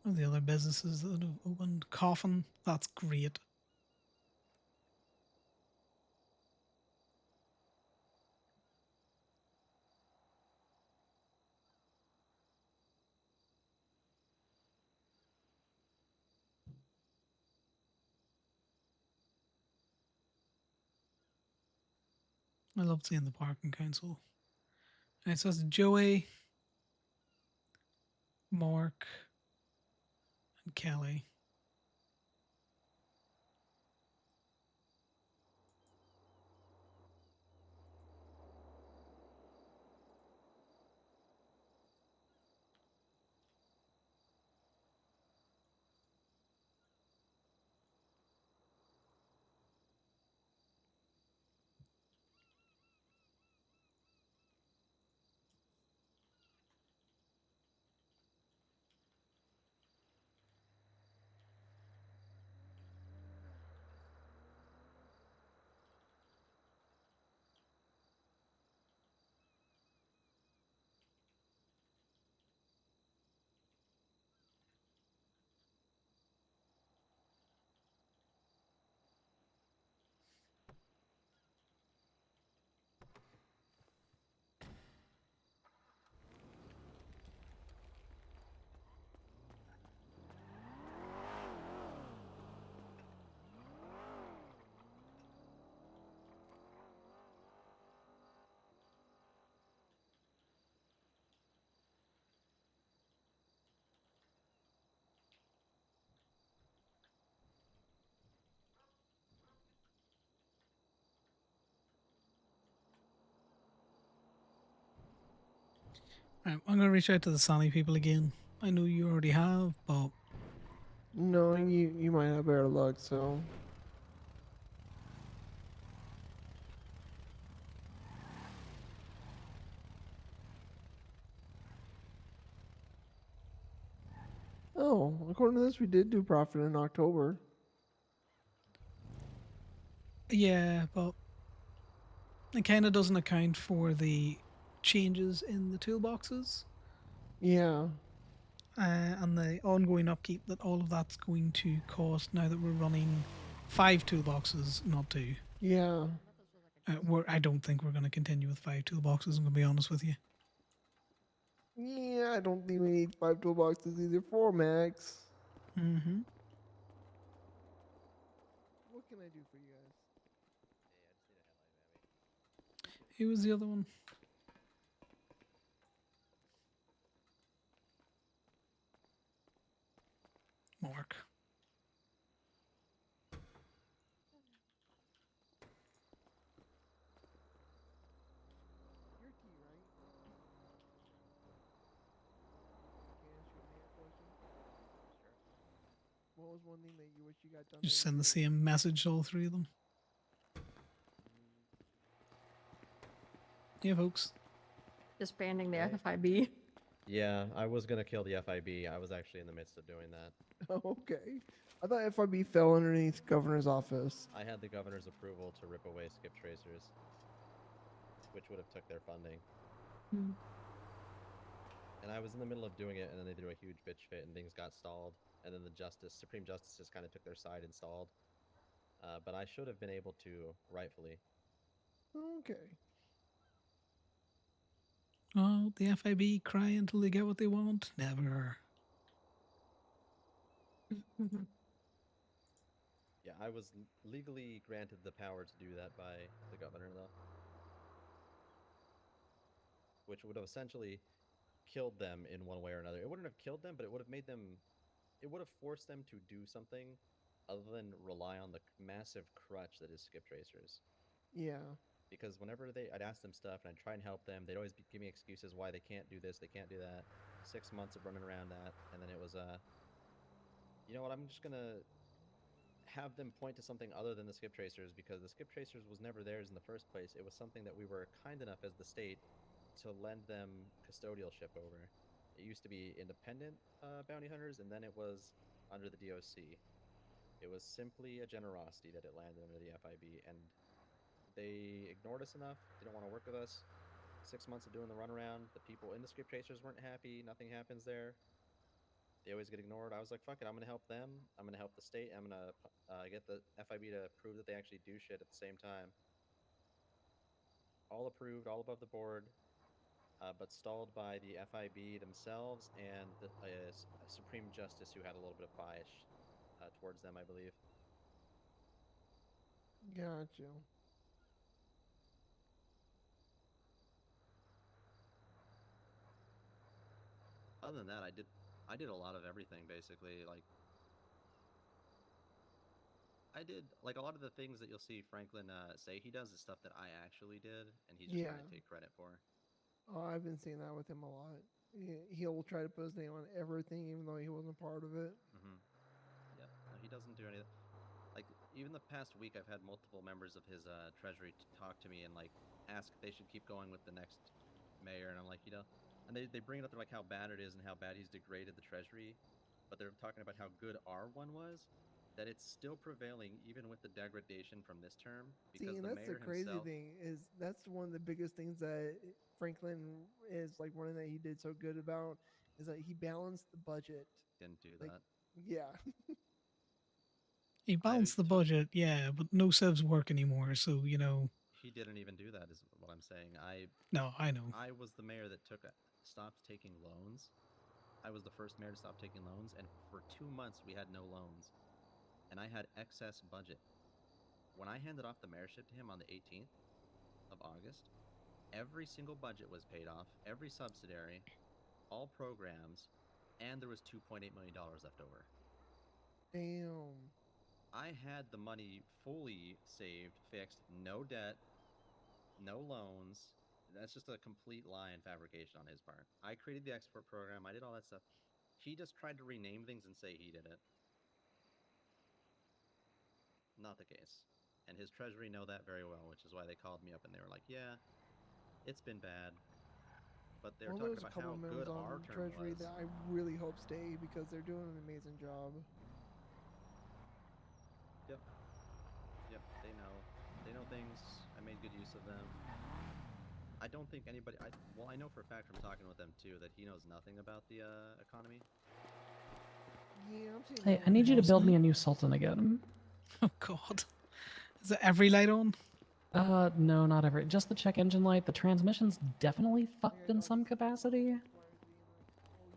of the other businesses that have opened. Coffin, that's great. I love seeing the parking council. It says Joey, Mark, and Kelly. Right, I'm going to reach out to the Sally people again. I know you already have, but No, you might have better luck. So oh, according to this, we did do profit in October. yeah, but it kind of doesn't account for the changes in the toolboxes Yeah, and the ongoing upkeep that all of that's going to cost now that we're running 5 toolboxes, not 2. yeah, I don't think we're going to continue with 5 toolboxes. I'm going to be honest with you. yeah. I don't think we need 5 toolboxes either. Four max. Mm-hmm. What can I do for you guys? Who was the other one? Mark. Your T, right? Can I ask you a mayor question? What was one thing that you wish you got done Just that you send the didn't? same message to all 3 of them. Yeah, folks. Disbanding the Hey. FFIB. Yeah, I was gonna kill the FIB. I was actually in the midst of doing that. Okay. I thought FIB fell underneath governor's office. I had the governor's approval to rip away skip tracers, which would have took their funding. Hmm. And I was in the middle of doing it, and then they threw a huge bitch fit, and things got stalled. And then the Supreme Justices kind of took their side and stalled. But I should have been able to, rightfully. Okay. Oh, the FIB cry until they get what they want. Never. Yeah, I was legally granted the power to do that by the governor, though, which would have essentially killed them in one way or another. It wouldn't have killed them, but it would have made them. It would have forced them to do something other than rely on the massive crutch that is skip tracers. Yeah. Because whenever I'd ask them stuff and I'd try and help them, they'd always give me excuses why they can't do this, they can't do that. 6 months of running around that, and then it was, you know what? I'm just gonna have them point to something other than the skip tracers because the skip tracers was never theirs in the first place. It was something that we were kind enough as the state to lend them custodialship over. It used to be independent bounty hunters, and then it was under the DOC. It was simply a generosity that it landed under the FIB, and they ignored us enough. They don't want to work with us. 6 months of doing the runaround, the people in the skip tracers weren't happy. Nothing happens there. they always get ignored. I was like, fuck it, I'm gonna help them. I'm gonna help the state. I'm gonna get the FIB to prove that they actually do shit at the same time. All approved, all above the board, but stalled by the FIB themselves and a Supreme Justice who had a little bit of bias towards them, I believe. Got you. Other than that, I did a lot of everything basically. Like I did like a lot of the things that you'll see Franklin say he does is stuff that I actually did, and he's just trying to Yeah. take credit for. Oh, I've been seeing that with him a lot. He'll try to put his name on everything, even though he wasn't part of it. Mm-hmm. Yep. No, he doesn't do anything. Like even the past week, I've had multiple members of his treasury talk to me and like ask if they should keep going with the next mayor, and I'm like, and they bring it up, they're like how bad it is and how bad he's degraded the treasury, but they're talking about how good our one was, that it's still prevailing even with the degradation from this term See, because and the that's the mayor crazy himself thing is that's one of the biggest things that Franklin is like one that he did so good about is that he balanced the budget. didn't do Like, that. yeah, He balanced the took budget, yeah, but no civs work anymore, so He didn't even do that, is what I'm saying. no, I know. I was the mayor that stopped taking loans. I was the first mayor to stop taking loans, and for 2 months we had no loans, and I had excess budget. When I handed off the mayorship to him on the 18th of August, every single budget was paid off, every subsidiary, all programs, and there was $2.8 million left over. damn. I had the money fully saved, fixed, no debt, no loans. That's just a complete lie and fabrication on his part. I created the export program. I did all that stuff. He just tried to rename things and say he did it. Not the case. And his treasury know that very well, which is why they called me up and they were like, "Yeah, it's been bad." But they were Well, talking there's a about couple how good members our on term Treasury was. that I really hope stay because they're doing an amazing job. Yep. Yep. They know. They know things. I made good use of them. I don't think anybody. Well, I know for a fact from talking with them too that he knows nothing about the economy. Yeah, I'm seeing. Hey, more I need you to Boss build me night? a new sultan again. Oh god. Is it every light on? No, not every. Just the check engine light. The transmission's definitely Yeah, fucked in dog, some this is capacity. why being like, oh, you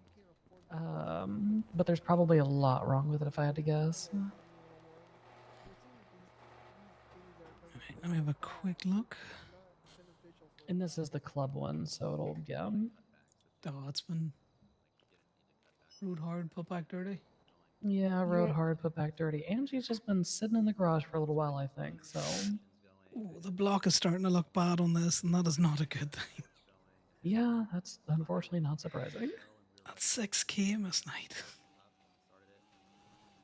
can't afford to But there's probably a lot wrong with it if I had to guess. Right, let me have a quick look. And this is the club one, so it'll, yeah. Oh, it's been rode hard, put back dirty. Yeah, You rode know, hard, put back dirty. And she's just been sitting in the garage for a little while, I think, so. Oh, the block is starting to look bad on this, and that is not a good thing. Yeah, that's unfortunately not surprising. That's 6k Miss Night.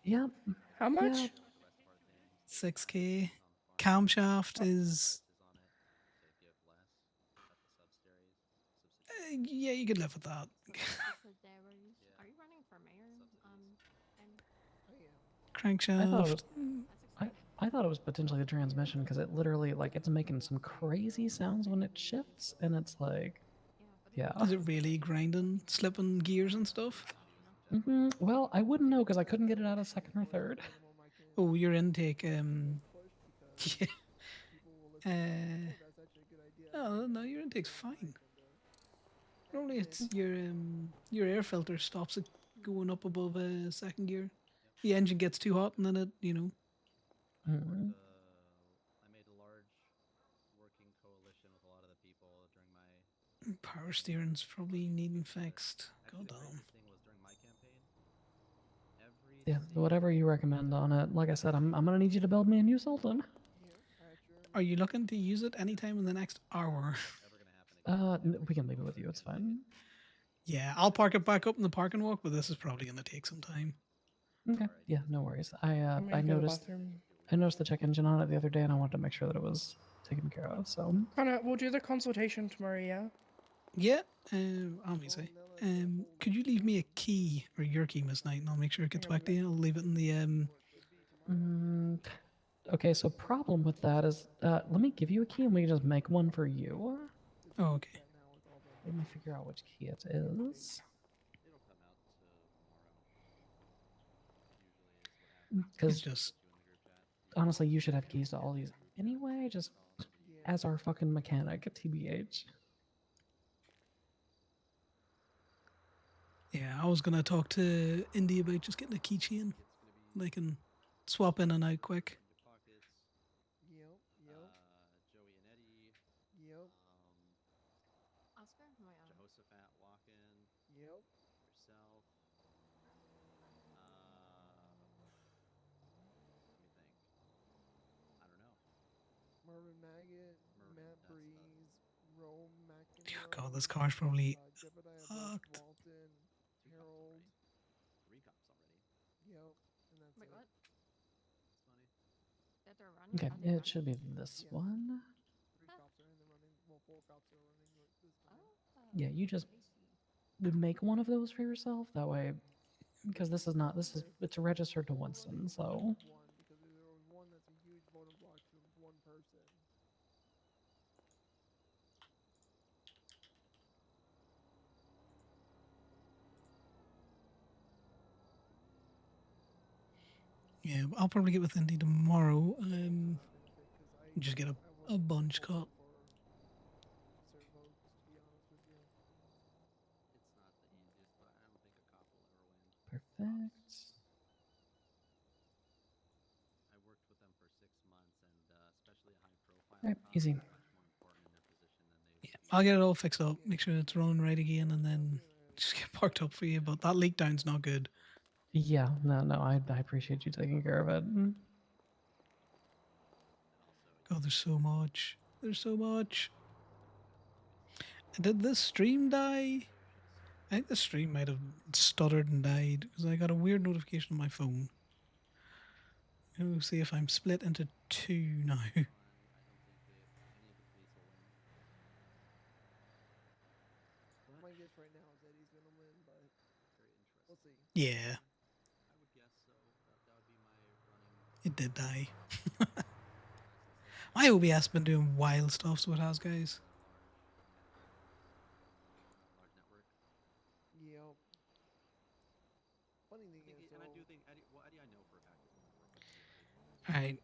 Yeah, How much? yeah. 6k. Camshaft is. Yeah, you could live with that. Are you running for mayor? And I thought it Crankshaft. was I thought it was potentially the transmission because it literally like it's making some crazy sounds when it shifts, and it's like, yeah. Is it really grinding, slipping gears and stuff? Well, I wouldn't know because I couldn't get it out of second or third. Oh, your intake. Yeah. Oh no, your intake's fine. Normally, it's your air filter stops it going up above second gear. The engine gets too hot, and then it. Mhm. I made a large working coalition with a lot of the people during my Power steering's probably needing fixed. Actually, God the damn. craziest thing was during my campaign. Every Yeah, single whatever you recommend on it. Like I said, I'm gonna need you to build me a new sultan. Are you looking to use it anytime in the next hour? ever gonna happen again. We can leave it with you. It's fine. Yeah, I'll park it back up in the parking walk, but this is probably going to take some time. Okay. Yeah, no worries. I'm I gonna go to the noticed bathroom. I noticed the check engine on it the other day, and I wanted to make sure that it was taken care of. So Connor, we'll do the consultation tomorrow, yeah? Yeah, let me say. Could you leave me a key or your key, Miss Knight, and I'll make sure it gets back to you. I'll leave it in the okay. So problem with that is, let me give you a key, and we can just make one for you. Oh, okay. Let me figure out which key it is. It'll come out tomorrow. It's Because just honestly, you should have keys to all these anyway. Just Yeah. as our fucking mechanic, TBH. yeah. I was gonna talk to Indy about just getting a keychain. They can swap in and out quick. Yep. Yep. Joey and Eddie, Yep. Oscar? Oh, yeah. Jehoshaphat Walken, Yep. yourself. Let me think. I don't know. Marvin Maggot, Mervin, Matt that's Breeze, Rome Oh God, McEnroe, this car's probably Jebediah fucked. Walton, two cops Harold. already. 3 cops already. Yep. And that's Wait, it. what? That's funny. That they're running? Okay, Are they it running? should be this Yeah. one. 3 cops are in the running. Well, 4 cops are running this time. Oh, Yeah, you just I see. make one of those for yourself. That way, because this is not. This is it's registered to We're Winston. running So one because there was one that's a huge voting block to one person. Yeah, I'll probably get with Indy tomorrow. That benefit because Just get I a wasn't bunch voting cut. for certain votes, to be honest with you. It's not the easiest, but I don't think a cop will ever win. perfect. I worked with them for 6 months, and especially a high-profile Right, cop easy. is much more important in their position than they Yeah, would be. I'll get it all fixed up. Yeah. Make sure it's running right again, and then just get parked up for you. But that leak down's not good. Yeah, no, I appreciate you taking care of it. And also, God, there's so much. There's so much. obviously, Did this stream die? ocean I think the stream might have stuttered and died because I got a weird notification on my phone. We'll see if I'm split into two now. I don't think any of the police will win. But My guess right now is that he's gonna win, but very interesting. we'll see. Yeah, I would guess so. That would be my running it did die. since My OBS been doing wild stuff, so it has, guys. large network. Yep. Funny thing is, And I do think Eddie. Well, Eddie, I know for a fact is going to work with everybody. All right,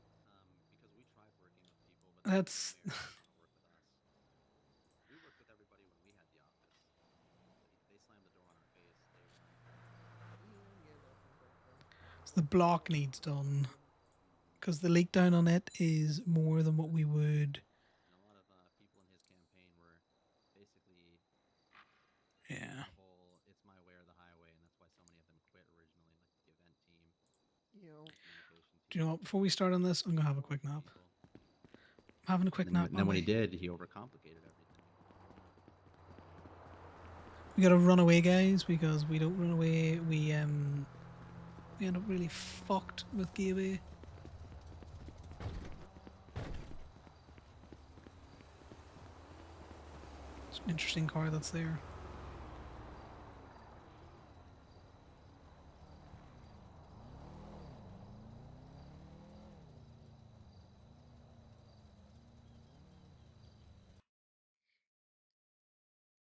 Because we tried working with people, but that's they didn't want to work with us. We worked with everybody when we had the office. They slammed the door on our face day one. yeah, that's not that fun. so the block needs done because the leak down on it is more than what we would. And a lot of people in his campaign were basically Yeah. the whole "it's my way or the highway," and that's why so many of them quit originally, like the event team, Yep. communication team. Do you know what? Before we start on this, I'm gonna have a quick nap. People. I'm having a quick nap. And then when he Bye. did, he overcomplicated everything. We gotta run away, guys, because we don't run away. We end up really fucked with Gabe. It's an interesting car that's there.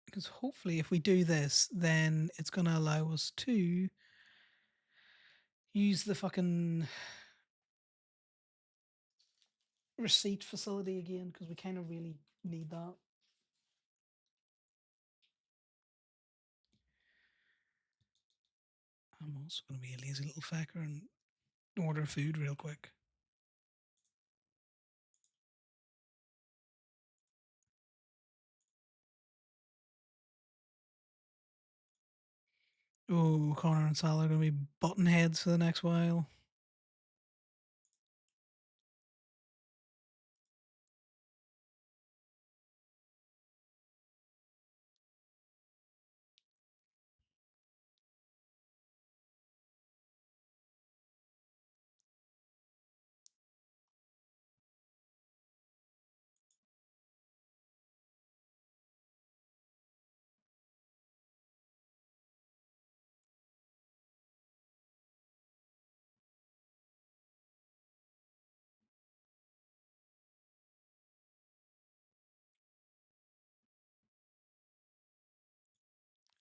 Because hopefully, if we do this, then it's gonna allow us to use the fucking receipt facility again, because we kind of really need that. I'm also gonna be a lazy little fucker and order food real quick. Oh, Connor and Sal are gonna be button heads for the next while.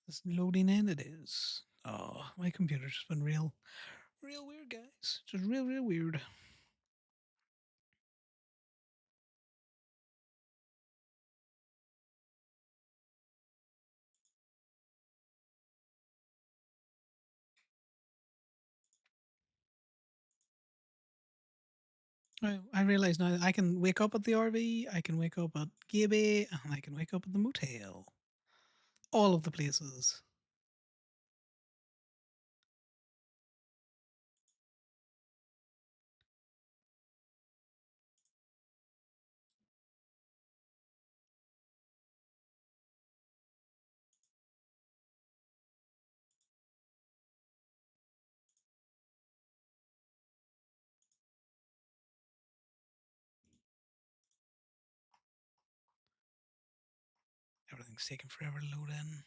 It's loading in. It is. Oh, my computer's just been real Real weird, guys. Just real weird. I realize now I can wake up at the RV, I can wake up at Gibby, and I can wake up at the motel. All of the places. Everything's taking forever to load in.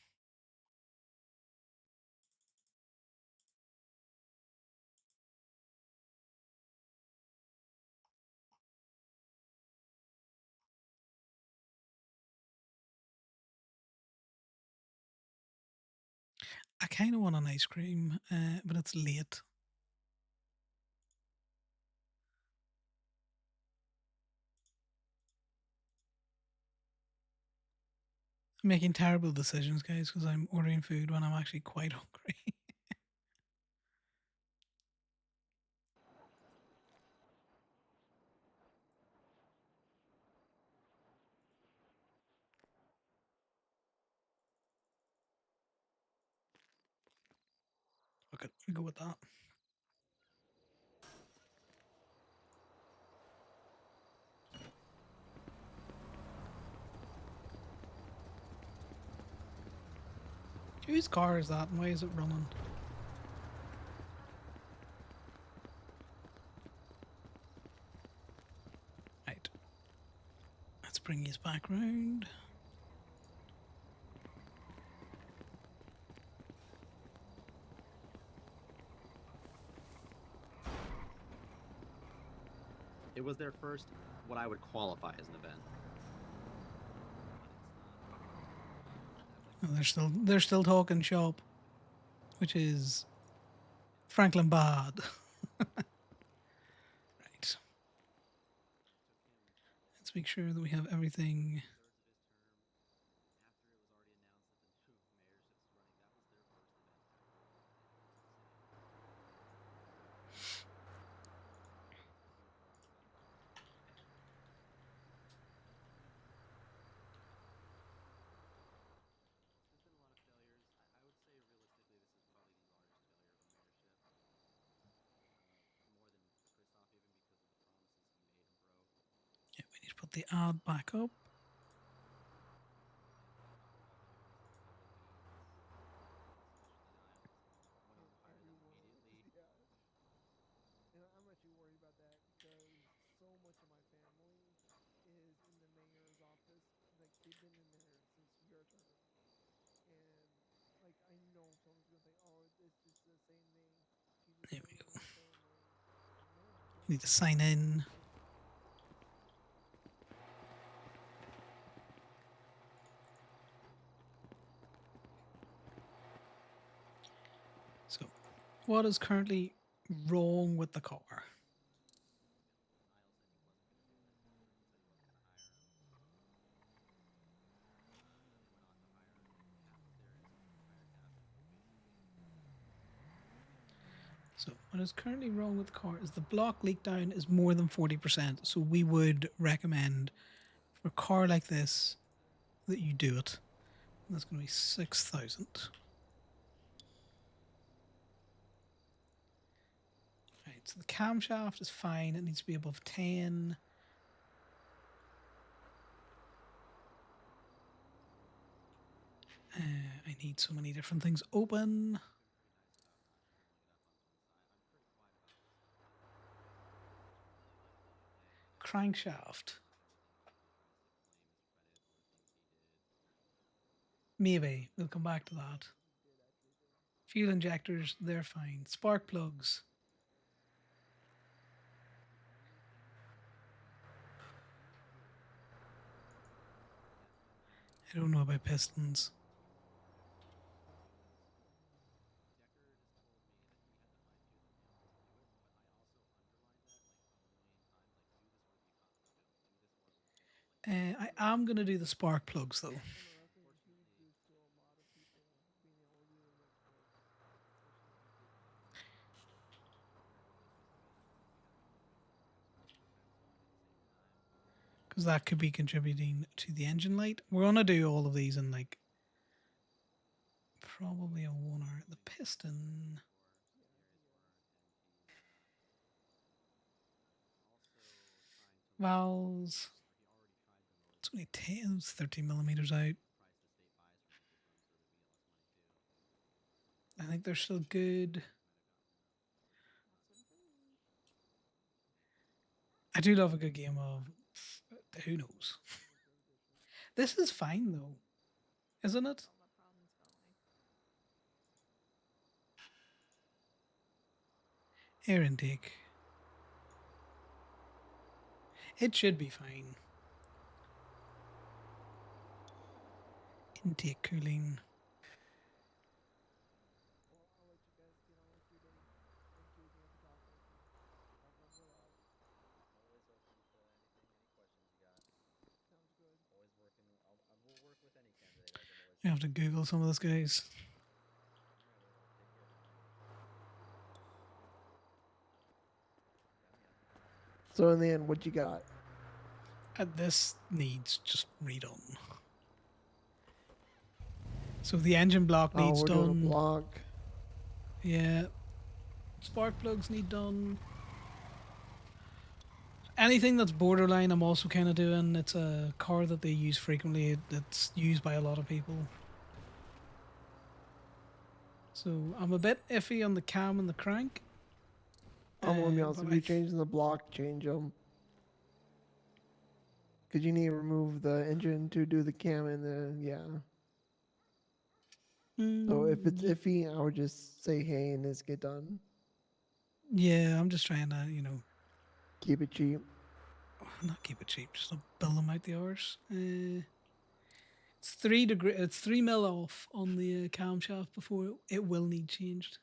I kind of want an ice cream, but it's late. I'm making terrible decisions, guys, because I'm ordering food when I'm actually quite hungry. Okay, we go with that. Whose car is that and why is it running? Right. Let's bring these back round. It was their first, what I would qualify as an event. Oh, they're still talking shop, which is Franklin bad. Right. Let's make sure that we have everything. Yeah, we need to put the ad back up. And I'm actually worried about that because so much of my family is in the mayor's office. Like they've been in there since your term, and like I know someone's gonna say, "Oh, it's just the same thing. She's the There same we go. old family." Like, no, my We need family. to sign in. So, what is currently wrong with the car? So what is currently wrong with the car is the block leak down is more than 40%. So we would recommend for a car like this that you do it. And that's going to be 6,000. Right, so the camshaft is fine. It needs to be above 10. I need so many different things open. Crankshaft. Maybe. We'll come back to that. Fuel injectors, they're fine. Spark plugs. I don't know about pistons. I am going to do the spark plugs though. Interesting, a huge boost to a lot of people being able to do the mixed work, especially in the city. Because that could be contributing to the engine light. We're going to do all of these in like probably a 1 hour. The piston. Valves. It's only 10, it's 13 millimeters out. I think they're still good. I do love a good game of who knows. This is fine though, isn't it? All the problems go away. Air intake. It should be fine. Intake cooling. Well, I'll let you guys get on with your day. Thank you again for talking with me. I'll bubble out. Always open to anything, any questions you got. Sounds good. Always working. I will work with any candidate, as I'm always We have to saying. Google some of this, guys. All right, Ola. Take care, man. Yeah, I'm here. So in the end, what you got? This needs just redone. So the engine block Oh, needs we're doing a done. block. Yeah. Spark plugs need done. Anything that's borderline, I'm also kind of doing. It's a car that they use frequently. That's used by a lot of people. So I'm a bit iffy on the cam and the crank. I'm gonna be honest. but If you're changing the block, change them. Cause you need to remove the engine to do the cam and the So if it's iffy, I would just say hey and let's get done. yeah, I'm just trying to, Keep it cheap. not keep it cheap, just not build them out the arse. It's 3 degree. It's 3 mil off on the camshaft before it will need changed.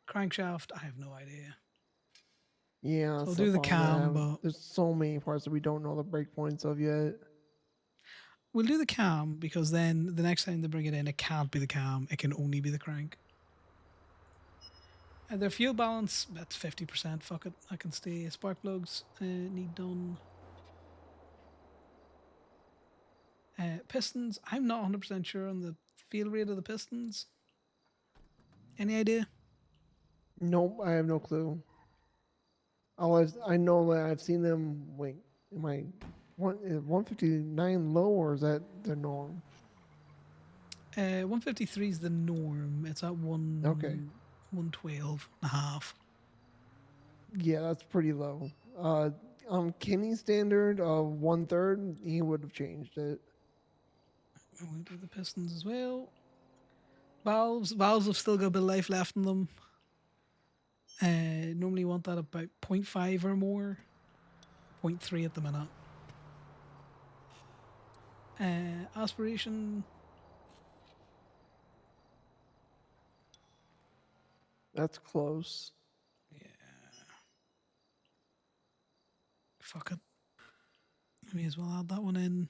Crankshaft, I have no idea. Yeah, So that's I'll the do the problem. cam, but There's so many parts that we don't know the breakpoints of yet. we'll do the cam because then the next time they bring it in, it can't be the cam. It can only be the crank. And their fuel balance, that's 50%. Fuck it, I can stay. Spark plugs need done. Pistons, I'm not 100% sure on the feel rate of the pistons. Any idea? Nope, I have no clue. I know that I've seen them. Wait, am I 159 low or is that the norm? 153 is the norm. It's at Okay, 112 and a half. yeah, that's pretty low. On Kenny's standard of 1/3, he would have changed it. We'll do the pistons as well. Valves have still got a bit of life left in them. Normally you want that about 0.5 or more. 0.3 at the minute. Aspiration. That's close. Yeah. Fuck it. May as well add that one in.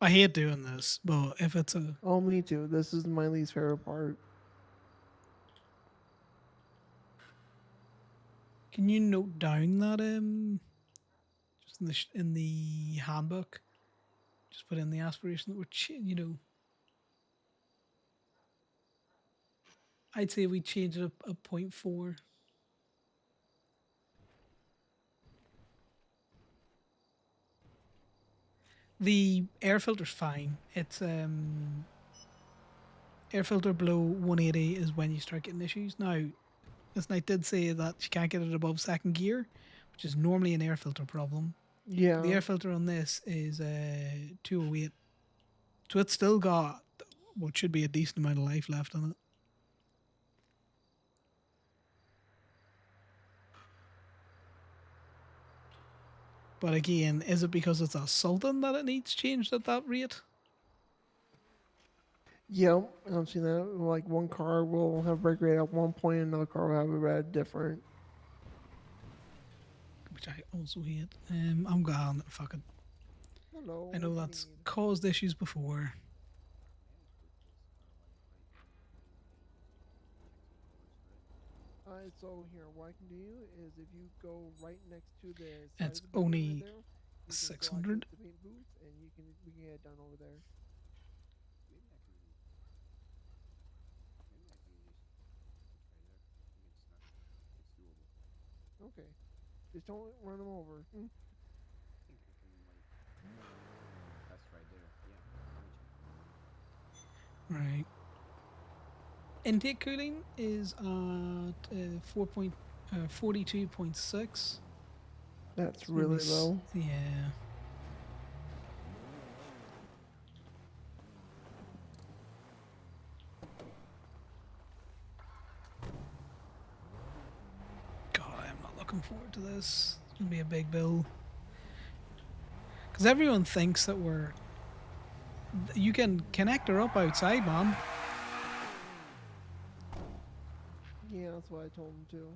I hate doing this, but if it's a. Oh, me too. This is my least favorite part. Can you note down that just in the handbook? Just put in the aspiration that we're I'd say we change it up a 0.4. The air filter's fine. It's air filter below 180 is when you start getting issues. Now, this night did say that you can't get it above second gear, which is normally an air filter problem. Yeah. The air filter on this is 208, so it's still got what should be a decent amount of life left on it. But again, is it because it's a Sultan that it needs changed at that rate? Yep, I've seen that. Like one car will have brake rate at one point, another car will have it at different. Could be which I also hate. I'm gone. Fuck it. Hello, I know what you that's need? caused issues before. So here, what I can do is if you go right next to the side It's of the building right only there, you can go access 600. the paint booth, and we can get it done over there. Okay, just don't run them over. Right. Intake cooling is at 42.6. That's So really low. yeah. God, I'm not looking forward to this. It's gonna be a big bill. Because everyone thinks that you can connect her up outside, man. Yeah, that's what I told him too.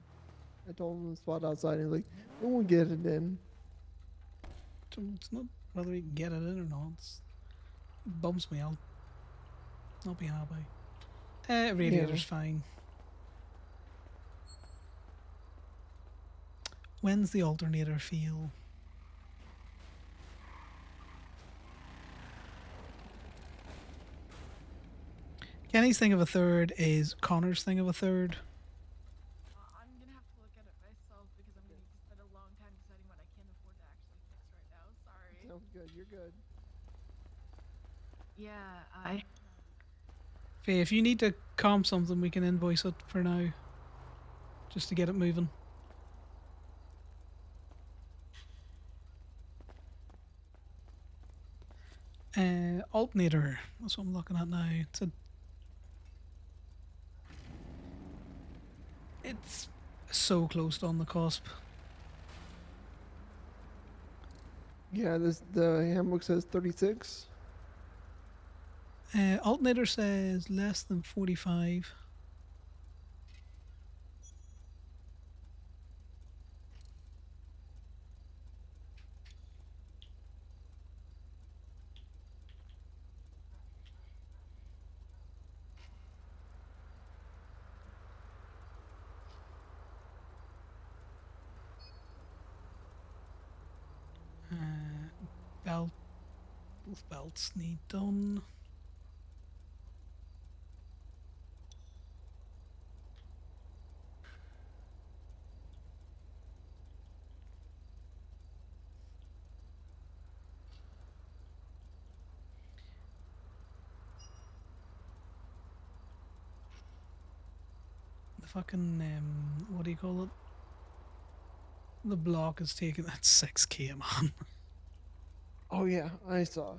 I told him the spot outside. He's like, "We'll get it in." So it's not whether we can get it in or not. It bumps me. I'll not be happy. Yeah. Radiator's fine. When's the alternator feel? Kenny's thing of a third is Connor's thing of a third. I'm gonna have to look at it myself because I'm gonna need to spend a long time deciding what I can afford to actually fix right now. Sorry. Sounds good. You're good. Yeah, I. Faye, if you need to comp something, we can invoice it for now. Just to get it moving. Alternator. That's what I'm looking at now. It's so close on the cusp. Yeah, the handbook says 36. Alternator says less than 45. Belt. Both belts need done. The fucking what do you call it? The block is taking that 6k, man. Oh yeah, I saw.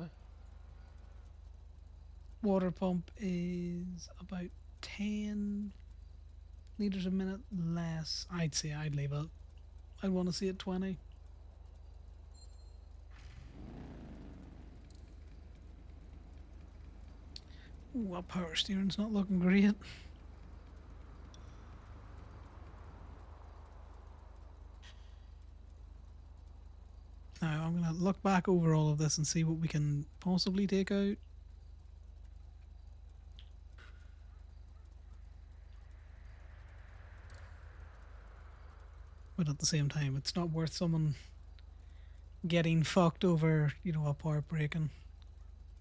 Water pump is about 10 liters a minute less. I'd say I'd leave it. I'd want to see it 20. Ooh, that power steering's not looking great. Now I'm gonna look back over all of this and see what we can possibly take out. But at the same time, it's not worth someone getting fucked over, a part breaking.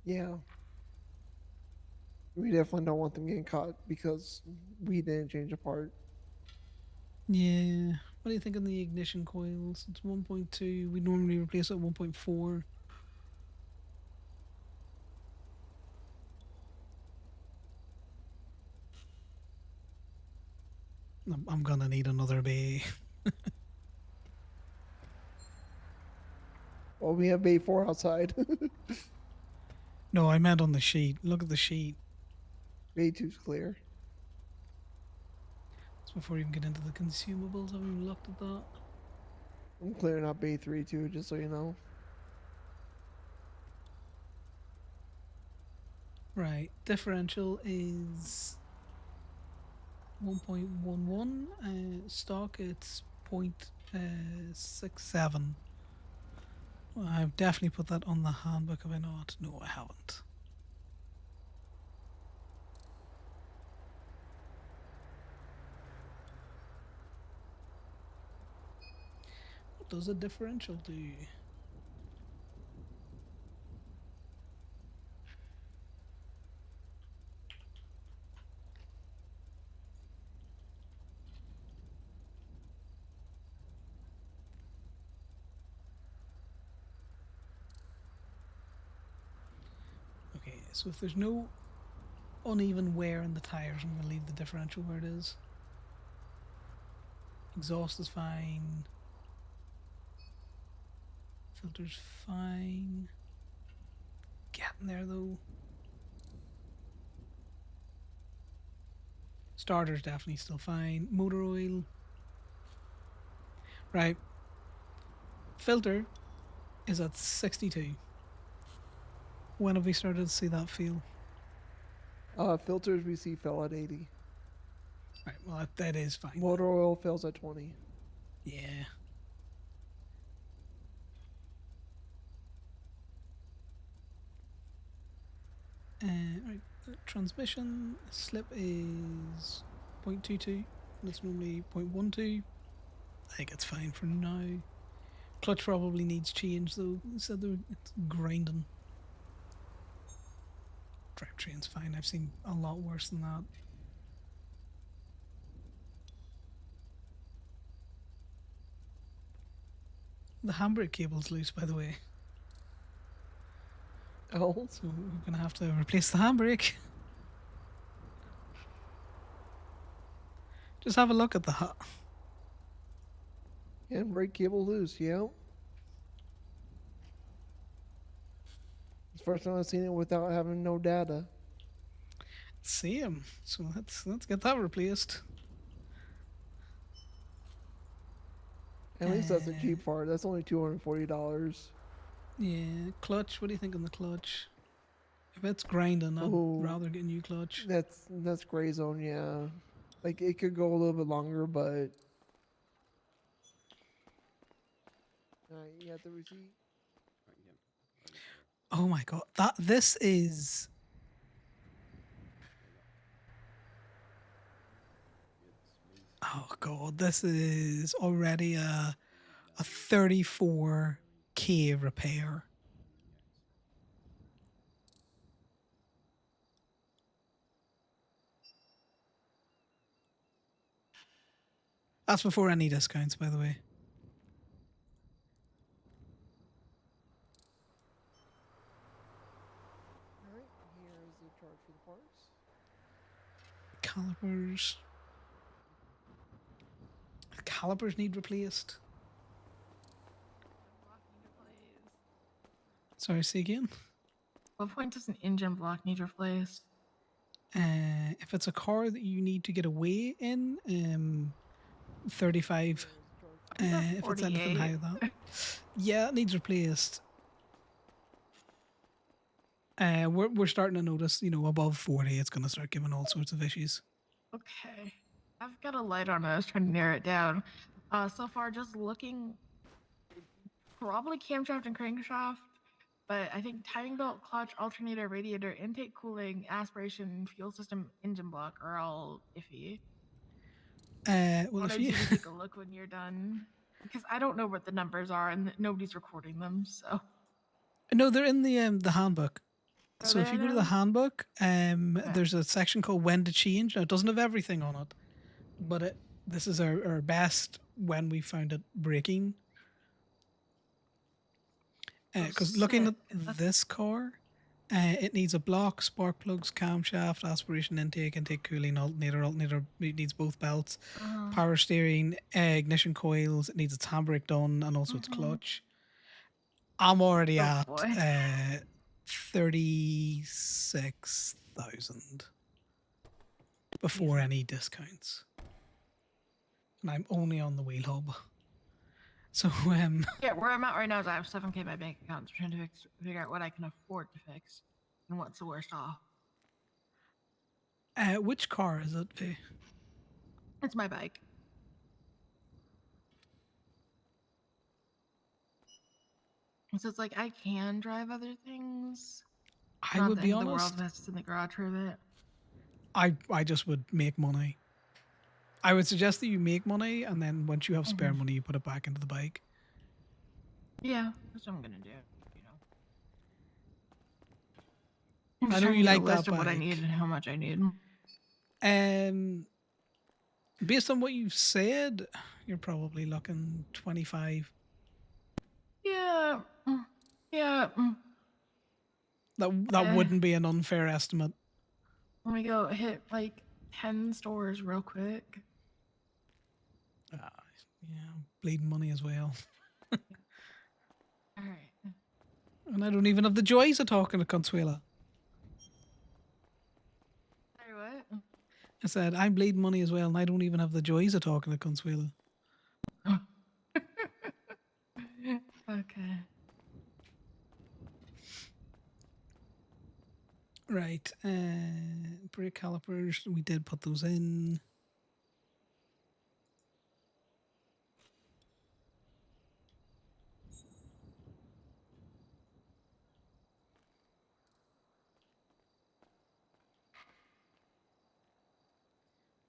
Yeah. We definitely don't want them getting caught because we didn't change a part. Yeah. What do you think on the ignition coils? It's 1.2. We normally replace it at 1.4. I'm gonna need another bay. Well, we have bay 4 outside. No, I meant on the sheet. Look at the sheet. Bay 2's clear. It's before we even get into the consumables. I haven't even looked at that. I'm clearing out bay 3 too, just so you know. Right. Differential is 1.11. Stock, it's 0.67. Well, I've definitely put that on the handbook, have I not? No, I haven't. What does a differential do? Okay, so if there's no uneven wear in the tires, I'm going to leave the differential where it is. Exhaust is fine. Filter's fine. Getting there though. Starter's definitely still fine. Motor oil. Right. Filter is at 62. When have we started to see that feel? Filters we see fell at 80. Right, well, that is fine. Motor oil fails at 20. Yeah. Right, transmission slip is 0.22. That's normally 0.12. I think it's fine for now. Clutch probably needs change though. It said it's grinding. Drivetrain's fine. I've seen a lot worse than that. The handbrake cable's loose, by the way. Oh, So we're gonna have to replace the handbrake. Just have a look at the and brake cable loose. Yeah. It's the first time I've seen it without having no data. Same. So let's get that replaced. At least that's a cheap part. That's only $240. Yeah, clutch. What do you think on the clutch? If it's grinding, I'd rather get a new clutch. That's gray zone. Yeah, like it could go a little bit longer, but you have the receipt. Oh my god, this is. Oh god, this is already a 34K repair. That's before any discounts, by the way. All right, here's the charge for the parts. Calipers. Calipers need replaced. Block need replaced. Sorry, say again. What point does an engine block need replaced? If it's a car that you need to get away in, 35. If it's anything higher than that. Yeah, it needs replaced. We're starting to notice, above 40, it's going to start giving all sorts of issues. Okay. I've got a light on it. I was trying to narrow it down. So far, just looking, probably camshaft and crankshaft, but I think timing belt, clutch, alternator, radiator, intake cooling, aspiration, fuel system, engine block are all iffy. Well, if you can take a look when you're done, because I don't know what the numbers are and nobody's recording them. So no, they're in the handbook. So if you go to the handbook, there's a section called when to change. Now it doesn't have everything on it, but this is our best when we found it breaking. Because looking at this car, it needs a block, spark plugs, camshaft, aspiration intake, intake cooling, alternator. It needs both belts, power steering, ignition coils. It needs its handbrake done, and also its clutch. I'm already at 36,000 before any discounts, and I'm only on the wheel hub. So yeah, where I'm at right now is I have 7K in my bank account. So I'm trying to figure out what I can afford to fix and what's the worst off. Which car is it? It's my bike. So it's like I can drive other things. I Not would the be end of the world honest. if that's in the garage for a bit. I just would make money. I would suggest that you make money, and then once you have spare Mhm. money, you put it back into the bike. Yeah, that's what I'm gonna do. You know, I'm I just know trying to you get a like that list of what I need bike. and how much I need. Based on what you've said, you're probably looking 25. Yeah, yeah. That Eh, wouldn't be an unfair estimate. let me go hit like 10 stores real quick. Ah, yeah, bleeding money as well. All right. And I don't even have the joys of talking to Consuela. Sorry, what? I said, I'm bleeding money as well, and I don't even have the joys of talking to Consuela. Okay. Right. Brake calipers, we did put those in.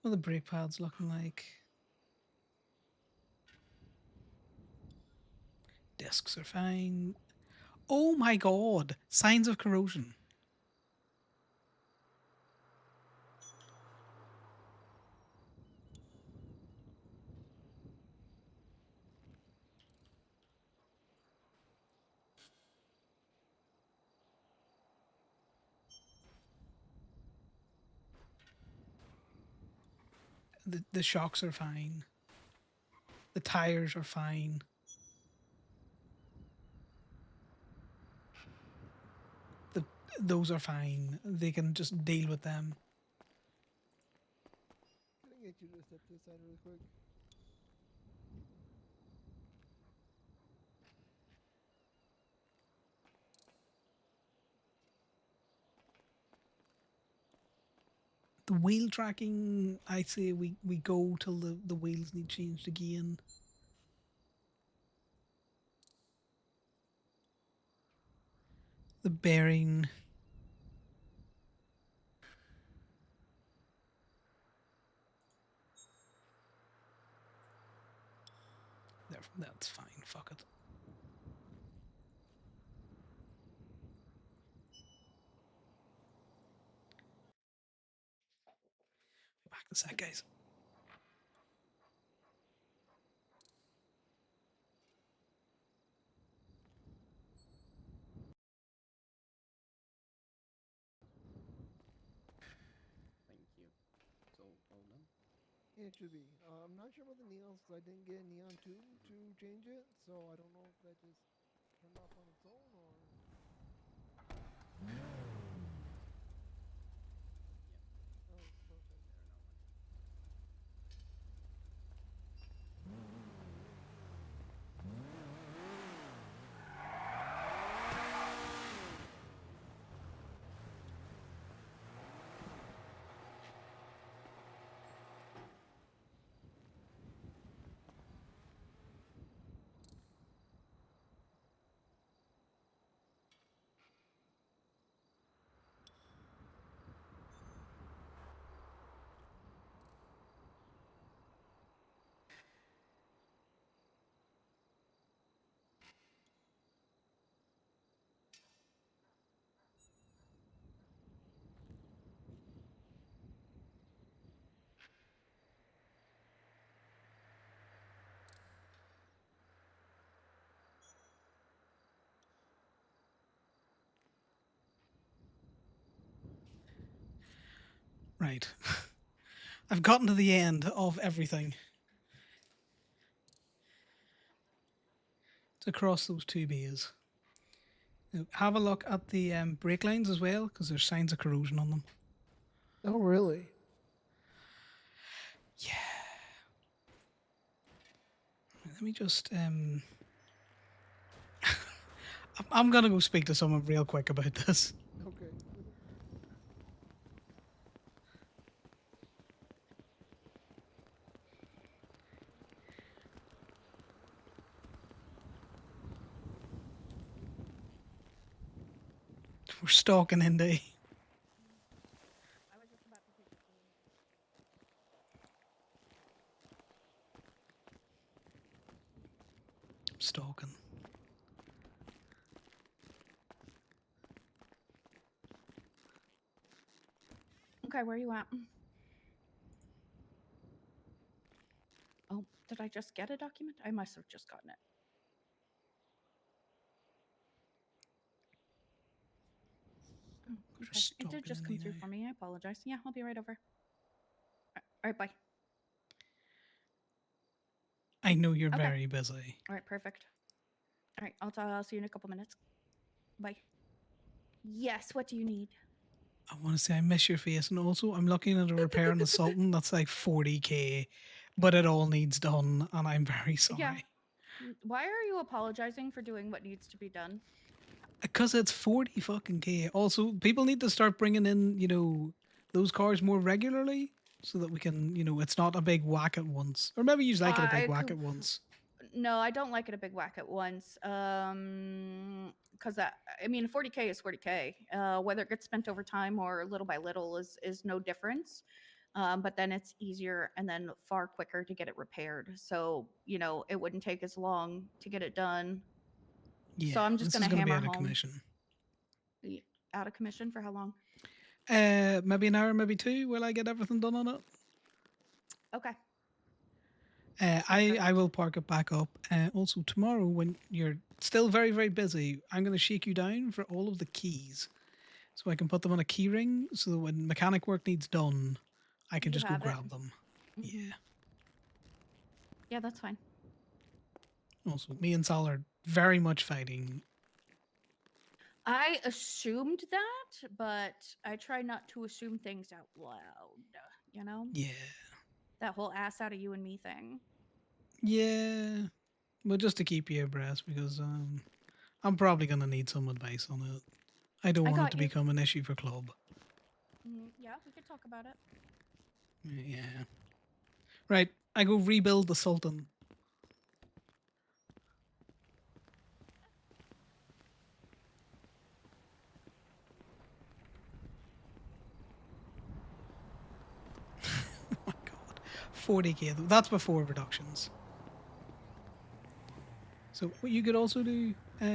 What are the brake pads looking like? Discs are fine. Oh my god! Signs of corrosion. The shocks are fine. The tires are fine. The those are fine. They can just deal with them. Can I get you to step to the side really quick? The wheel tracking, I say we go till the wheels need changed again. The bearing. That's fine. Fuck it. Back to sec, guys. Thank you. So, oh no. Yeah, it should be. I'm not sure about the neons because I didn't get a neon tube to change it, so I don't know if that just turned off on its own or. Yeah, Oh, perfect. there are no ones. Right. I've gotten to the end of everything. It's across those two bays. Now, have a look at the brake lines as well, because there's signs of corrosion on them. Oh, really? Yeah. Let me just. I'm gonna go speak to someone real quick about this. Okay. We're stalking Indy. I was just about to take it. Stalking. Okay, where are you at? Oh, did I just get a document? I must have just gotten it. Oh, We're okay, it did stalking just come Indy through now. for me. I apologize. Yeah, I'll be right over. All right, bye. I know you're Okay. very busy. All right, perfect. All right, I'll see you in a couple minutes. Bye. Yes, what do you need? I want to say I miss your face, and also I'm looking at a repair on the Sultan that's like 40k, but it all needs done, and I'm very Yeah. sorry. Why are you apologizing for doing what needs to be done? Because it's 40 fucking k. Also, people need to start bringing in, those cars more regularly so that we can, it's not a big whack at once. Or maybe you like it a big I whack could. at once. No, I don't like it a big whack at once. Because I mean, 40k is 40k. Whether it gets spent over time or little by little is no difference. But then it's easier and then far quicker to get it repaired. So it wouldn't take as long to get it done. Yeah, So I'm just this is gonna going to be hammer out of home. commission. Out of commission for how long? Maybe an hour, maybe two. Will I get everything done on it? Okay. I will park it back up. Also, tomorrow, when you're still very, very busy, I'm going to shake you down for all of the keys. So I can put them on a key ring so that when mechanic work needs done, I can You just go have it. grab them. Yeah. Yeah, that's fine. Also, me and Sal are very much fighting. I assumed that, but I try not to assume things out loud. You know? Yeah. That whole ass out of you and me thing. Yeah. But just to keep you abreast because I'm probably going to need some advice on it. I don't I want it got to you. become an issue for club. Yeah, we could talk about it. Yeah. Right. I go rebuild the Sultan. Oh my god. 40k though. That's before reductions. So what you could also do, let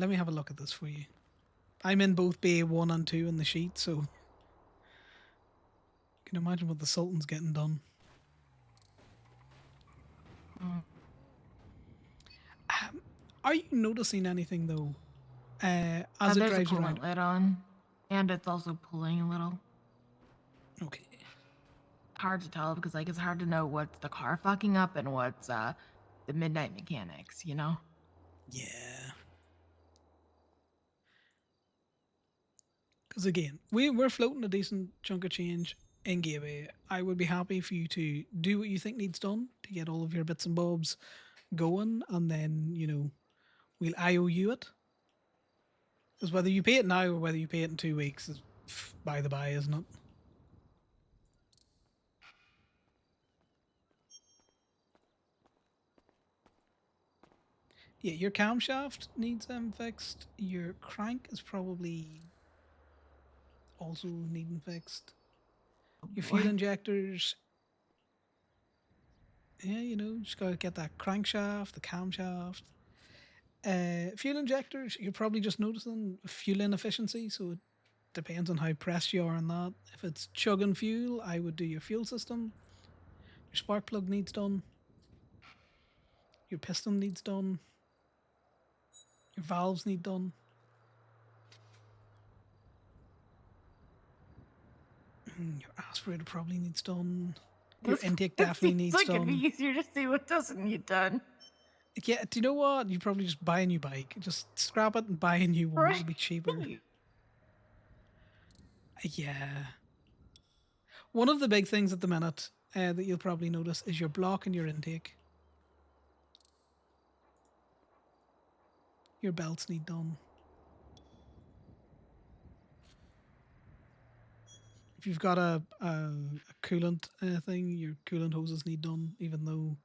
me have a look at this for you. I'm in both Bay 1 and 2 on the sheet, so you can imagine what the Sultan's getting done. Are you noticing anything though, as it There's a drives around? coolant lid on, and it's also pulling a little. Okay. Hard to tell because it's hard to know what's the car fucking up and what's the midnight mechanics, you know? Yeah. Because again, we're floating a decent chunk of change in Gateway. I would be happy for you to do what you think needs done to get all of your bits and bobs going, and then we'll IOU it. Because whether you pay it now or whether you pay it in 2 weeks is by the by, isn't it? Yeah, your camshaft needs fixed. Your crank is probably also needing fixed. Oh Your fuel boy. injectors, yeah, just gotta get that crankshaft, the camshaft. Fuel injectors, you're probably just noticing fuel inefficiency, so it depends on how pressed you are on that. If it's chugging fuel, I would do your fuel system. Your spark plug needs done. Your piston needs done. Your valves need done. Your aspirator probably needs done. Your intake It definitely seems needs like it'd be done. easier to see what doesn't need done. Yeah, do you know what? You probably just buy a new bike. Just scrap it and buy a new one. Right? It'll be cheaper. Yeah. One of the big things at the minute that you'll probably notice is your block and your intake. Your belts need done. If you've got a coolant thing, your coolant hoses need done, even though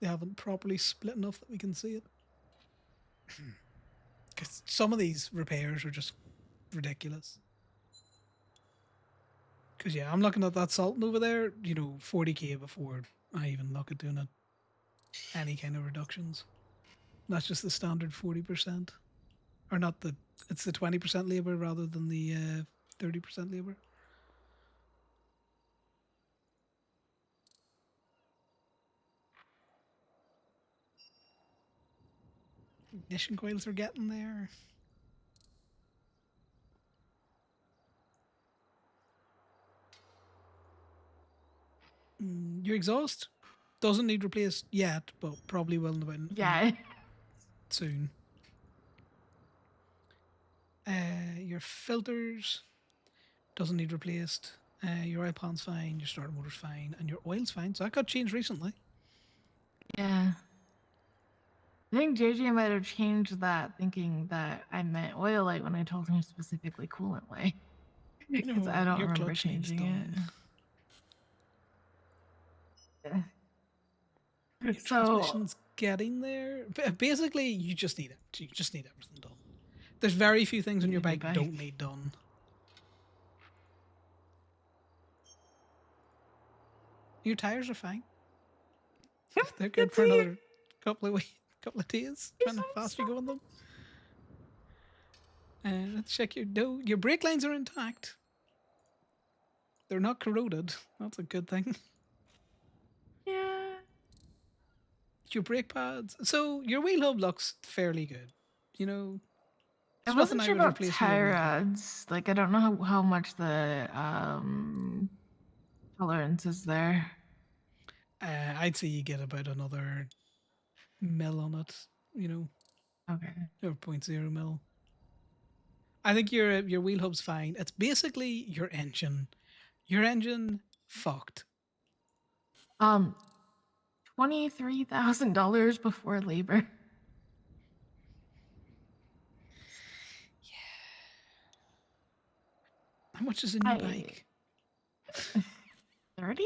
they haven't properly split enough that we can see it. Because some of these repairs are just ridiculous. Because yeah, I'm looking at that Sultan over there. 40k before I even look at doing any kind of reductions. That's just the standard 40%, or not the. It's the 20% labor rather than the 30% labor. Ignition coils are getting there. Your exhaust doesn't need replaced yet, but probably will Yeah. soon. Your filters doesn't need replaced. Your oil pan's fine. Your starter motor's fine, and your oil's fine. So that got changed recently. Yeah. I think JJ might have changed that thinking that I meant oil light when I told him specifically coolant light. Because I don't Your remember clutch needs changing it. done. Yeah. Your So transmission's getting there. Basically, you just need it. You just need everything done. There's very few things on need your a new bike don't need done. Your tires are fine. They're good for another couple of days. Depending how fast you go on them. Let's check your brake lines are intact. They're not corroded. That's a good thing. Yeah. Your brake pads. So your wheel hub looks fairly good. I There's nothing wasn't I sure would about replace with your tire wheel hub. rods. Like I don't know how much the tolerance is there. I'd say you get about another mil on it. Okay. Or 0.0 mil. I think your wheel hub's fine. It's basically your engine. Your engine fucked. $23,000 before labor. How much is a new bike? 30?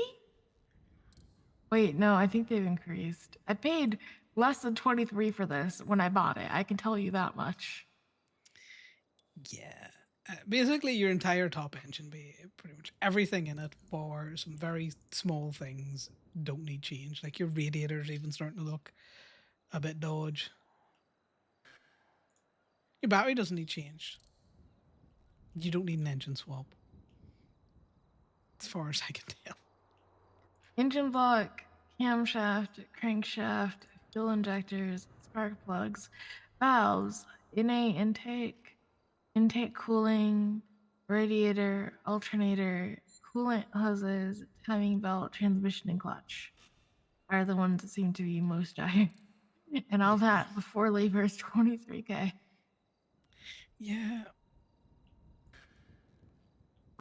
Wait, no, I think they've increased. I paid less than 23 for this when I bought it. I can tell you that much. Yeah. Basically, your entire top engine, pretty much everything in it, bar some very small things, don't need change. Like your radiator's even starting to look a bit dodge. Your battery doesn't need changed. You don't need an engine swap, as far as I can tell. Engine block, camshaft, crankshaft, fuel injectors, spark plugs, valves, innate intake cooling, radiator, alternator, coolant hoses, timing belt, transmission, and clutch are the ones that seem to be most dire. And all that before labor is 23K. Yeah.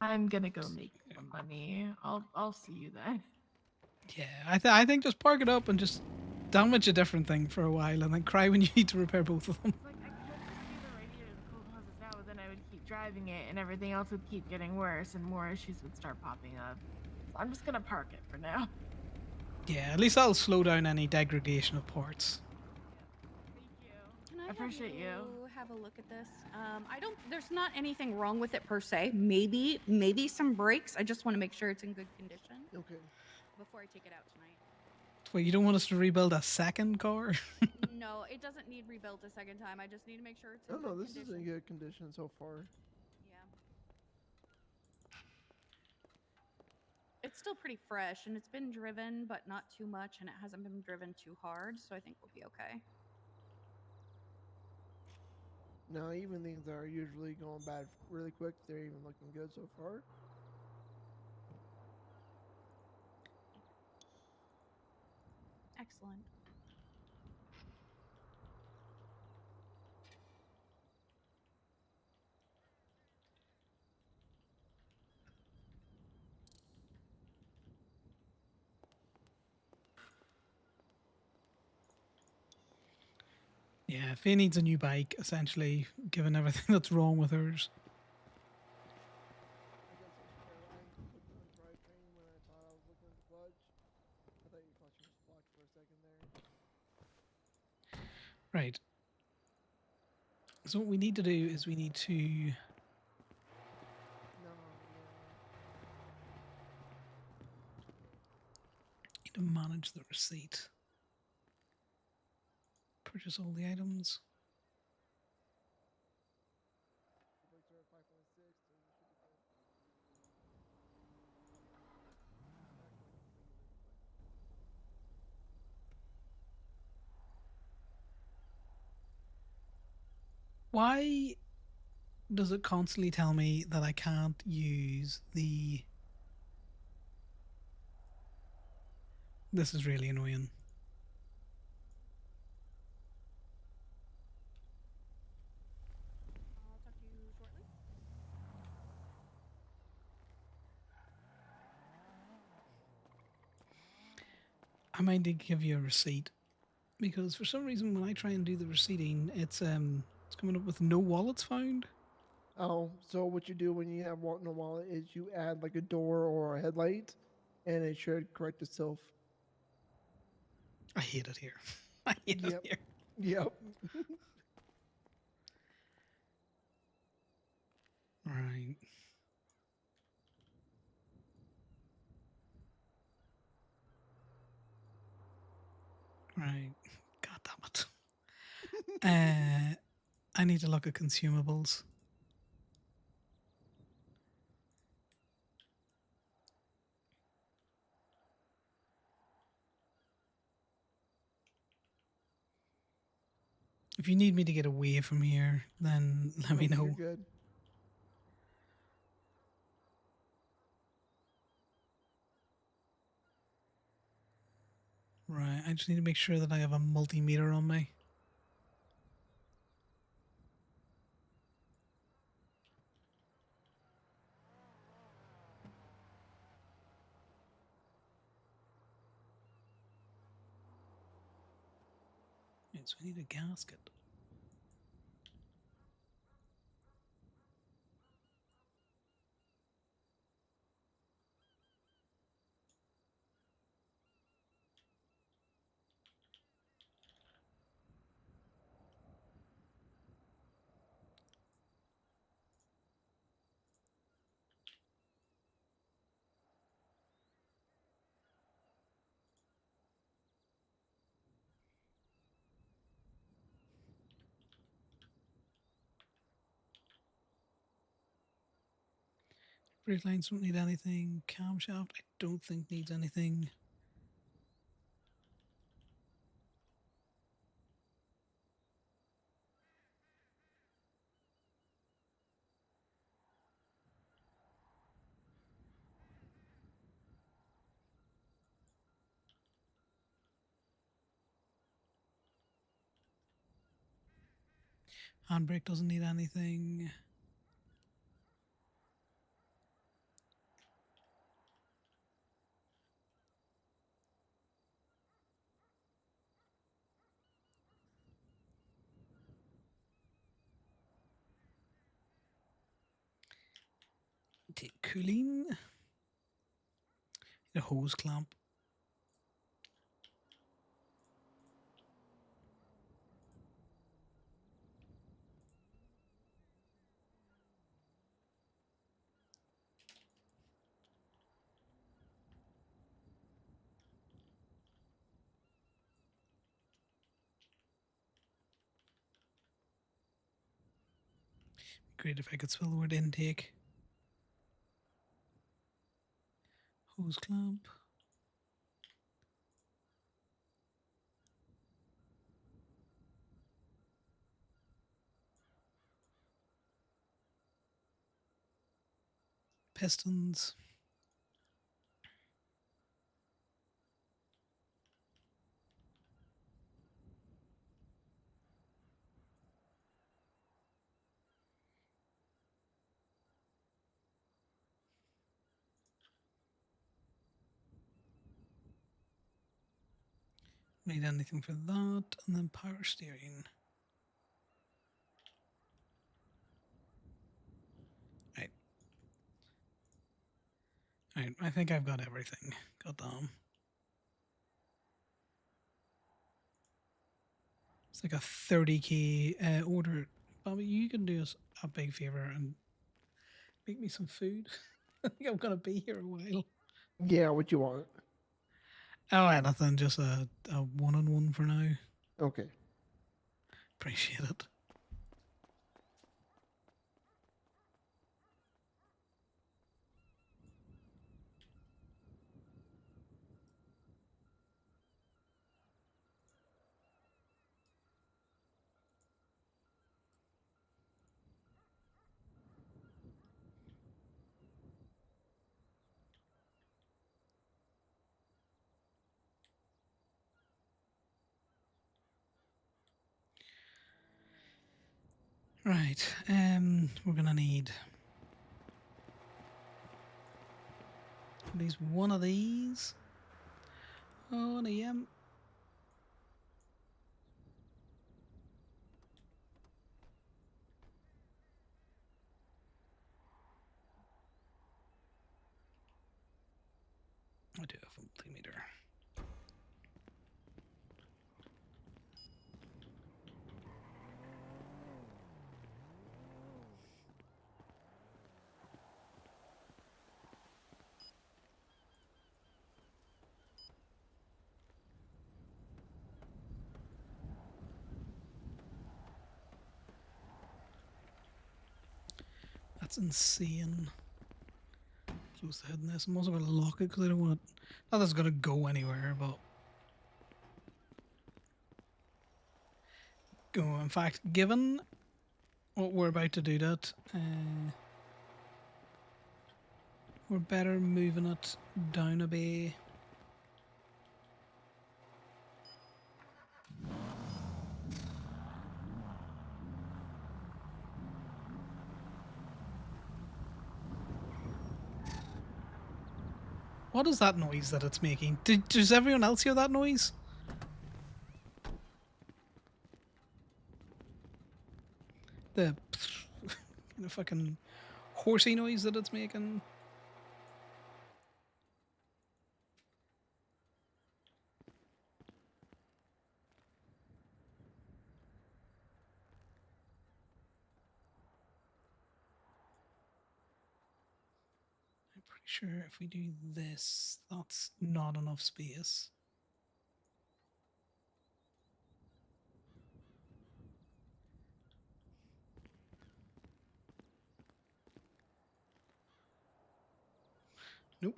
I'm gonna go make some money. I'll see you then. Yeah, I think just park it up and just damage a different thing for a while and then cry when you need to repair both of them. Like I could just do the radiator and the coolant hoses now, but then I would keep driving it, and everything else would keep getting worse, and more issues would start popping up. So I'm just gonna park it for now. Yeah, at least that'll slow down any degradation of parts. Thank you. Can I Appreciate you. have a look at this? There's not anything wrong with it per se. Maybe some brakes. I just want to make sure it's in good condition Okay. before I take it out tonight. Wait, you don't want us to rebuild a second car? No, it doesn't need rebuilt a second time. I just need to make sure it's in Oh no, good this is condition. in good condition so far. Yeah. It's still pretty fresh and it's been driven, but not too much, and it hasn't been driven too hard, so I think we'll be okay. Now, even things that are usually going bad really quick, they're even looking good so far. Excellent. Yeah, Faye needs a new bike, essentially, given everything that's wrong with hers. I got some spare lines looking at the drivetrain when I thought I was looking at the clutch. I thought your clutch was blocked for a second there. Right. So what we need to do is we need to No, manage the receipt. Purchase all the items. the brakes are at 5.6, so you should be good. Actually, I think it is 5.6. Why does it constantly tell me that I can't use the... This is really annoying. I'll talk to you shortly. I might need to give you a receipt because for some reason when I try and do the receipting, it's coming up with no wallets found. Oh, so what you do when you have no wallet is you add like a door or a headlight, and it should correct itself. I hate it here. I hate it Yep. here. Yep. Right. Right. God damn it. I need to look at consumables. If you need me to get away from here, then let me You're know. good. Right. I just need to make sure that I have a multimeter on me. Right, so I need a gasket. Brake lines don't need anything. Camshaft, I don't think needs anything. Handbrake doesn't need anything. Take cooling. Need a hose clamp. Great if I could spell the word intake. Hose clamp. Pistons. Need anything for that, and then power steering. Right. Right, I think I've got everything. Goddamn. It's like a 30k order Tommy, you can do us a big favor and make me some food. I think I'm gonna be here a while. Yeah, what you want? Oh, anything, just a one-on-one for now. Okay. Appreciate it. Right. We're gonna need at least one of these. Oh, the I do have a multimeter. That's insane. Close the head in this. I'm also gonna lock it because I don't want it. Not that it's gonna go anywhere, but go. In fact, given what we're about to do, that we're better moving it down a bay. What is that noise that it's making? Does everyone else hear that noise? The kind of fucking horsey noise that it's making. I'm pretty sure if we do this, that's not enough space. Nope.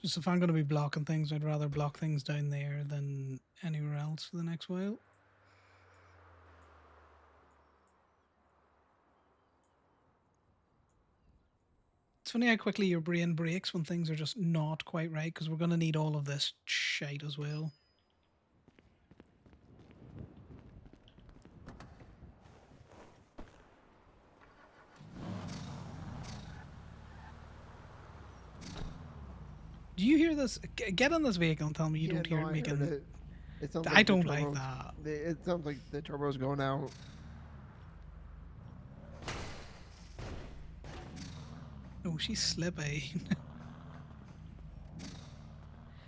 Just if I'm going to be blocking things, I'd rather block things down there than anywhere else for the next while. It's funny how quickly your brain breaks when things are just not quite right, because we're going to need all of this shite as well. Do you hear this? Get in this vehicle and tell me you Yeah, don't hear no, it I making. heard it. It sounds I like don't like that. It sounds like the turbo's going out. Oh, she's slippy.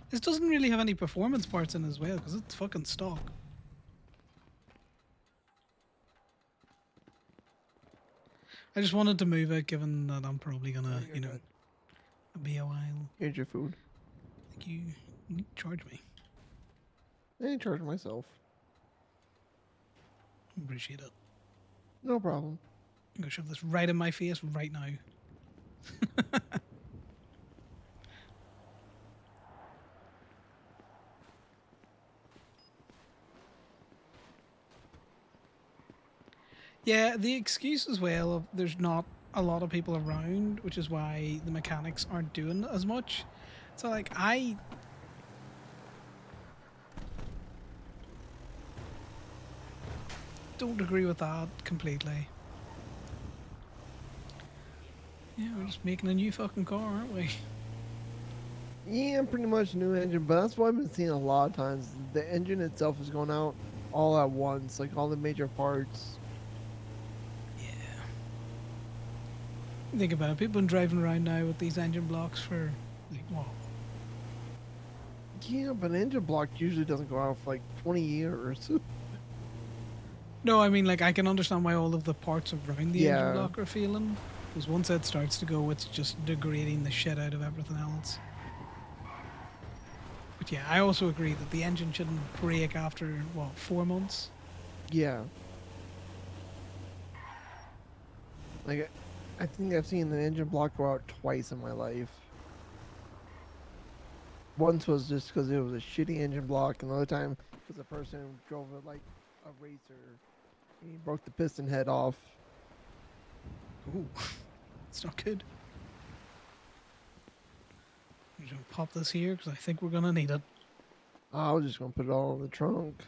This doesn't really have any performance parts in as well, because it's fucking stock. I just wanted to move it, given that I'm probably gonna, you're good. be a while. Here's your food. Thank you. You charge me. I ain't charging myself. Appreciate it. No problem. I'm gonna shove this right in my face right now. Yeah, the excuse as well of there's not a lot of people around, which is why the mechanics aren't doing as much. So like I don't agree with that completely. Yeah, we're just making a new fucking car, aren't we? Yeah, pretty much new engine, but that's what I've been seeing a lot of times. The engine itself is going out all at once, like all the major parts. Yeah. Think about it. People been driving around now with these engine blocks for like what? Yeah, but an engine block usually doesn't go out for like 20 years. No, I mean like I can understand why all of the parts around the engine Yeah, block are failing. Because once it starts to go, it's just degrading the shit out of everything else. But yeah, I also agree that the engine shouldn't break after what 4 months. yeah. Like, I think I've seen an engine block go out twice in my life. Once was just because it was a shitty engine block, and the other time because the person drove it like a racer and he broke the piston head off. Ooh, it's not good. I'm gonna pop this here because I think we're gonna need it. I was just gonna put it all in the trunk.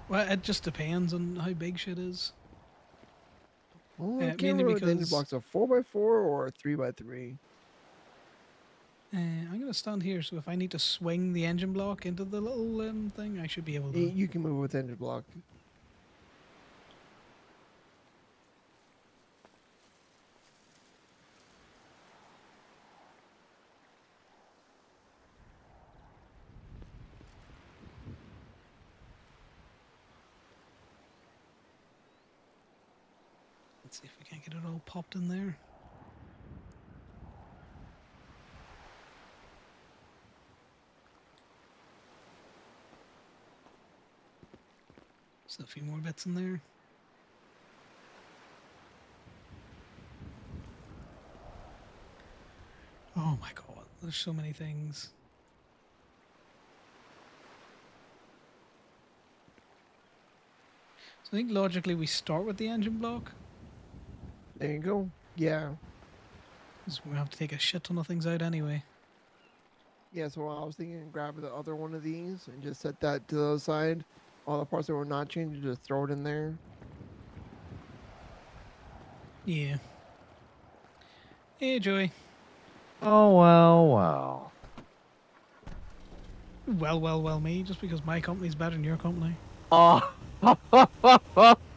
Well, it just depends on how big shit is. Well, I can't Mainly remember if the engine because block's a 4x4 or a 3x3. I'm gonna stand here, so if I need to swing the engine block into the little thing, I should be able to. You can move with engine block. Let's see if we can't get it all popped in there. Still a few more bits in there. Oh my god, there's so many things. So I think logically we start with the engine block, There you go. Yeah. because we have to take a shit ton of things out anyway. Yeah, so I was thinking grab the other one of these and just set that to the other side. All the parts that were not changed, just throw it in there. Yeah. Hey, Joey. Oh, well. Well, me. Just because my company's better than your company. Oh,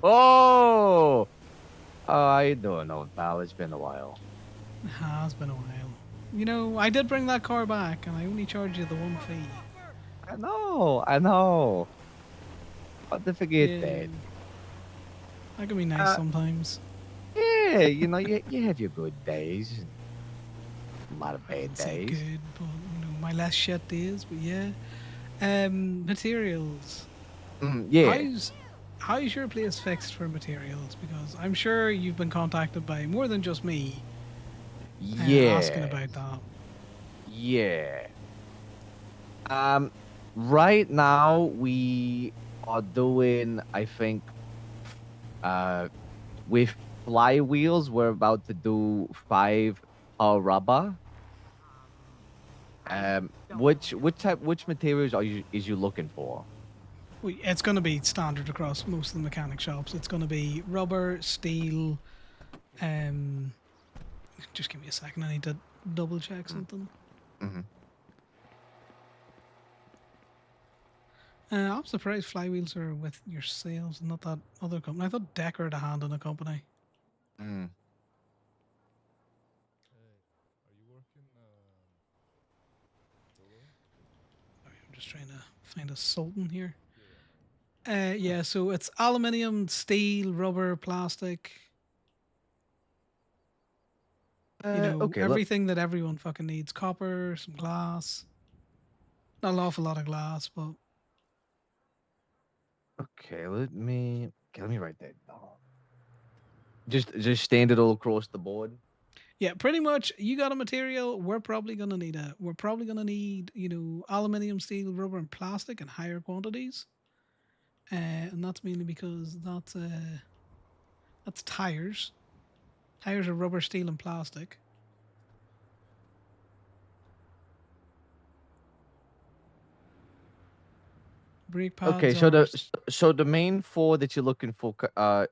oh, how you doing, old pal? It's been a while. It has been a while. You know, I did bring that car back, and I only charged you the one fee. I know. But to forget Yeah. that. That can be nice Uh, sometimes. yeah, you have your good days, a lot of I bad wouldn't say days. good, but you know, my less shit days. But yeah. Materials. Yeah, How's your place fixed for materials? Because I'm sure you've been contacted by more than just me asking yeah, about that. yeah. Um, right now we are doing, I think, uh, with flywheels, we're about to do five rubber. Which materials is you looking for? It's going to be standard across most of the mechanic shops. It's going to be rubber, steel. Um, just give me a second. I need to double check something. Mm-hmm. I'm surprised flywheels are with yourselves and not that other company. I thought Decker had a hand in the company. Mm. Sorry, I'm just trying to find a Sultan here. Yeah, so it's aluminium, steel, rubber, plastic. You know, Okay. everything that everyone fucking needs. Copper, some glass. Not an awful lot of glass, but Okay. Let me write that down. Just standard all across the board. yeah, pretty much you got a material, we're probably gonna need, you know, aluminium, steel, rubber, and plastic in higher quantities. And that's mainly because that's That's tires. Tires are rubber, steel, and plastic. Brake Okay, pads so are the main four that you're looking for,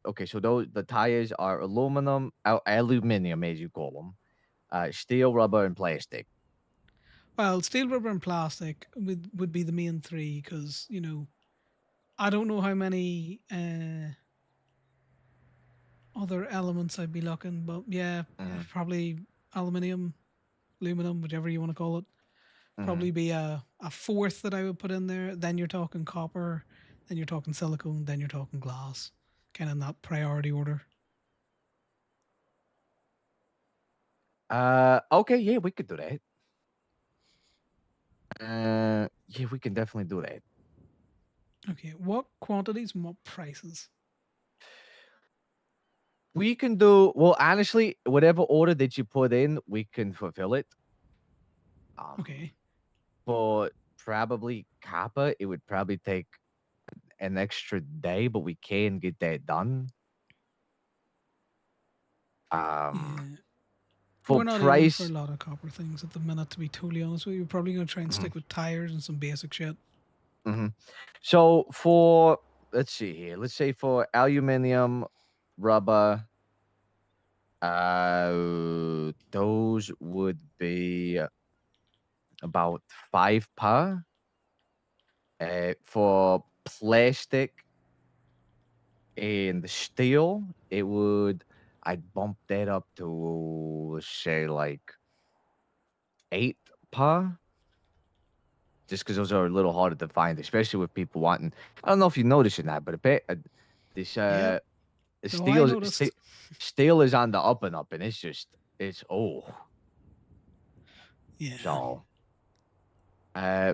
okay, so those the tires are aluminum as you call them, steel, rubber, and plastic. well, steel, rubber, and plastic would be the main three because I don't know how many other elements I'd be looking, but yeah, Mm-hmm. probably aluminium, aluminum, whichever you want to call it. Mm-hmm. Probably be a fourth that I would put in there. Then you're talking copper, then you're talking silicone, then you're talking glass, kind of in that priority order. Okay, yeah, we could do that. Yeah, we can definitely do that. Okay, what quantities and what prices? We can do well. Honestly, whatever order that you put in, we can fulfill it. Um, Okay, for probably Kappa, it would probably take an extra day, but we can get that done. Um, yeah. for We're not aiming for a price, lot of copper things at the minute, to be totally honest with you. We're probably going to try and mhm, stick with tires and some basic shit. mhm. So for let's see here, let's say for aluminum, rubber, those would be about 5 per. For plastic and steel, I'd bump that up to let's say like 8 per, just because those are a little harder to find, especially with people wanting. I don't know if you notice or not, but this Yep. No, I steel noticed. steel is on the up and up, and it's Yeah. so uh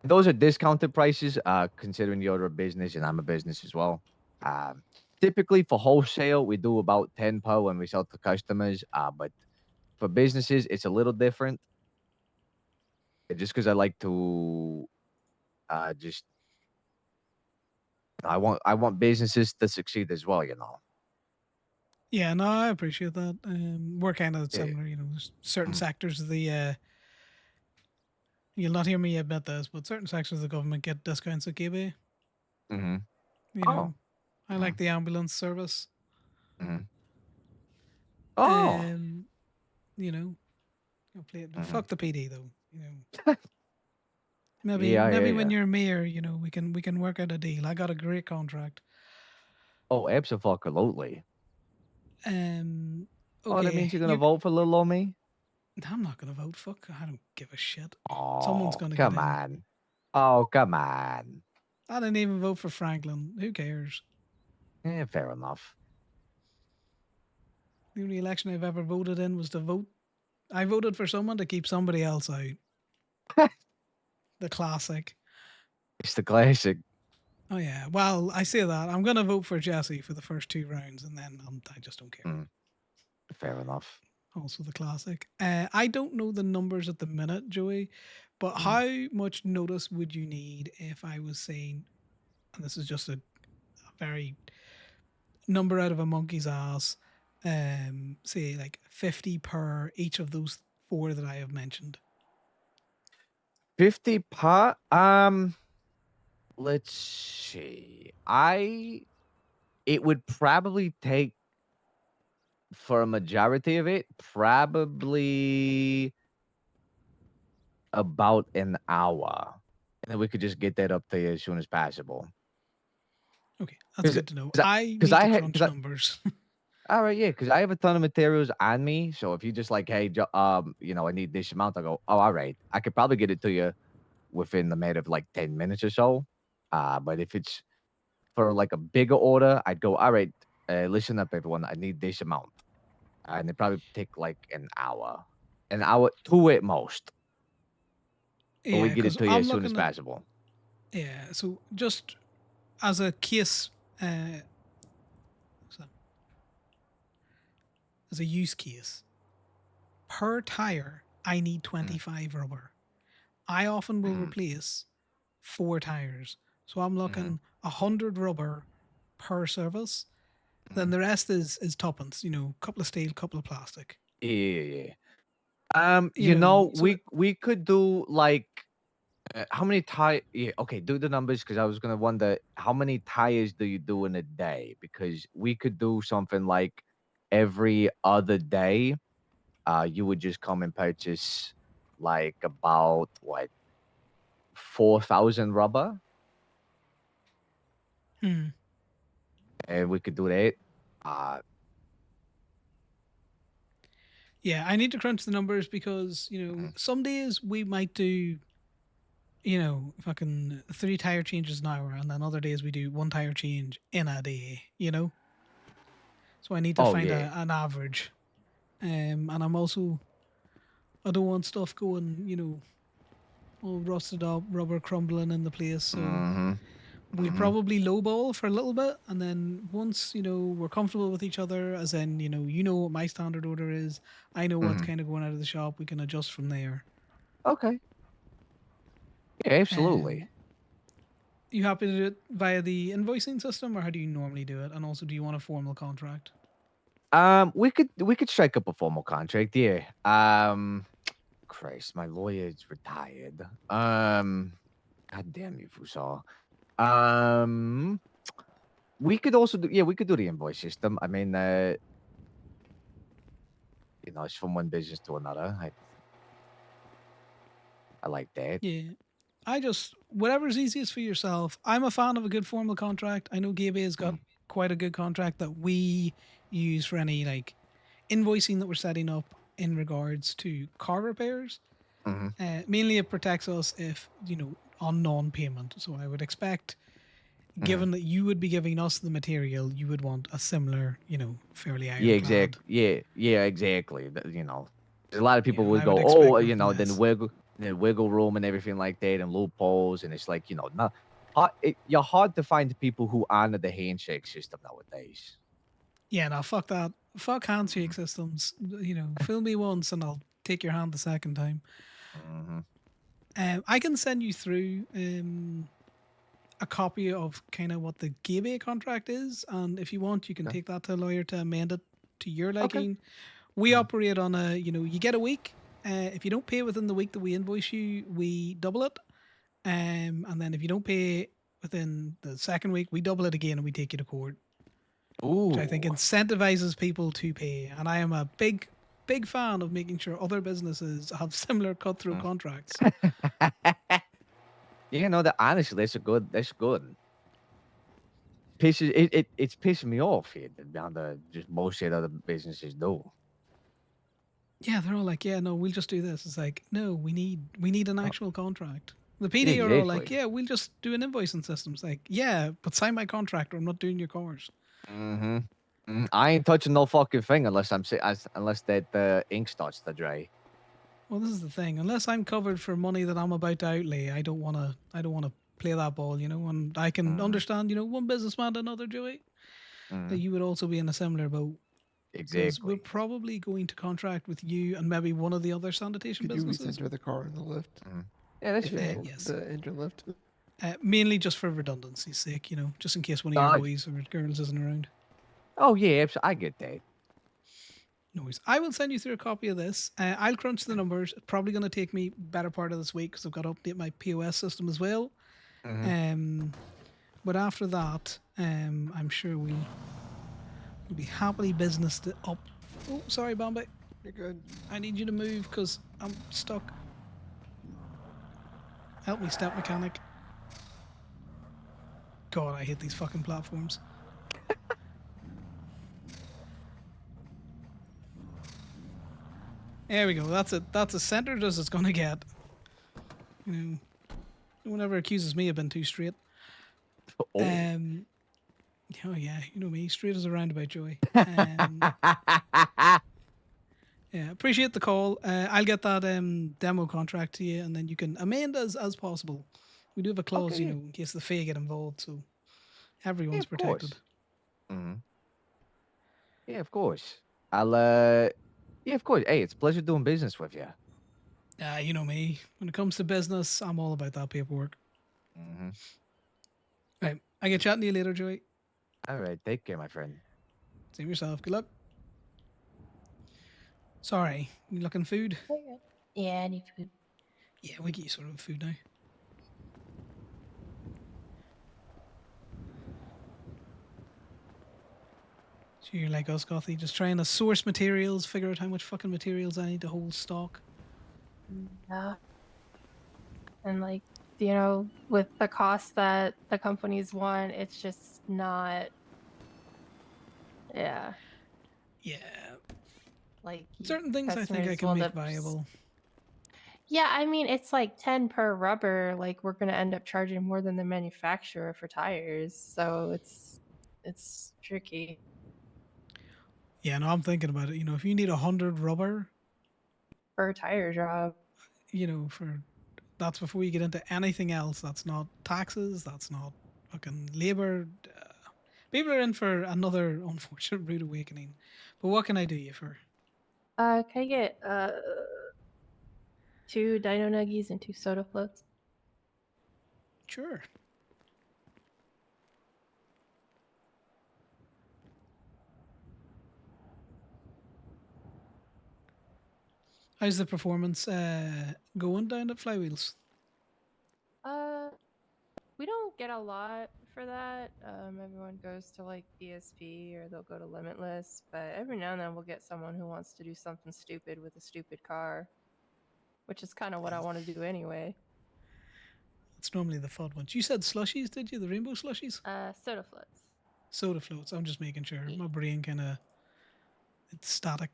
those are discounted prices, considering you're a business and I'm a business as well. Um, typically for wholesale, we do about 10 per when we sell to customers. But for businesses, it's a little different. Just because I like to, just I want businesses to succeed as well. Yeah, no, I appreciate that. We're kind of Yeah. similar, there's certain Mm, sectors of the you'll not hear me admit this, but certain sections of the government get discounts at eBay. mm-hmm. You Oh. know, I like Mm, the ambulance service. mm-hmm. Oh. Um, you know, I'll play it. Mm-hmm. Fuck the PD though. Maybe Yeah, I hear maybe when ya. you're mayor, we can work out a deal. I got a great contract. Oh, absolutely. Um, Oh, that okay, means you're gonna vote for little old me? I'm not gonna vote. Fuck, I don't give a shit. Someone's Oh, gonna get come in. on. Oh, come on. I didn't even vote for Franklin. Who cares? Fair enough. The only election I've ever voted in was to vote. I voted for someone to keep somebody else out. The classic. It's the classic. Oh yeah. Well, I say that I'm gonna vote for Jesse for the first two rounds, and then I just don't care. Mm, fair enough. Also the classic. I don't know the numbers at the minute, Joey, but Mm. how much notice would you need if I was saying, and this is just a very number out of a monkey's ass, say like 50 per each of those four that I have mentioned. 50 per. Let's see. It would probably take for a majority of it, probably about an hour. And then we could just get that up to you as soon as possible. Okay, that's Because good to know. because I because need I to had crunch because numbers. all right, yeah, because I have a ton of materials on me. So if you just like, hey, I need this amount, I go, oh, all right, I could probably get it to you within the matter of like 10 minutes or so. But if it's for like a bigger order, I'd go, all right, listen up, everyone, I need this amount, and it probably take like an hour, two at most, but we Yeah, get it because to you I'm as soon as looking at, possible. yeah. So just as a case, so- as a use case, per tire, I need Mm, 25 rubber. I often will mm, replace four tires. So I'm mm, looking 100 rubber per service. Then the rest is tuppence. Couple of steel, couple of plastic. Yeah. So We could do like how many tire? Yeah, okay. Do the numbers because I was gonna wonder how many tires do you do in a day? Because we could do something like every other day. You would just come and purchase like about what 4,000 rubber, hmm. and we could do that. Uh, Yeah, I need to crunch the numbers because mhm. some days we might do fucking 3 tire changes an hour, and then other days we do 1 tire change in a day. So I need to Oh find yeah. an average. And I don't want stuff going, all rusted up, rubber crumbling in the place. So Mm-hmm. we'll Mm-hmm. probably lowball for a little bit, and then once we're comfortable with each other, as in you know what my standard order is, I know what's Mm-hmm. kind of going out of the shop. We can adjust from there. Okay. Yeah, absolutely. Um, you happy to do it via the invoicing system, or how do you normally do it? And also, do you want a formal contract? We could strike up a formal contract. Yeah. Christ, my lawyer is retired. God damn you, Fusal. Um, we could also do. Yeah, we could do the invoice system. I mean, it's from one business to another. I like that. Yeah. I just whatever's easiest for yourself. I'm a fan of a good formal contract. I know Gabe has got Mm, quite a good contract that we use for any like invoicing that we're setting up in regards to car repairs. mhm, Mainly, it protects us if on non-payment. So I would expect, mhm. given that you would be giving us the material, you would want a similar, fairly Yeah, ironclad. Yeah, exactly. A lot of people Yeah, and would I would go, oh, expect nothing then less. wiggle room and everything like that, and loopholes, and it's like, not you're hard to find people who honor the handshake system nowadays. Yeah, no, fuck that. Fuck handshake Mhm, systems. Fill me once and I'll take your hand the second time. mhm. I can send you through a copy of kind of what the Gabe contract is, and if you want, you can Okay. take that to a lawyer to amend it to your Okay. liking. We Mhm. operate on you get a week. If you don't pay within the week that we invoice you, we double it. And then if you don't pay within the second week, we double it again and we take you to court, which I think Ooh. incentivizes people to pay. And I am a big fan of making sure other businesses have similar cut through Mm. contracts. That honestly, that's a good. That's good. It's pissing me off here down the just bullshit other businesses do. Yeah, they're all like, yeah, no, we'll just do this. It's like, no, we need an Oh, actual contract. The yeah, PD are all like, exactly. yeah, we'll just do an invoicing system. It's like, yeah, but sign my contract or I'm not doing your cars. Mm-hmm. I ain't touching no fucking thing unless that ink starts to dry. Well, this is the thing. Unless I'm covered for money that I'm about to outlay, I don't wanna. I don't wanna play that ball, And I can Mm-hmm. understand, one businessman to another, Joey, that Mm-hmm. you would also be in a similar boat because we're Exactly. probably going to contract with you and maybe one of the other sanitation Could you businesses. recenter the car in the lift Mhm. Yeah, that's if it fair. fails Yes. the engine lift? Mainly just for redundancy's sake, just in case one of your Uh, boys or girls isn't around. oh yeah, I get that. No worries. I will send you through a copy of this. I'll crunch the numbers. It's probably going to take me better part of this week because I've got to update my POS system as well. Mm-hmm. Um, but after that, I'm sure we'll be happily business to up. Oh, sorry, Bombay. You're good. I need you to move because I'm stuck. Help me, step mechanic. God, I hate these fucking platforms. There we go. That's it. That's as centered as it's gonna get. No one ever accuses me of being too straight. Oh. Um, oh yeah, you know me, straight as a roundabout, Joey. Yeah, appreciate the call. I'll get that demo contract to you, and then you can amend as possible. We do have a clause, Okay. Yeah. in case the fee get involved, so Yeah, everyone's of protected. course. Mm-hmm. Yeah, of course. I'll Yeah, of course. Hey, it's a pleasure doing business with you. You know me. When it comes to business, I'm all about that paperwork. Mm-hmm. Right, I get chatting to you later, Joey. All right, take care, my friend. Save yourself. Good luck. Sorry, you looking food? Oh, yeah. Yeah, I need food. Yeah, we get you sort of food now. So you're like us, Gothy, just trying to source materials, figure out how much fucking materials I need to hold stock. Yeah. And like, you know, with the cost that the companies want, it's just not. Yeah. Yeah, Like certain things I think I customers can will end make up. viable. Yeah, I mean, it's like 10 per rubber. Like we're gonna end up charging more than the manufacturer for tires, so it's tricky. Yeah, no, I'm thinking about it. You know, if you need 100 rubber, For a tire job. you know, for that's before you get into anything else. That's not taxes. That's not fucking labor. People are in for another unfortunate rude awakening. But what can I do you for? Can I get 2 dino nuggies and 2 soda floats? Sure. How's the performance going down at Flywheels? Uh, we don't get a lot for that. Everyone goes to like DSP or they'll go to Limitless, but every now and then we'll get someone who wants to do something stupid with a stupid car, which is kind of what I want to do anyway. It's normally the fun ones. You said slushies, did you? The rainbow slushies? Soda floats. Soda floats. I'm just making sure. Yeah. My brain kind of it's static.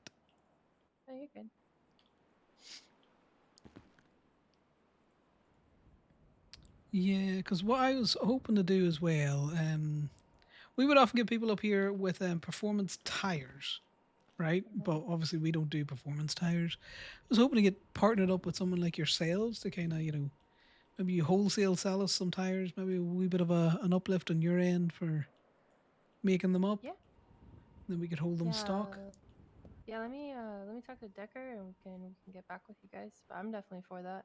Oh, you're good. Yeah, because what I was hoping to do as well, we would often get people up here with performance tires, right? But obviously we don't do performance tires. I was hoping to get partnered up with someone like yourselves to kind of, you know, maybe you wholesale sell us some tires, maybe a wee bit of an uplift on your end for making them up. Yeah. Then we could hold them stock. Yeah, let me talk to Decker and we can get back with you guys. But I'm definitely for that.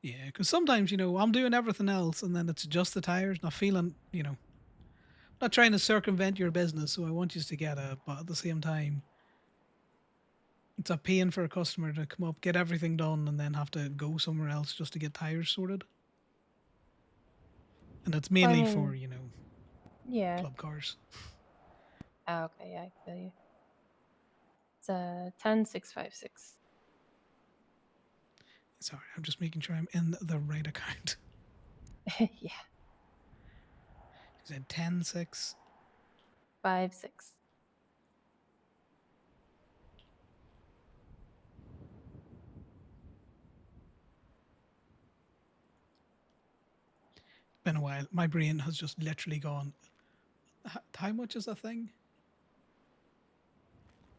Yeah, because sometimes, you know, I'm doing everything else and then it's just the tires, not feeling, you know, not trying to circumvent your business, so I want you to get it, but at the same time, it's a pain for a customer to come up, get everything done, and then have to go somewhere else just to get tires sorted. And it's Well, I mainly for, mean, you know, yeah. club cars. Oh, okay, yeah, I feel you. It's 10656. Sorry, I'm just making sure I'm in the right account. Yeah. Is it 10-6? 56. Been a while. My brain has just literally gone. How much is a thing?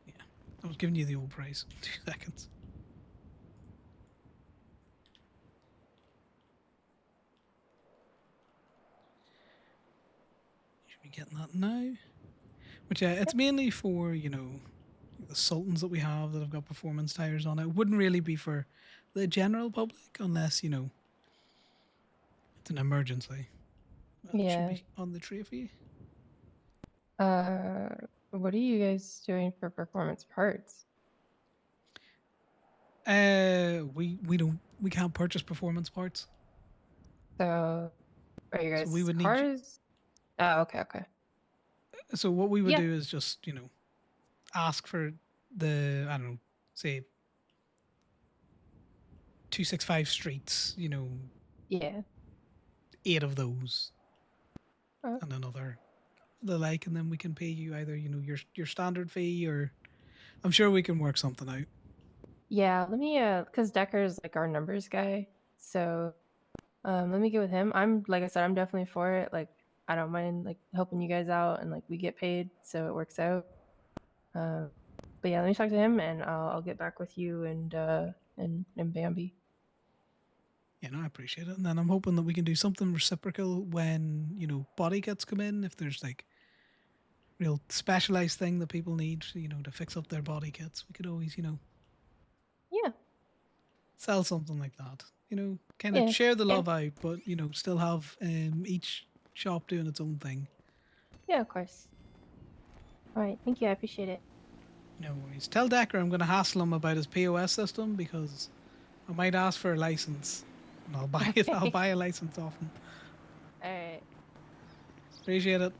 Yeah, I was giving you the old price. 2 seconds. Should be getting that now. But yeah, it's mainly for, you know, the Sultans that we have that have got performance tires on it. It wouldn't really be for the general public unless, you know, it's an emergency. That should Yeah. be on the tray for you. What are you guys doing for performance parts? We can't purchase performance parts. So, are you So guys we would need. cars? Oh, okay. So what we would Yeah. do is just, you know, ask for the, I don't know, say 265 streets, you know, Yeah. 8 of those Oh. and another the like, and then we can pay you either, you know, your standard fee, or I'm sure we can work something out. Yeah, let me because Decker's like our numbers guy. So let me get with him. I'm like I said, I'm definitely for it. Like I don't mind like helping you guys out and like we get paid, so it works out. But yeah, let me talk to him and I'll get back with you and Bambi. Yeah, no, I appreciate it. And then I'm hoping that we can do something reciprocal when, you know, body kits come in. If there's like real specialized thing that people need, you know, to fix up their body kits, we could always, you know, Yeah. sell something like that. You know, kind of Yeah. share the Yeah. love out, but, you know, still have each shop doing its own thing. Yeah, of course. All right, thank you. I appreciate it. No worries. Tell Decker I'm going to hassle him about his POS system because I might ask for a license. And I'll buy it. I'll Okay. buy a license off him. All right. Appreciate it.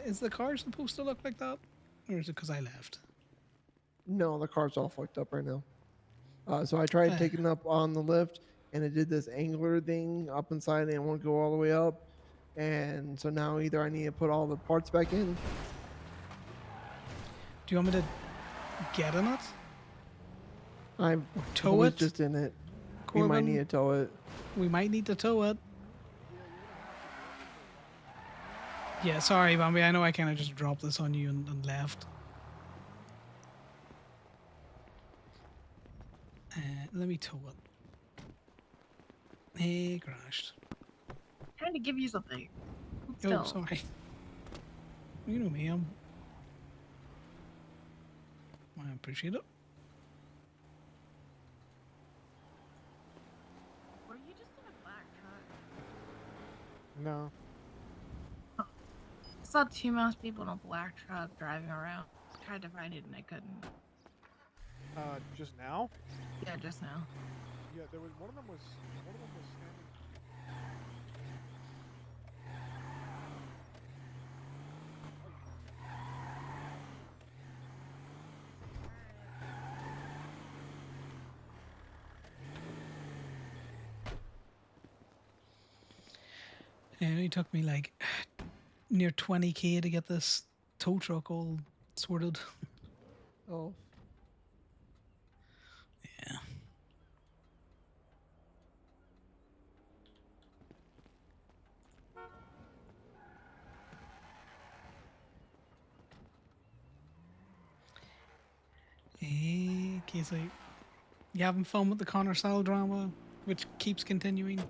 Is the car supposed to look like that? Or is it because I left? No, the car's all fucked up right now. So I tried taking up on the lift, and it did this angler thing up inside, and it won't go all the way up. And so now either I need to put all the parts back in. Do you want me to get in it? I tow was it? just in it. We Corbin, might need to tow it. we might need to tow it. Yeah, sorry, Bambi. I know I kind of just dropped this on you and left. Let me tow it. Crashed. Trying to give you something. Oh, Still. sorry. You know me. I appreciate it. Were you just in a black truck? No. I saw two mouse people in a black truck driving around. Tried to find it and I couldn't. Just now? Yeah, just now. Yeah, there was one of them was standing. Yeah, it only took me like near 20k to get this tow truck all sorted. Oh. Yeah. Okay, so you having fun with the Conor Sal drama, which keeps continuing?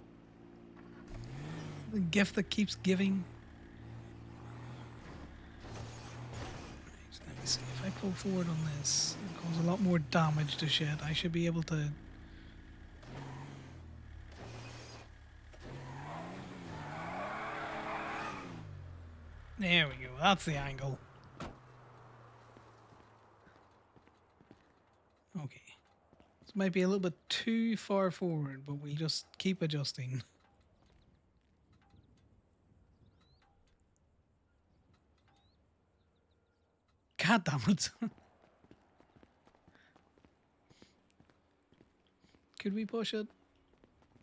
The gift that keeps giving. Right, let me see. If I pull forward on this, it causes a lot more damage to shit. I should be able to. There we go. That's the angle. Okay. This might be a little bit too far forward, but we'll just keep adjusting. God damn it. Could we push it?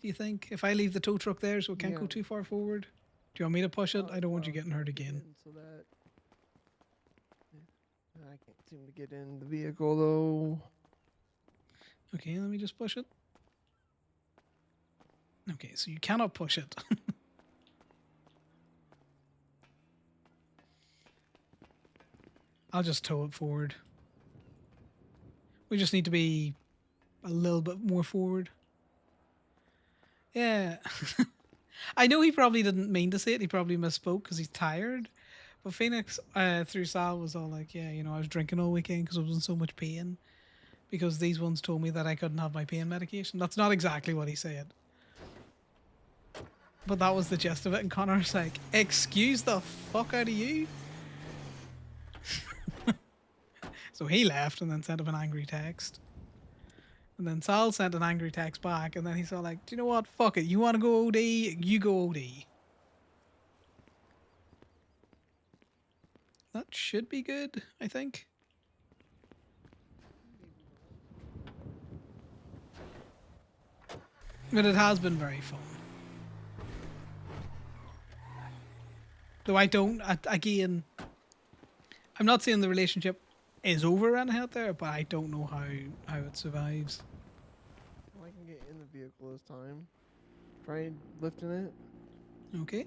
Do you think? If I leave the tow truck there so it can't go too far forward? Do you want me to push it? I don't want you getting hurt again. So that I can't seem to get in the vehicle though. Okay, let me just push it. Okay, so you cannot push it. I'll just tow it forward. We just need to be a little bit more forward. Yeah. I know he probably didn't mean to say it. He probably misspoke because he's tired. But Phoenix, through Sal, was all like, yeah, you know, I was drinking all weekend because I was in so much pain. Because these ones told me that I couldn't have my pain medication. That's not exactly what he said. But that was the gist of it. And Connor's like, excuse the fuck out of you? So he left and then sent him an angry text. And then Sal sent an angry text back. And then he's all like, do you know what? Fuck it. You want to go OD? You go OD. That should be good, I think. But it has been very fun. Though I don't, again, I'm not saying the relationship is over and out there, but I don't know how it survives. Well, I can get in the vehicle this time. Try lifting it. Okay.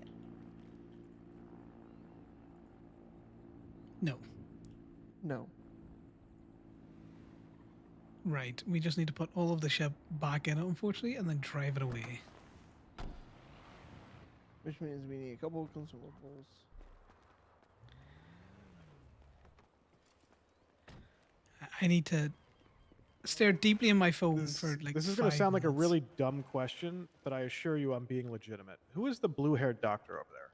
No. No. Right. We just need to put all of the ship back in it, unfortunately, and then drive it away. Which means we need a couple of consumables. I need to stare deeply in my phone for like. This is going to sound like a really dumb question, but I assure you I'm being legitimate. Who is the blue-haired doctor over there?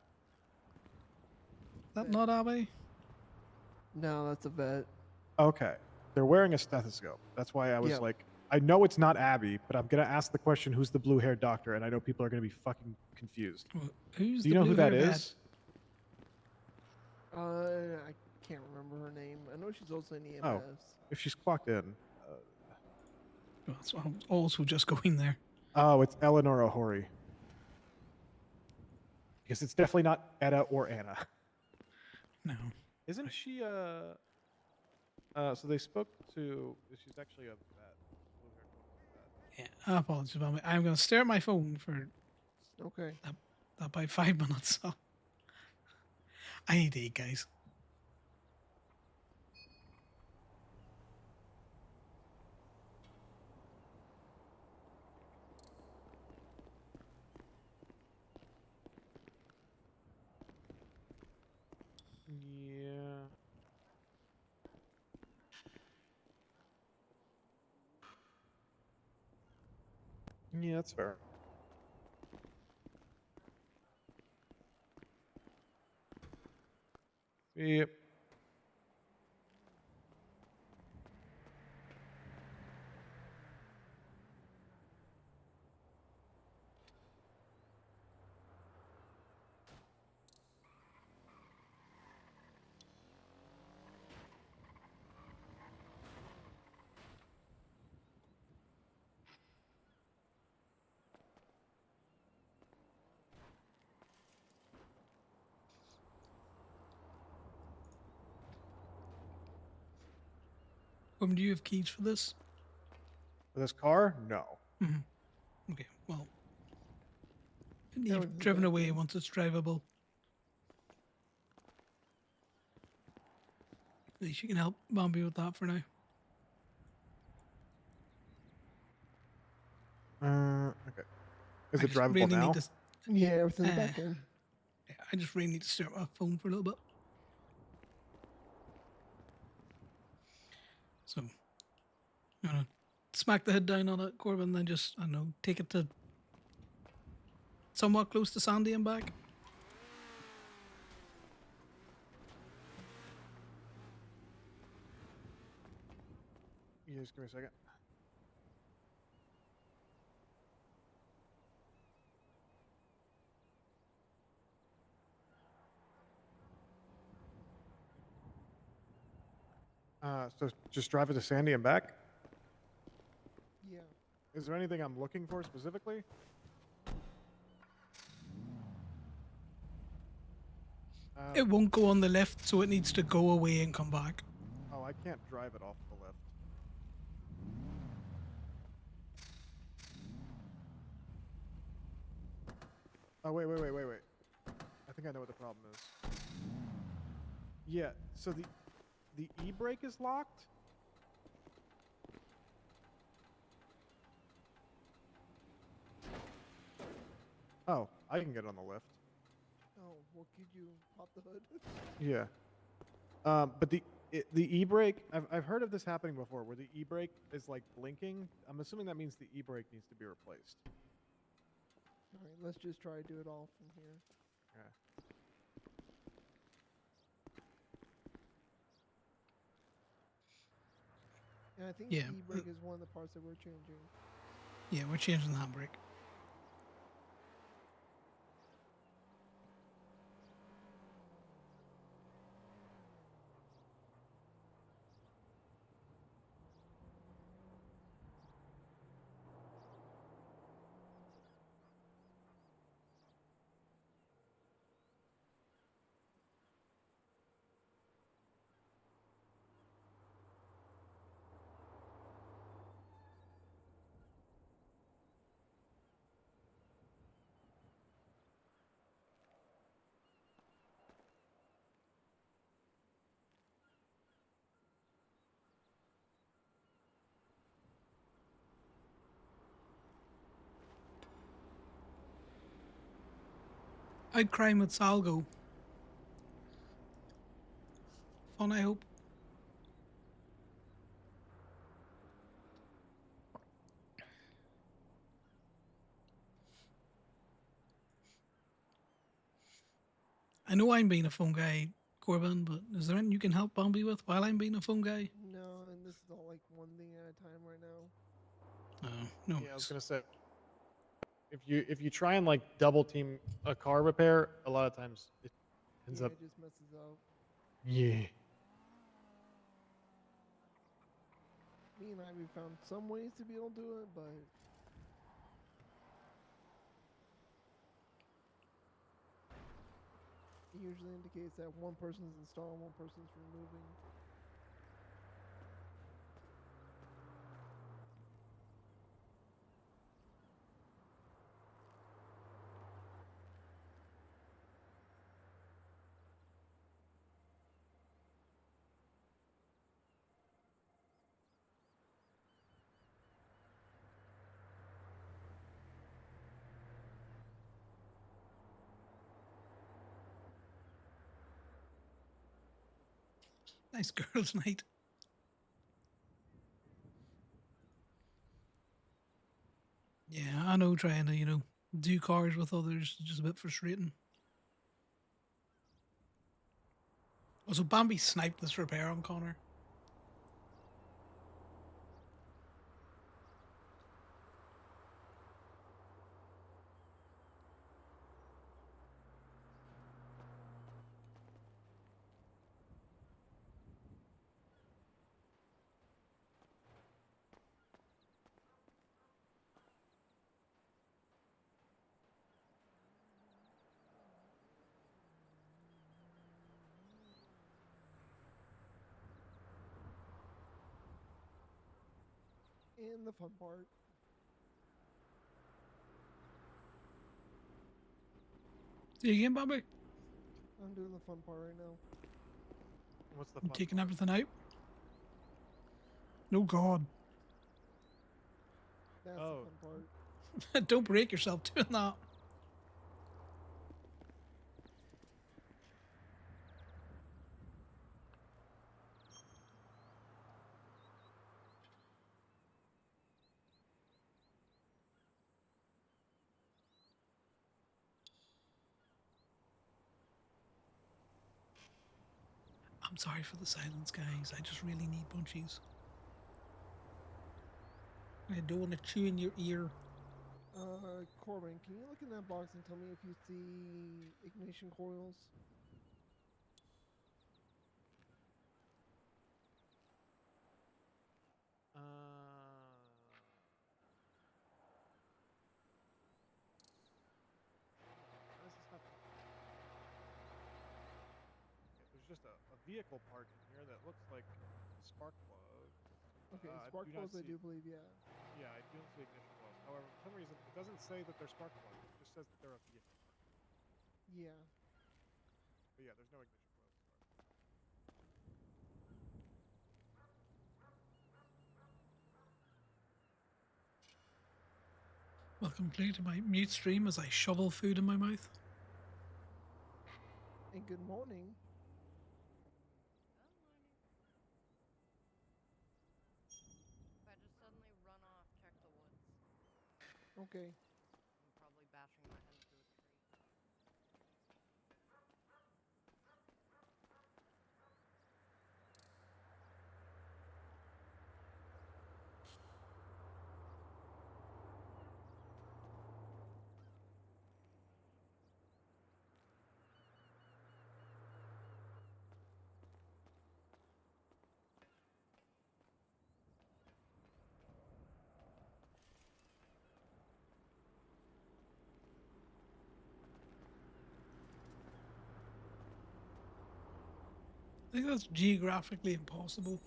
That not Abby? No, that's a vet. Okay. They're wearing a stethoscope. That's why I was Yep. like, I know it's not Abby, but I'm gonna ask the question, who's the blue-haired doctor? And I know people are gonna be fucking confused. Who's Do you the know who that blue-haired is? I can't remember her name. I know she's also in EMS. Oh. If she's clocked in. Well, so I'm also just going there. Oh, it's Eleanor O'Hory. Because it's definitely not Etta or Anna. No. Isn't she so they spoke to she's actually a vet. Blue-haired woman is a vet. Yeah, apologies about me. I'm going to stare at my phone for Okay. about 5 minutes. So I need to eat, guys. Yeah. Yeah, that's fair. Yep. Do you have keys for this? For this car? No. Mm-hmm. Okay, well, you've Everything's driven back away there. once it's drivable. At least you can help Bambi with that for now. Okay. Is I it just drivable really now? need to. Yeah, everything's back there. Yeah, I just really need to stare at my phone for a little bit. So, I'm gonna smack the head down on it, Corbin, then just, I don't know, take it to somewhat close to Sandy and back. Yeah, just give me a second. So just drive it to Sandy and back? Yeah. Is there anything I'm looking for specifically? It won't go on the left, so it needs to go away and come back. Oh, I can't drive it off the lift. Oh, wait. I think I know what the problem is. Yeah, so the e-brake is locked? Oh, I can get on the lift. Oh, well, could you pop the hood? Yeah. But the e-brake, I've heard of this happening before, where the e-brake is like blinking. I'm assuming that means the e-brake needs to be replaced. All right, let's just try to do it all from here. Yeah. And I think Yeah, the e-brake is one of the parts that we're changing. Yeah, we're changing the handbrake. I'd crime with Salgo. Fun, I hope. I know I'm being a phone guy Corbin, but is there anything you can help Bombi with while I'm being a phone guy? No, and this is all like one thing at a time right now. No. Yeah, I was gonna say, if you try and like double team a car repair, a lot of times it ends Yeah, up. it just messes up. Yeah. Me and Ivy found some ways to be able to do it, but it usually indicates that one person's installing, one person's removing. Nice girls' night. Yeah, I know trying to, do cars with others is just a bit frustrating. Also, Bambi sniped this repair on Connor. And the fun part. See you again, Bambi? I'm doing the fun part right now. What's the I'm fun taking part? everything out. No God. That's the Oh. fun part. Don't break yourself doing that. I'm sorry for the silence, guys. I just really need bunchies. I don't want to chew in your ear. Corbin, can you look in that box and tell me if you see ignition coils? Why does this have to? Okay, there's just a vehicle part in here that looks like spark plugs. Okay, I spark do not plugs I see. do believe, yeah. Yeah, I don't see ignition coils. However, for some reason, it doesn't say that they're spark plugs. It just says that they're a vehicle part. Yeah. But yeah, there's no ignition coils as far as I know. Welcome to my mute stream as I shovel food in my mouth. And good morning. If I just suddenly run off, check the woods. Okay. I'm probably bashing my head into a tree. I think that's geographically impossible.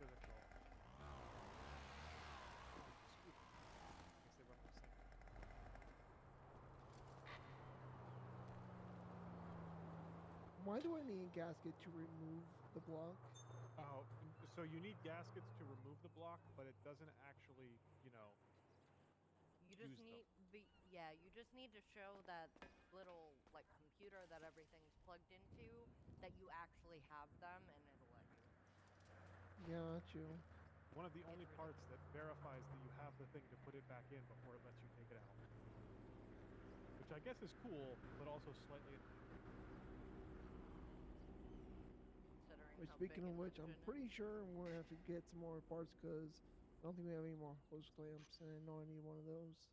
physical. Scoop. I guess they run on the same. Why do I need a gasket to remove the block? Oh, so you need gaskets to remove the block, but it doesn't actually, You just use them. you just need to show that little like computer that everything's plugged into that you actually have them, and it'll let you. Got you. One of the only It's parts that verifies that you have the thing to put it back in before it lets you take it out. Which I guess is cool, but also slightly annoying. considering Which, how speaking big of an which, I'm engine pretty is. sure I'm going to have to get some more parts because I don't think we have any more hose clamps, and I know I need one of those.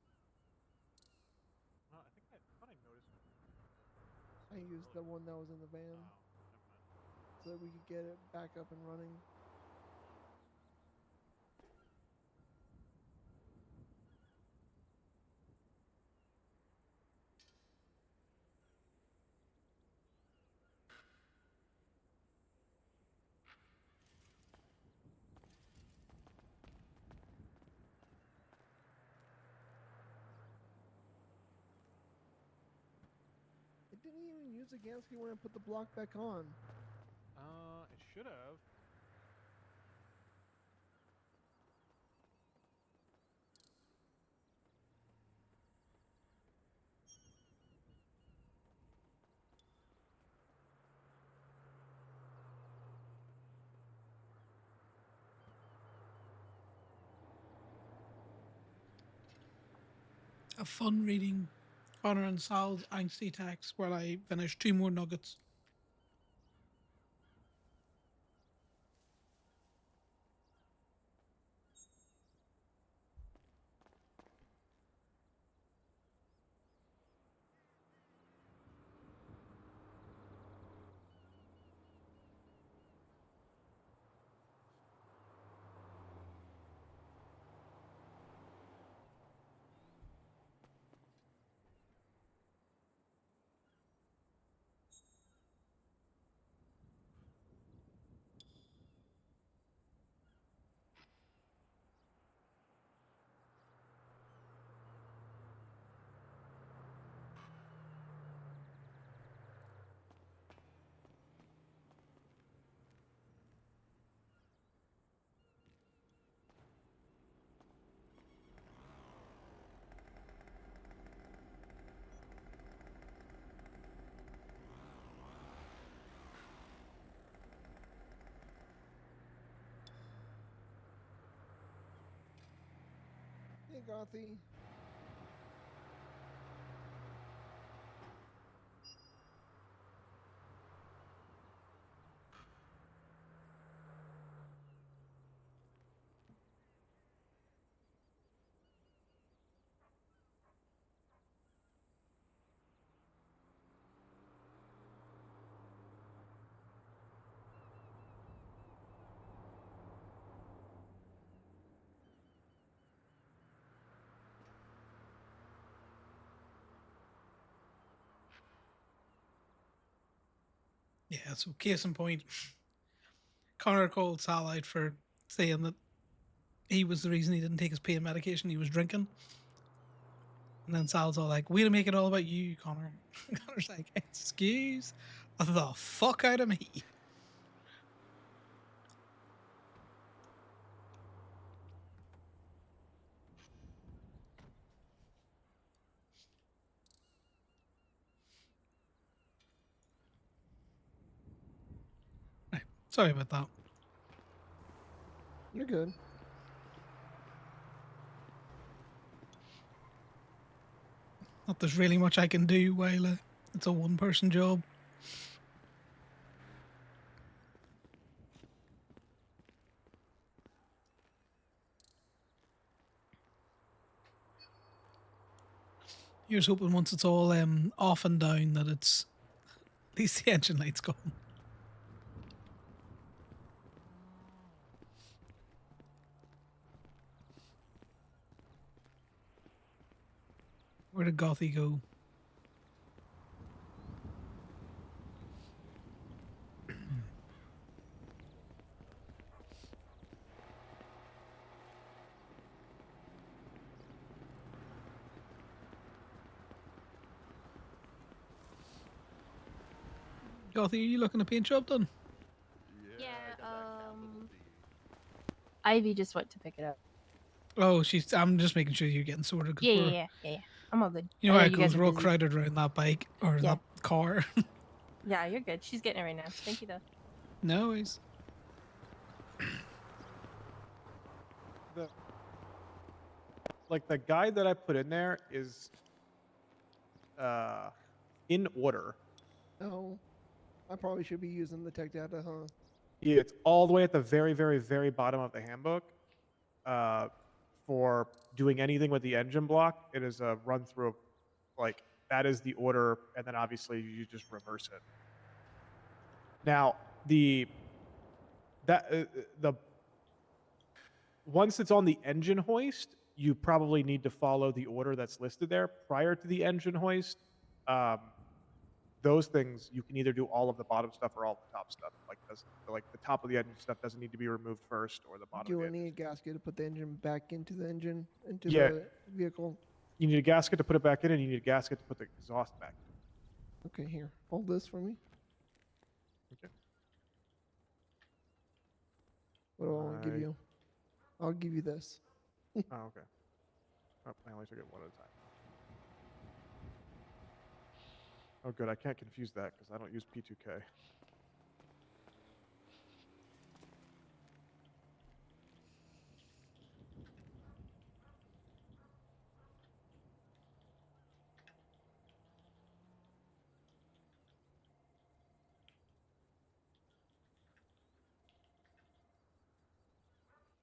Well, I thought I noticed one. I used the one that was in the van Oh, never mind. so that we could get it back up and running. It didn't even use the gasket when I put the block back on. It should have. Have fun reading Connor and Sal's angsty text while I finish 2 more nuggets. Hey, Gothy. Yeah, so case in point, Connor called Sal out for saying that he was the reason he didn't take his pain medication, he was drinking. And then Sal's all like, way to make it all about you, Connor. Connor's like, excuse the fuck out of me. Right, sorry about that. You're good. Not there's really much I can do while it's a one-person job. Here's hoping once it's all off and down that it's at least the engine light's gone. Where did Gothy go? Gothy, are you looking to paint job done? Yeah, I got that capital D. Ivy just went to pick it up. Oh, I'm just making sure you're getting sorted because Yeah. I'm all good. You know I how know it you guys goes. are We're all busy. crowded around that bike or Yeah. that car. Yeah, you're good. She's getting it right now. Thank you though. No worries. The the guide that I put in there is in order. Oh, I probably should be using the tech data, huh? Yeah, it's all the way at the very, very, very bottom of the handbook. For doing anything with the engine block, it is a run through of that is the order, and then obviously you just reverse it. Now the once it's on the engine hoist, you probably need to follow the order that's listed there. Prior to the engine hoist, those things you can either do all of the bottom stuff or all of the top stuff. Like the top of the engine stuff doesn't need to be removed first, or the bottom Do of I the engine. need a gasket to put the engine back into the engine, into Yeah. the vehicle? You need a gasket to put it back in, and you need a gasket to put the exhaust back in. Okay, here. Hold this for me. Okay. What do I want to give you? I'll give you this. Oh, okay. Oh, I only took it one at a time. Oh, good. I can't confuse that because I don't use P2K.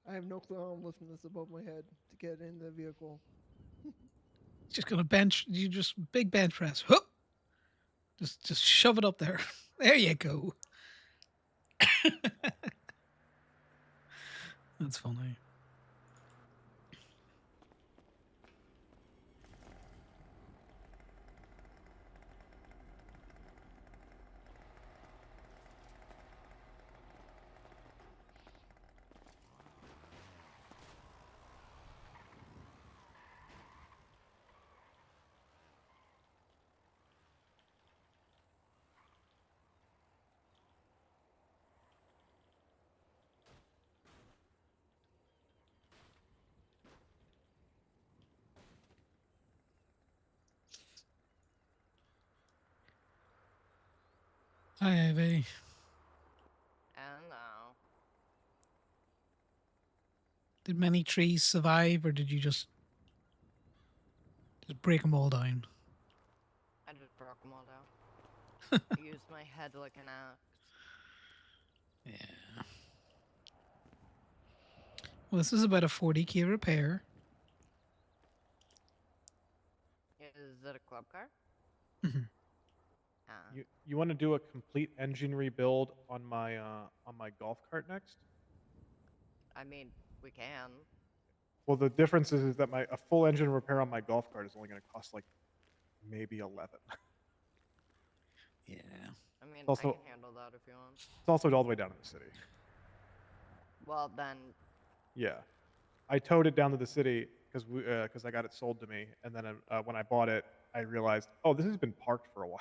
I have no clue how I'm lifting this above my head to get in the vehicle. Just gonna bench. You just big bench press. Whoop. Just shove it up there. There you go. That's funny. Hi, Ivy. Hello. Did many trees survive, or did you just break them all down? I just broke them all down. I used my head like an axe. Yeah. Well, this is about a 40k repair. Is it a club car? Mm-hmm. You want to do a complete engine rebuild on my golf cart next? I mean, we can. Well, the difference is that a full engine repair on my golf cart is only going to cost like maybe 11. Yeah. I mean, Also, I can handle that if you want. It's also all the way down to the city. Well, then. Yeah, I towed it down to the city because I got it sold to me, and then when I bought it, I realized, oh, this has been parked for a while.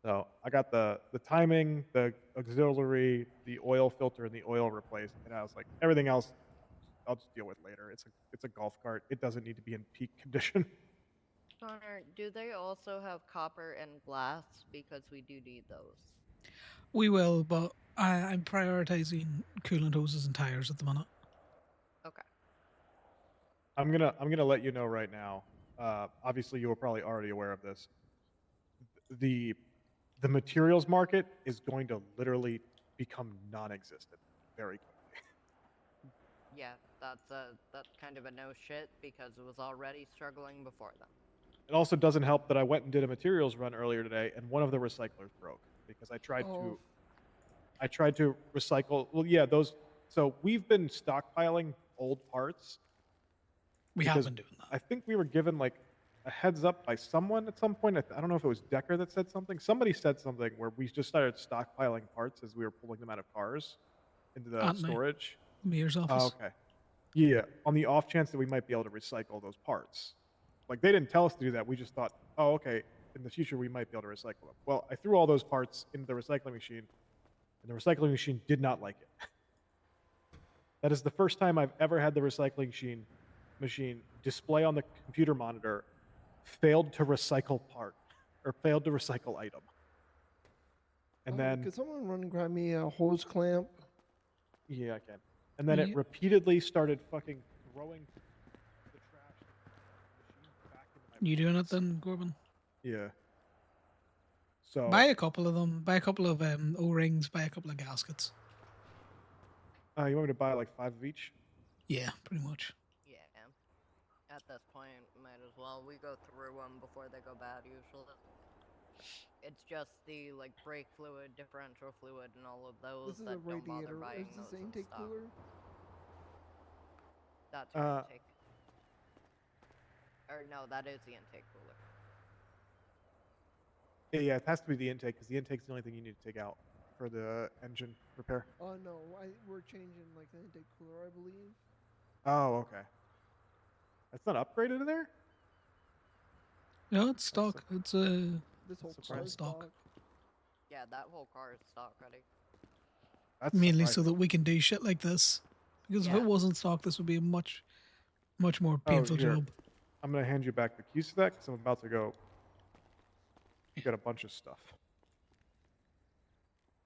So I got the timing, the auxiliary, the oil filter, and the oil replaced, and I was like, everything else, I'll just deal with later. It's a golf cart. It doesn't need to be in peak condition. Connor, do they also have copper and glass? Because we do need those. We will, but I'm prioritizing coolant hoses and tires at the minute. Okay. I'm gonna let you know right now. Obviously, you were probably already aware of this. The materials market is going to literally become non-existent very quickly. Yeah, that's kind of a no shit because it was already struggling before them. It also doesn't help that I went and did a materials run earlier today, and one of the recyclers broke because I tried to recycle. Well, yeah, those. So we've been stockpiling old parts. We have been doing that. I think we were given like a heads up by someone at some point. I don't know if it was Decker that said something. Somebody said something where we just started stockpiling parts as we were pulling them out of cars into the storage. Mayor's office. Okay. Yeah, on the off chance that we might be able to recycle those parts. Like they didn't tell us to do that. We just thought, oh, okay. in the future we might be able to recycle them. Well, I threw all those parts into the recycling machine, and the recycling machine did not like it. That is the first time I've ever had the recycling machine display on the computer monitor failed to recycle part or failed to recycle item. And then could someone run and grab me a hose clamp? yeah, I can. And then Yeah. it repeatedly started fucking throwing the trash machine back into my You doing it pockets. then, Corbin? Yeah. So Buy a couple of them. Buy a couple of O-rings. Buy a couple of gaskets. you want me to buy like 5 of each? Yeah, pretty much. Yeah. At this point, might as well. We go through them before they go bad, usually. It's just the, like, brake fluid, differential fluid, and all of those This is that a don't bother radiator. buying Is those this in intake stock. cooler? That's your Uh, intake. Or no, that is the intake cooler. Yeah, it has to be the intake because the intake's the only thing you need to take out for the engine repair. No, we're changing like the intake cooler, I believe. Oh, okay. That's not upgraded in there? No, it's stock. It's This whole That's car all is stock. stock. Yeah, that whole car is stock ready. That's Mainly so surprising. that we can do shit like this. Because if Yeah. it wasn't stock, this would be a much more painful here. job. I'm going to hand you back the keys to that because I'm about to go get a bunch of stuff.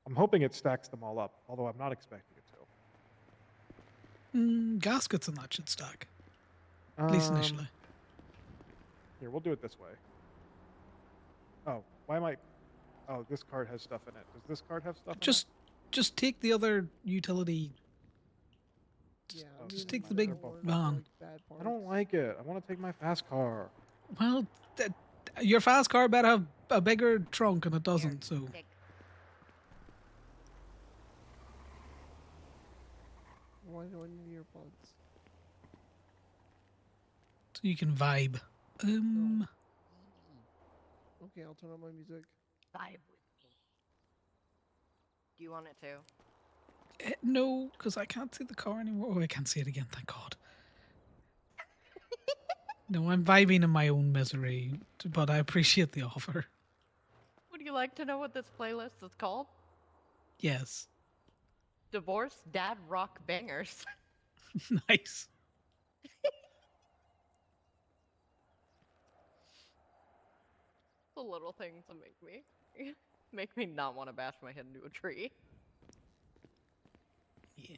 I'm hoping it stacks them all up, although I'm not expecting it to. Gaskets and that should stack. At least initially. Here, we'll do it this way. Oh, why am I... Oh, this card has stuff in it. Does this card have stuff in it? Just take the other utility. Yeah, Oh, I'm just using take the big metal ones, van. like bad I don't parts. like it. I want to take my fast car. Well, your fast car better have a bigger trunk, and it doesn't. So Nick. Why do I need earbuds? so you can vibe. Okay, I'll turn on my music. Vibe with me. Do you want it to? No, because I can't see the car anymore. Oh, I can't see it again. Thank God. No, I'm vibing in my own misery, but I appreciate the offer. Would you like to know what this playlist is called? Yes. Divorce Dad Rock Bangers. Nice. The little things that make me not want to bash my head into a tree. Yeah.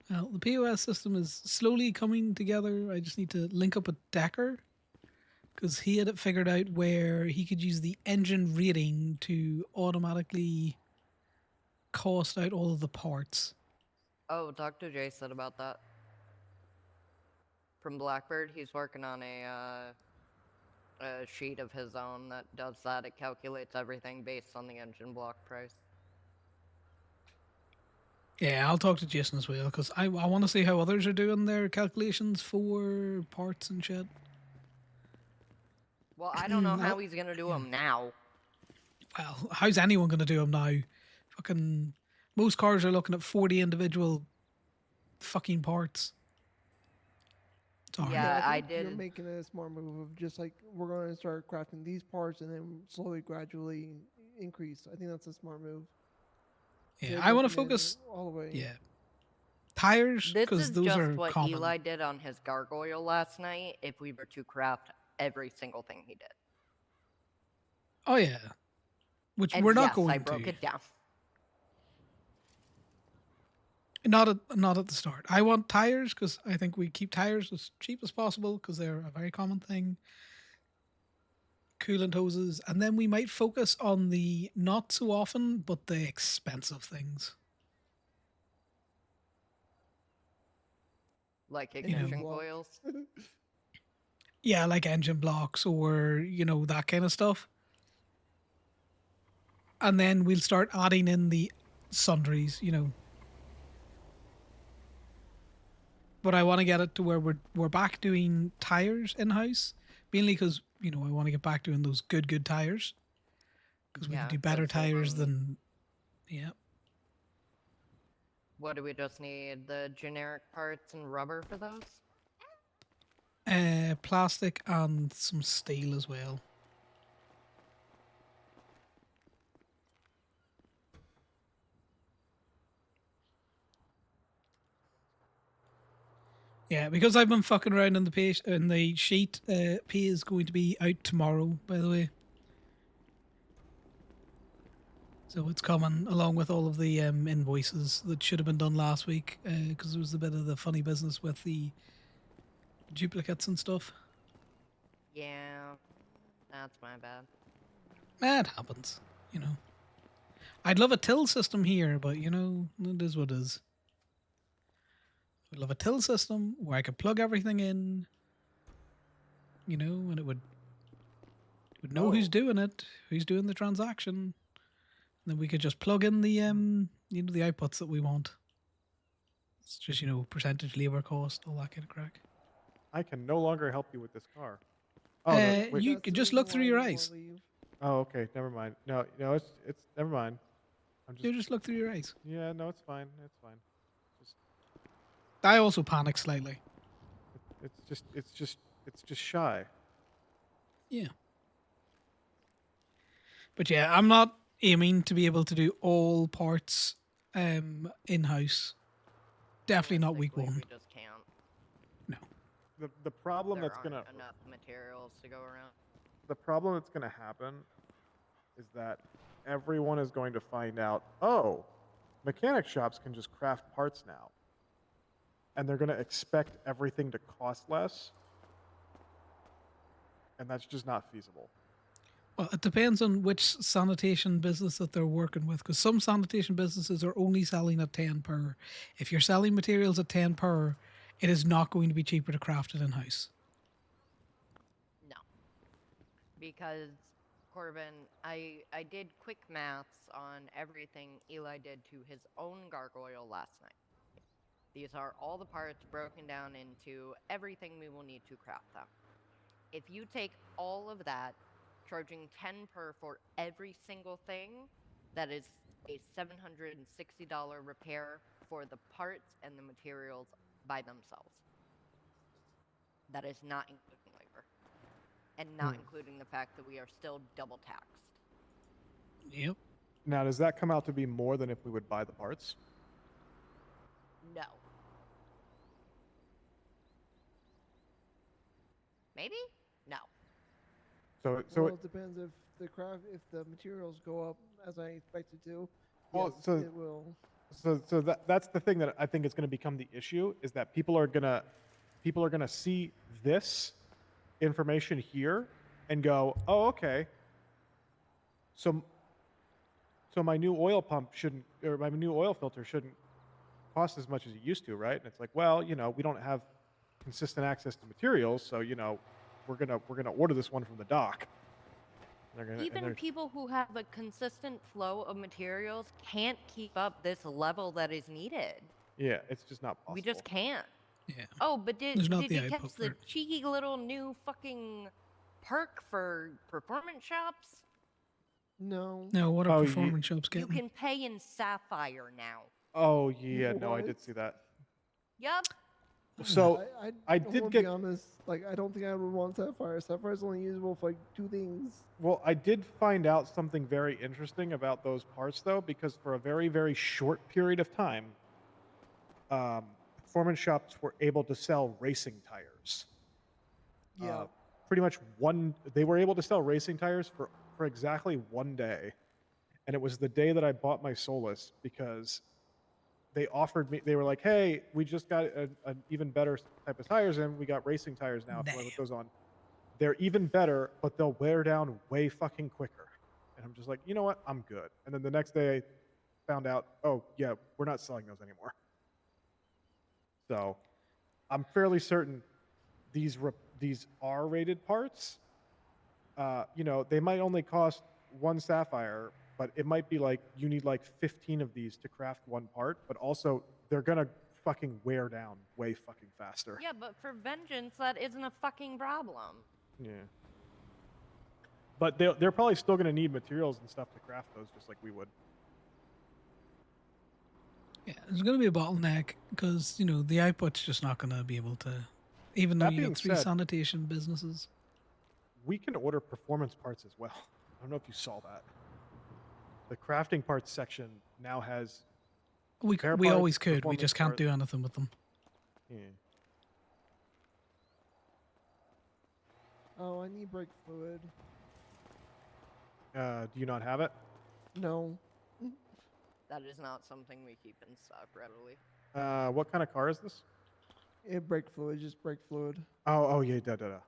Well, the POS system is slowly coming together. I just need to link up with Decker because he had it figured out where he could use the engine rating to automatically cost out all of the parts. Oh, Dr. J said about that. From Blackbird, he's working on a sheet of his own that does that. It calculates everything based on the engine block price. Yeah, I'll talk to Jason as well because I want to see how others are doing their calculations for parts and shit. Well, I don't know how he's gonna do them now. Well, how's anyone going to do them now? Fucking most cars are looking at 40 individual fucking parts. Sorry. Yeah, I think You're did. making a smart move of just like we're going to start crafting these parts and then slowly, gradually increase. I think that's a smart move. Yeah, Instead of I want to looking at it focus. all the way. Yeah, tires This because is those just are what common. Eli did on his gargoyle last night. If we were to craft every single thing he did. Oh yeah, which And we're not yes, going I broke to. it down. Not at the start. I want tires because I think we keep tires as cheap as possible because they're a very common thing. Coolant hoses, and then we might focus on the not so often but the expensive things. Like know, ignition blocks. coils. Yeah, like engine blocks or that kind of stuff. And then we'll start adding in the sundries. But I want to get it to where we're back doing tires in house, mainly because I want to get back doing those good tires because we can do better tires than yeah. What do we just need? The generic parts and rubber for those? Plastic and some steel as well. Yeah, because I've been fucking around in the page in the sheet. Pay is going to be out tomorrow, by the way. So it's coming along with all of the invoices that should have been done last week because there was a bit of the funny business with the duplicates and stuff. Yeah, that's my bad. It happens, you know. I'd love a till system here, but you know, it is what it is. I'd love a till system where I could plug everything in, you know, and it would know who's doing it, who's doing the transaction. And then we could just plug in the you know, the outputs that we want. It's just, you know, percentage labor cost, all that kind of crack. I can no longer help you with this car. Oh no! Wait. You That's could the just reason look through why your you wanna eyes. leave. Oh, okay. Never mind. No, it's never mind. I'm You just look through your eyes. Yeah, no, it's fine. It's fine. Just I also panic slightly. it's just shy. Yeah. But yeah, I'm not aiming to be able to do all parts in house. Definitely not week Realistically, one. we just can't. No. The problem There that's aren't gonna enough materials to go around. the problem that's gonna happen is that everyone is going to find out, oh, mechanic shops can just craft parts now. And they're gonna expect everything to cost less. And that's just not feasible. Well, it depends on which sanitation business that they're working with, because some sanitation businesses are only selling at 10 per. If you're selling materials at 10 per, it is not going to be cheaper to craft it in house. No. Because, Corbin, I did quick maths on everything Eli did to his own gargoyle last night. These are all the parts broken down into everything we will need to craft them. If you take all of that, charging 10 per for every single thing, that is a $760 repair for the parts and the materials by themselves. That is not including labor. And not including the fact that we are still double taxed. Yep. Now, does that come out to be more than if we would buy the parts? No. Maybe? No. So Well, it depends if the materials go up as I expect it to. Well, Yes, so- it will. So that's the thing that I think is going to become the issue, is that people are gonna see this information here and go, oh, okay. So my new oil pump shouldn't, or my new oil filter shouldn't cost as much as it used to, right? And it's like, well, you know, we don't have consistent access to materials, so you know, we're gonna order this one from the dock. Even people who have a consistent flow of materials can't keep up this level that is needed. Yeah, it's just not possible. We just can't. Yeah. Oh, but did There's not you the catch output for the it. cheeky little new fucking perk for performance shops? No. No, what are Oh, performance shops You getting? can pay in Sapphire now. Oh yeah, no, I did What? see that. Yup. So I I did wanna get be honest. Like, I don't think I would want Sapphire. Sapphire is only usable for like 2 things. Well, I did find out something very interesting about those parts, though, because for a very, very short period of time, performance shops were able to sell racing tires. Yeah. Pretty much they were able to sell racing tires for exactly 1 day. And it was the day that I bought my Solus, because they were like, hey, we just got an even better type of tires in. We got racing tires now if you want to put those on. They're even better, but they'll wear down way fucking quicker. And I'm just like, you know what? I'm good. And then the next day I found out, oh, yeah, we're not selling those anymore. So I'm fairly certain these R-rated parts, you know, they might only cost 1 Sapphire, but it might be like you need like 15 of these to craft 1 part, but also they're going to fucking wear down way fucking faster. Yeah, but for Vengeance, that isn't a fucking problem. Yeah. But they're probably still going to need materials and stuff to craft those, just like we would. Yeah, there's going to be a bottleneck because, you know, the output's just not going to be able to, even though That you being got 3 said- sanitation businesses. We can order performance parts as well. I don't know if you saw that. The crafting parts section now has We spare always parts, could. We performance just can't parts. do anything with them. Yeah. Oh, I need brake fluid. Do you not have it? No. That is not something we keep in stock readily. What kind of car is this? Brake fluid, just brake fluid. Oh, yeah, da. Thought that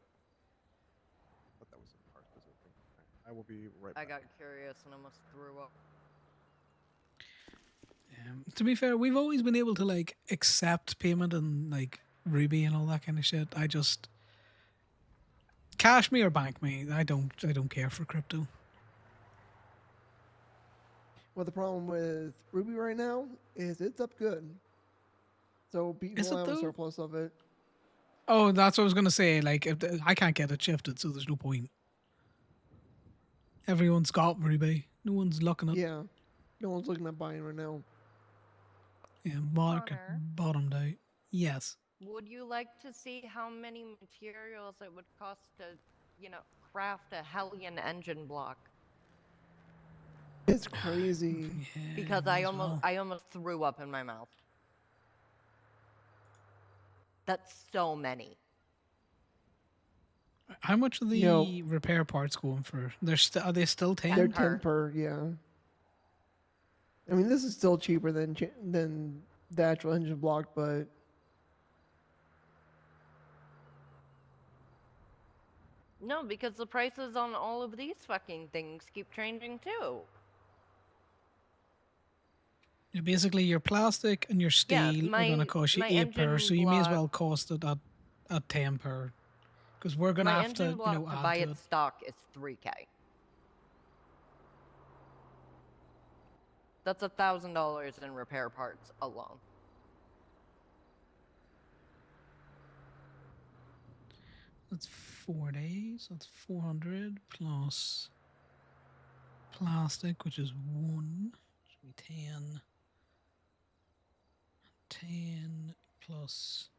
was a car specific thing. Alright, I will be right I back. got curious and almost threw up. To be fair, we've always been able to like accept payment and like Ruby and all that kind of shit. I just cash me or bank me. I don't care for crypto. Well, the problem with Ruby right now is it's up good. So people Is it have a though? surplus of it. Oh, that's what I was gonna say. Like, I can't get it shifted, so there's no point. Everyone's got Ruby. No one's looking at. Yeah. No one's looking at buying right now. Yeah, market Connor, bottomed out. Yes. would you like to see how many materials it would cost to, craft a Hellion engine block? It's crazy. Yeah, Because might I as almost well. I almost threw up in my mouth. That's so many. How much are the Yo. repair parts going for? Are they still 10? They're 10 10 per, yeah. I mean, this is still cheaper than the actual engine block, but No, because the prices on all of these fucking things keep changing too. Yeah, basically, your plastic and your Yeah, steel are going to cost you my 8 per, engine so you may as block well cost it at 10 per. Because we're going to my have engine to, block to add buy to its it. stock is 3K. That's $1,000 in repair parts alone. That's 4 days. That's 400 plus plastic, which is 1. Should be 10. 10 plus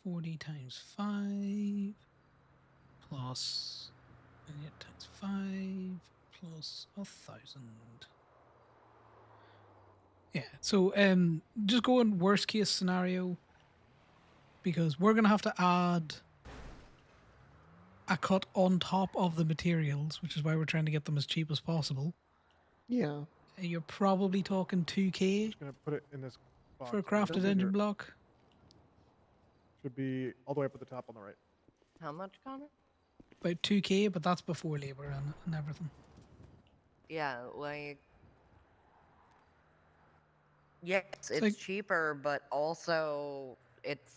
40 times 5 plus 8 times 5 plus 1,000. Yeah, so just going worst case scenario, because we're gonna have to add a cut on top of the materials, which is why we're trying to get them as cheap as possible. yeah. You're probably talking 2K Just gonna put it in this box. for a right crafted over engine here. block. Should be all the way up at the top on the right. How much, Connor? About 2K, but that's before labor and everything. Yeah, like yes, it's like- cheaper, but also it's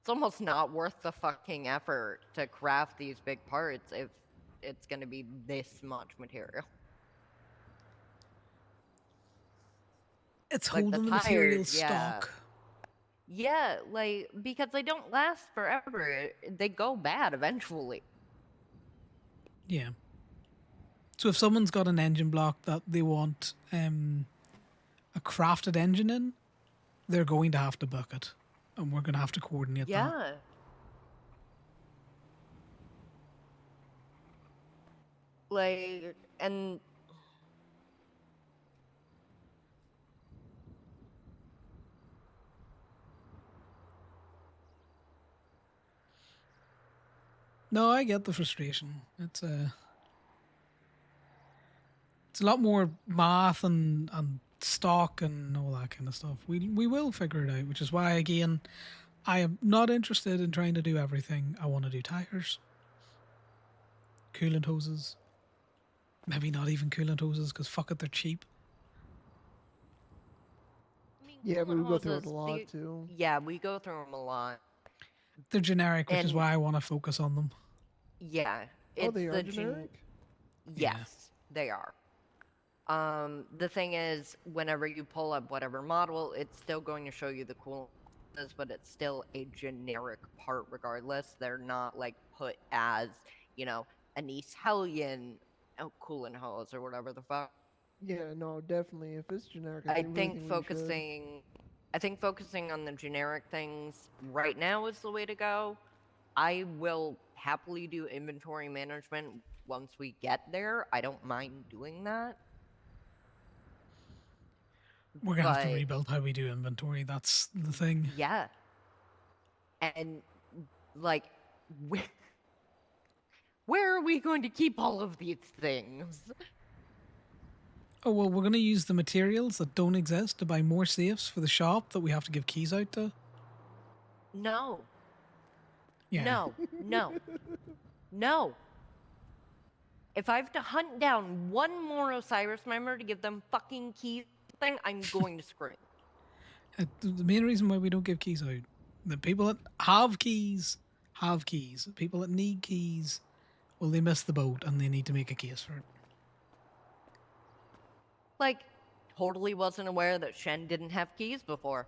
almost not worth the fucking effort to craft these big parts if it's going to be this much material. It's Like holding the the material tires, yeah. stock. Yeah, like because they don't last forever. They go bad eventually. Yeah. So if someone's got an engine block that they want a crafted engine in, they're going to have to book it, and we're going to have to coordinate that. Yeah. Like, and No, I get the frustration. It's a lot more math and stock and all that kind of stuff. We will figure it out, which is why again, I am not interested in trying to do everything. I want to do tires, coolant hoses, maybe not even coolant hoses because fuck it, they're cheap. I mean, Yeah, but coolant we go through it a hoses, lot too. yeah, we go through them a lot. They're generic, which is And- why I want to focus on them. Yeah, Oh, it's they are the generic? Yes, they are. The thing is, whenever you pull up whatever model, it's still going to show you the coolant hoses, but it's still a generic part regardless. They're not like put as, an East Hellion coolant hose or whatever the fuck. Yeah, no, definitely. If it's generic, I I really think think we should. focusing on the generic things right now is the way to go. I will happily do inventory management once we get there. I don't mind doing that. We're gonna have to But- rebuild how we do inventory. That's the thing. Yeah. And like Where are we going to keep all of these things? Oh, well, we're going to use the materials that don't exist to buy more safes for the shop that we have to give keys out to. No. Yeah. No. No. No. If I have to hunt down one more Osiris member to give them fucking keys, thing, I'm going to scream. The main reason why we don't give keys out, the people that have keys have keys. People that need keys, well, they missed the boat and they need to make a case for it. Like, totally wasn't aware that Shen didn't have keys before.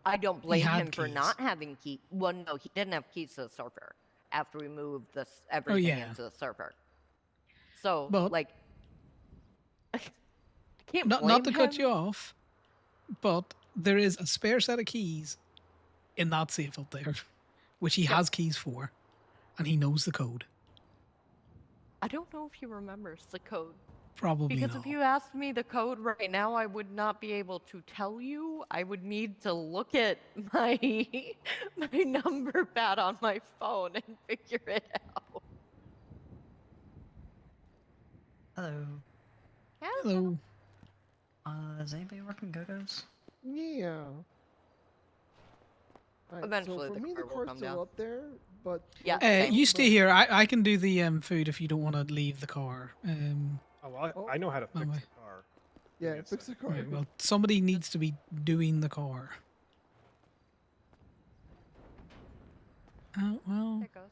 I don't blame had him for keys. not having keys. Well, no, he didn't have keys to the server after we moved this everything yeah. into the server. So, But- like, I can't Not blame to him. cut you off, but there is a spare set of keys in that safe up there, which he has keys for, and he knows the code. I don't know if he remembers the code. Probably Because not. if you asked me the code right now, I would not be able to tell you. I would need to look at my my number pad on my phone and figure it out. Hello. Hello. Is anybody working go-go's? Yeah. Alright, Eventually so for the me, car the will car's come still down. up there, but Yeah. You same. stay here. I can do the food if you don't want to leave the car. Oh, well, I know how to fix Bye-bye. the car. Yeah, Give me a fix the second. car. Right, well, somebody needs to be doing the car. Oh, well. There it goes.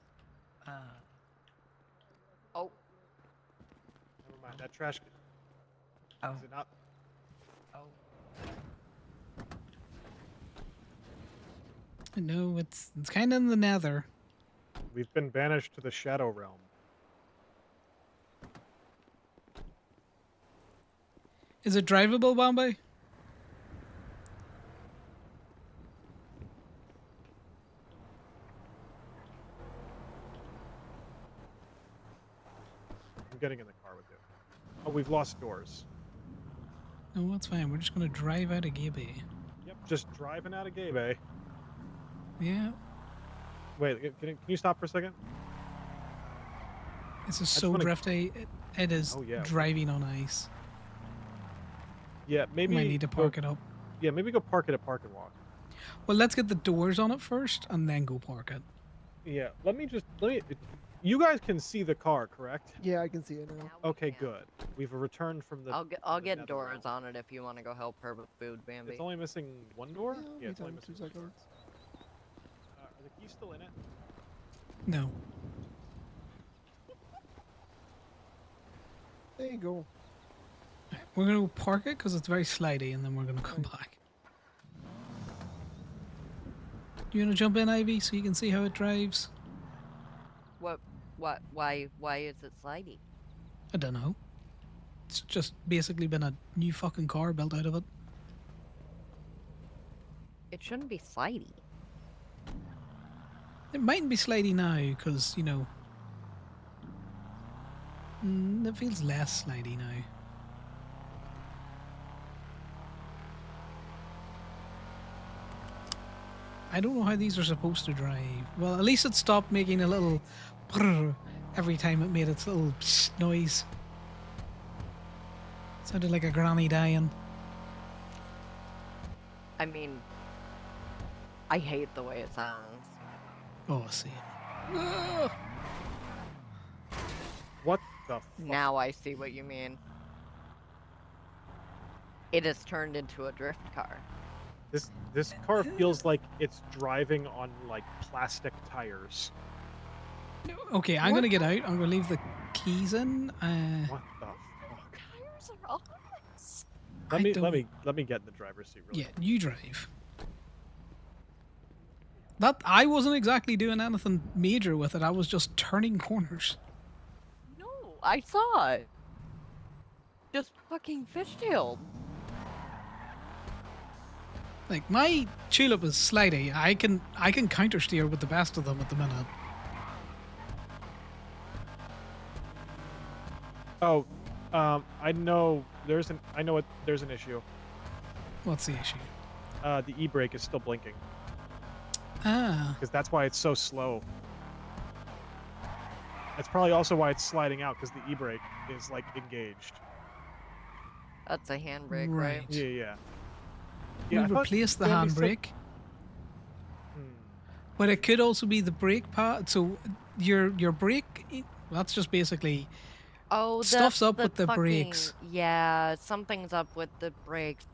Oh, Never mind. That trash can. Oh. Is it not? Oh. No, it's kind of in the nether. We've been banished to the Shadow Realm. Is it drivable, Bombay? I'm getting in the car with you. Oh, we've lost doors. No, that's fine. We're just going to drive out of Gibby. Yep, just driving out of Gay Bay. Yeah. Wait, can you stop for a second? This is just so wanna- drifty. It is Oh, yeah. driving on ice. Yeah, maybe. Might need to park it up. Yeah, maybe go park it at Park and Walk. Well, let's get the doors on it first and then go park it. Yeah, let me. You guys can see the car, correct? Yeah, I can see it now. now we Okay, can. good. We've returned from the. I'll the get nether doors realm. on it if you want to go help her with food, Bambi. It's only missing one door. Yeah, It's only me time, missing 2 one door. seconds. Are the keys still in it? No. There you go. We're going to go park it because it's very slidey and then we're going to come back. You want to jump in, Ivy, so you can see how it drives? What? Why is it slidey? I don't know. It's just basically been a new fucking car built out of it. It shouldn't be slidey. It mightn't be slidey now because, you know, it feels less slidey now. I don't know how these are supposed to drive. Well, at least it stopped making a little brrr every time it made its little psst noise. Sounded like a granny dying. I mean, I hate the way it sounds. Oh, I see. What the? Fuck? Now I see what you mean. It has turned into a drift car. This car feels like it's driving on like plastic tires. Okay, I'm gonna get out. I'm gonna leave the keys in. What the fuck? Tires are all this. Let I me don't- let me get in the driver's seat really Yeah, you drive. That I wasn't exactly doing anything major with it. I was just turning corners. No, I saw it. Just fucking fishtailed. Like my tulip is slidey. I can counter steer with the best of them at the minute. Oh, I know there's an issue. What's the issue? The e-brake is still blinking Ah, because that's why it's so slow. That's probably also why it's sliding out, because the e-brake is like engaged. That's a handbrake, Right. right? Yeah. We I thought replaced the Sandy said- handbrake, but it could also be the brake pad. So your brake, that's just basically Oh, stuff's that's up with the fucking, brakes. Yeah, something's up with the brakes.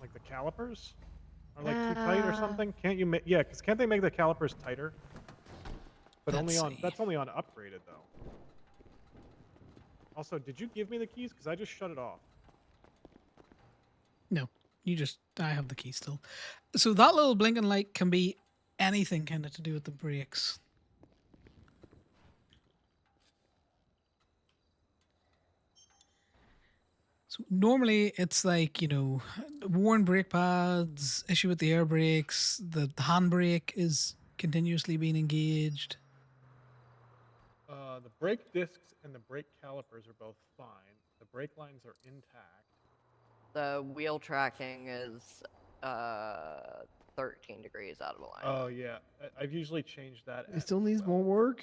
Like the calipers are like too tight or something. Can't you make? Yeah, because can't they make the calipers tighter? But Let's that's only on upgraded though. Also, did you give me the keys? Because I just shut it off. No, I have the key still. So that little blinking light can be anything kind of to do with the brakes. So normally it's like, worn brake pads, issue with the air brakes, the handbrake is continuously being engaged. The brake discs and the brake calipers are both fine. The brake lines are intact. The wheel tracking is 13 degrees out of alignment. Oh yeah, I've usually changed that. It still needs more work.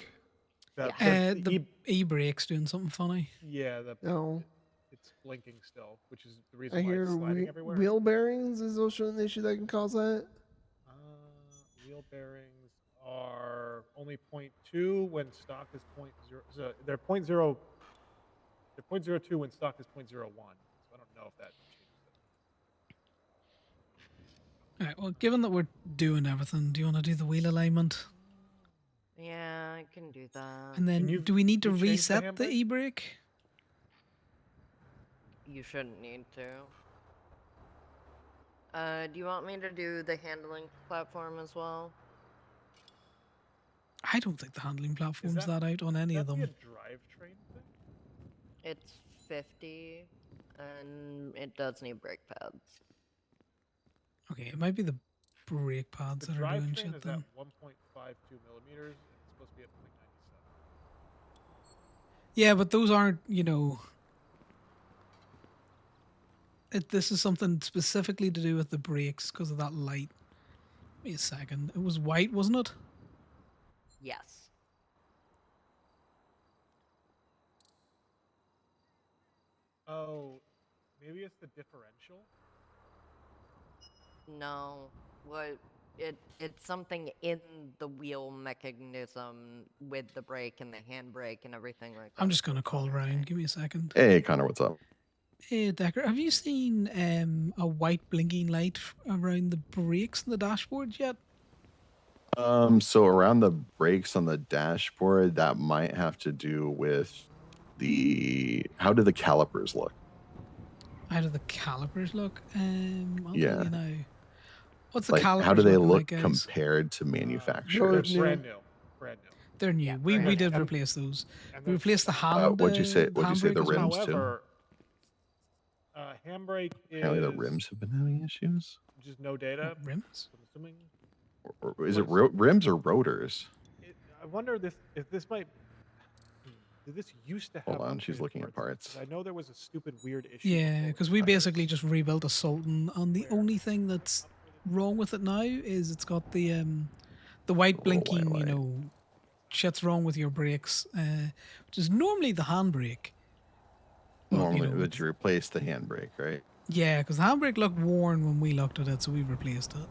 The e-brake's doing something funny. Yeah, No. It's blinking still, which is the reason I why hear it's sliding everywhere. wheel bearings is also an issue that can cause that. Wheel bearings are only 0.2 when stock is 0.0. So they're 0.0. They're 0.02 when stock is 0.01. So I don't know if that changes it. All right, well, given that we're doing everything, do you want to do the wheel alignment? Yeah, I can do that. And then, do we need to reset the handbrake? e-brake? You shouldn't need to. Do you want me to do the handling platform as well? I don't think the handling platform's that out on any of them. Is that the drivetrain thing? It's 50, and it does need brake pads. Okay, it might be the brake pads The that are doing drivetrain shit is then. at 1.52 millimeters, and it's supposed to be at 0.97. Yeah, but those aren't, this is something specifically to do with the brakes because of that light. Give me a second. It was white, wasn't it? Yes. Oh, maybe it's the differential? No. It's something in the wheel mechanism with the brake and the handbrake and everything like that. I'm just going to call Ryan. Give me a second. Hey, Connor, what's up? Hey, Decker, have you seen a white blinking light around the brakes on the dashboard yet? So around the brakes on the dashboard, that might have to do with how do the calipers look? How do the calipers look? I'll Yeah. tell you now. What's the Like, calipers how do they looking look like, guys? compared to manufacturers? They're brand new. Brand new. They're new. Yeah, we did replace those. We replaced the hand. What'd you say? What'd you say? The handbrake as well. rims However, handbrake is Apparently, the rims have been having issues. just no data. Rims? I'm assuming. Or is it rims or rotors? I wonder if this might. Did this used to have? Hold on, she's upgraded looking at parts. 'Cause I know there was a stupid weird issue. Yeah, because we basically just rebuilt a Sultan, and the only thing that's wrong with it now is it's got the white blinking, shit's wrong with your brakes, which is normally the handbrake. But, Normally, but you replace the handbrake, right? Yeah, because the handbrake looked worn when we looked at it, so we replaced it.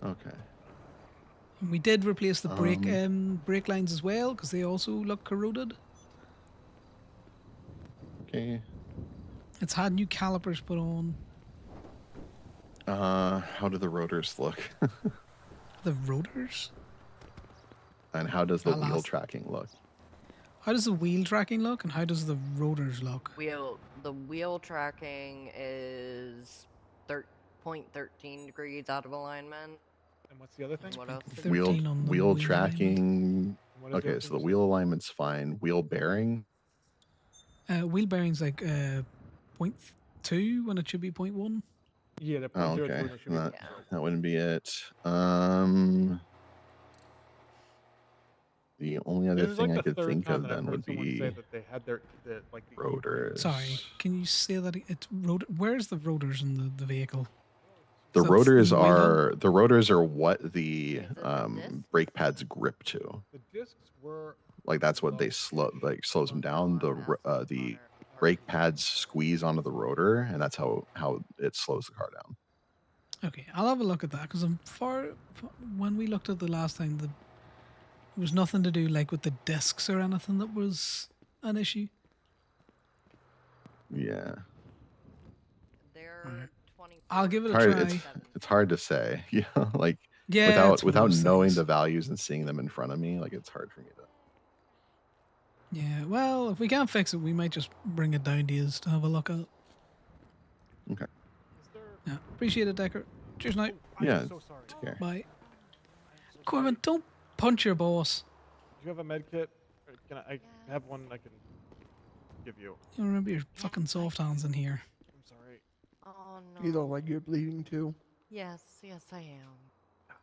Okay. And we did replace the brake lines as well, because they also look corroded. Okay. It's had new calipers put on. How do the rotors look? The rotors? And how does the wheel tracking look? How does the wheel tracking look, and how does the rotors look? The wheel tracking is 0.13 degrees out of alignment. And what's the other thing? What else? Wheel tracking. What is the Okay, other so thing the you wheel alignment's fine. Wheel bearing. Wheel bearing's like 0.2 when it should be 0.1. Yeah, they're Oh, 0.02 okay. and it should be That wouldn't be it. The only other This is thing like I the could third think time of that I've then heard would someone be say that they had the rotors. Sorry, can you say that? It's rotor. Where's the rotors in the vehicle? The So that's rotors the wheel hub? are what the Is it the discs? brake pads grip to. The discs were Like that's what they slows them down. I'm asking The Connor a brake question. pads squeeze onto the rotor, and that's how it slows the car down. Okay, I'll have a look at that because when we looked at the last time, there was nothing to do like with the discs or anything that was an issue. Yeah, They're 24. I'll give it a hard. try. It's hard to say. Yeah, like Yeah, it's one of without those knowing things. the values and seeing them in front of me, like it's hard for me to. Yeah, well, if we can't fix it, we might just bring it down to you to have a look at. Okay. Is there? Yeah, appreciate it, Decker. Cheers, night. I Yeah. am so sorry. Take care. Bye. I am so Corbin, sorry. don't punch your boss. Do you have a med kit? Or can I have one I can give you? You remember your fucking soft hands in here. I'm sorry. Oh no. You don't like you're bleeding too. Yes, yes, I am. I'm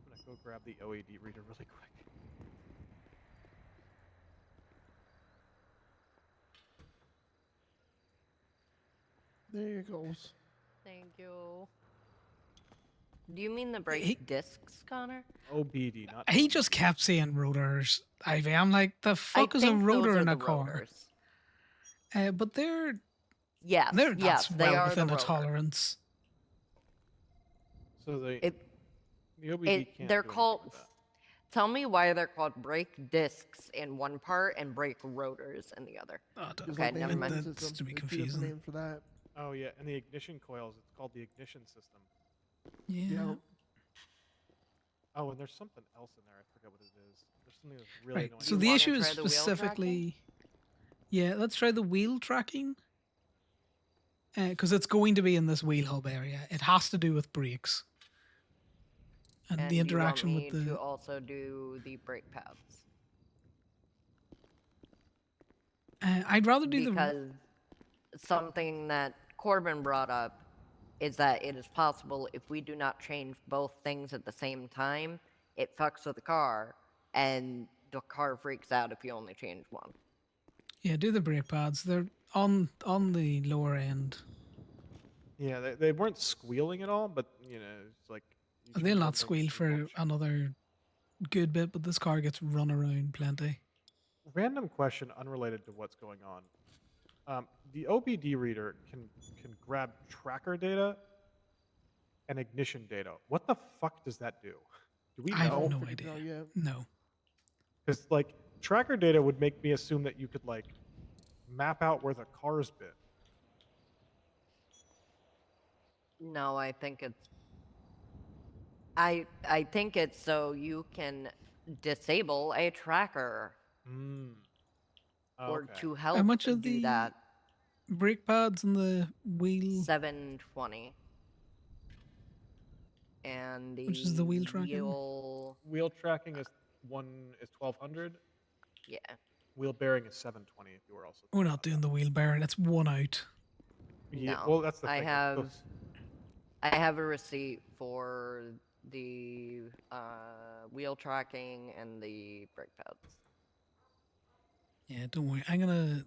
gonna go grab the OED reader really quick. There it goes. Thank you. Do you mean the brake He- discs, Connor? OBD, not. He just kept saying rotors, Ivy. I'm like, the fuck I is a think rotor those are in a the car? rotors. But Yes, that's yes, they well are within the a rotor. tolerance. So the It, OBD can't they're do anything called. with that. Tell me why they're called brake discs in one part and brake rotors in the other. Oh, don't- Just Okay, like the never engine mind. That's system. to be There's two different confusing. names for that. Oh yeah, and the ignition coils. It's called the ignition system. Yeah. Oh, and there's something else in there. I forget what it is. There's something that's really Right. annoying. So You the wanna issue is try the wheel specifically. Yeah, let's try the wheel tracking. Because it's going to be in this wheel hub area. It has to do with brakes. And, And the do you want interaction me with the. to also do the brake pads? I'd rather do Because something that Corbin brought up is that it is possible if we do not change both things at the same time, it fucks with the car, and the car freaks out if you only change one. do the brake pads. They're on the lower end. Yeah, they weren't squealing at all, but it's like. you They'll change one not thing squeal too for much. another good bit, but this car gets run around plenty. Random question unrelated to what's going on. The OBD reader can grab tracker data and ignition data. What the fuck does that do? Do we I have know? no Figured it out idea. yet. No. Because like tracker data would make me assume that you could like map out where the car's been. No, I think it's. I think it's so you can disable a tracker Mm. Oh, or okay. to help How much do of the that. brake pads and the wheel? 720. And the Which is the wheel tracking? Wheel tracking is 1200. Yeah. Wheel bearing is 720. If you were also. We're not doing the wheel bearing. It's one out. Yeah. No, Well, that's the I thing. have I have a receipt for the wheel tracking and the brake pads. Yeah, don't worry. I'm gonna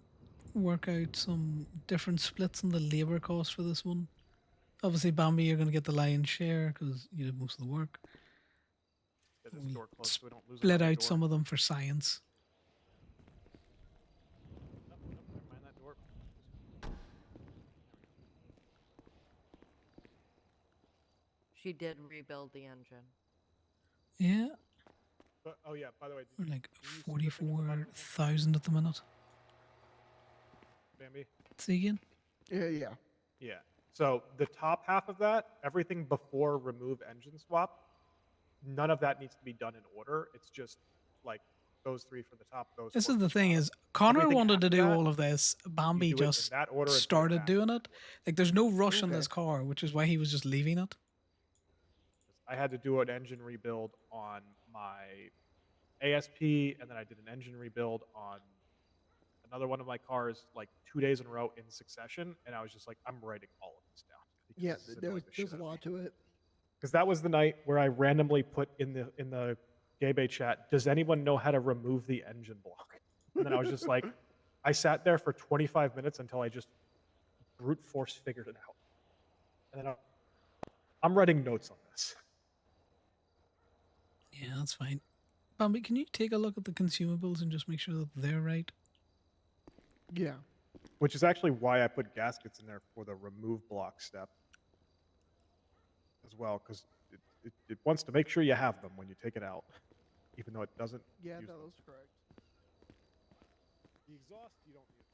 work out some different splits in the labor cost for this one. Obviously, Bambi, you're gonna get the lion's share because you did most of the work. Get this We door closed so we don't lose split another out door. some of them for science. Nope, never mind that door. She did rebuild the engine. Yeah, But, oh yeah. By the way, we're like did you see the thing at the bottom? 44,000 at the minute. Bambi? See again? Yeah. Yeah. So the top half of that, everything before remove engine swap, none of that needs to be done in order. It's just like those three for the top, those. This four is for the thing: bottom. is Connor Everything wanted to after do that, all of this. you Bambi do it in just that order and put it started back doing in it. that order. Like, there's no rush on Okay. this car, which is why he was just leaving it. I had to do an engine rebuild on my ASP, and then I did an engine rebuild on another one of my cars like 2 days in a row in succession, and I was just like, I'm writing all of this down. because Yeah, this is annoying the shit there's a out of lot me. to it. Because that was the night where I randomly put in the Gay Bay chat, does anyone know how to remove the engine block? And then I was just like, I sat there for 25 minutes until I just brute force figured it out. and then I'm writing notes on this. Yeah, that's fine. Bambi, can you take a look at the consumables and just make sure that they're right? Yeah. Which is actually why I put gaskets in there for the remove block step as well, because it wants to make sure you have them when you take it out, even though it doesn't. Yeah, use that them. was correct. The exhaust you don't need.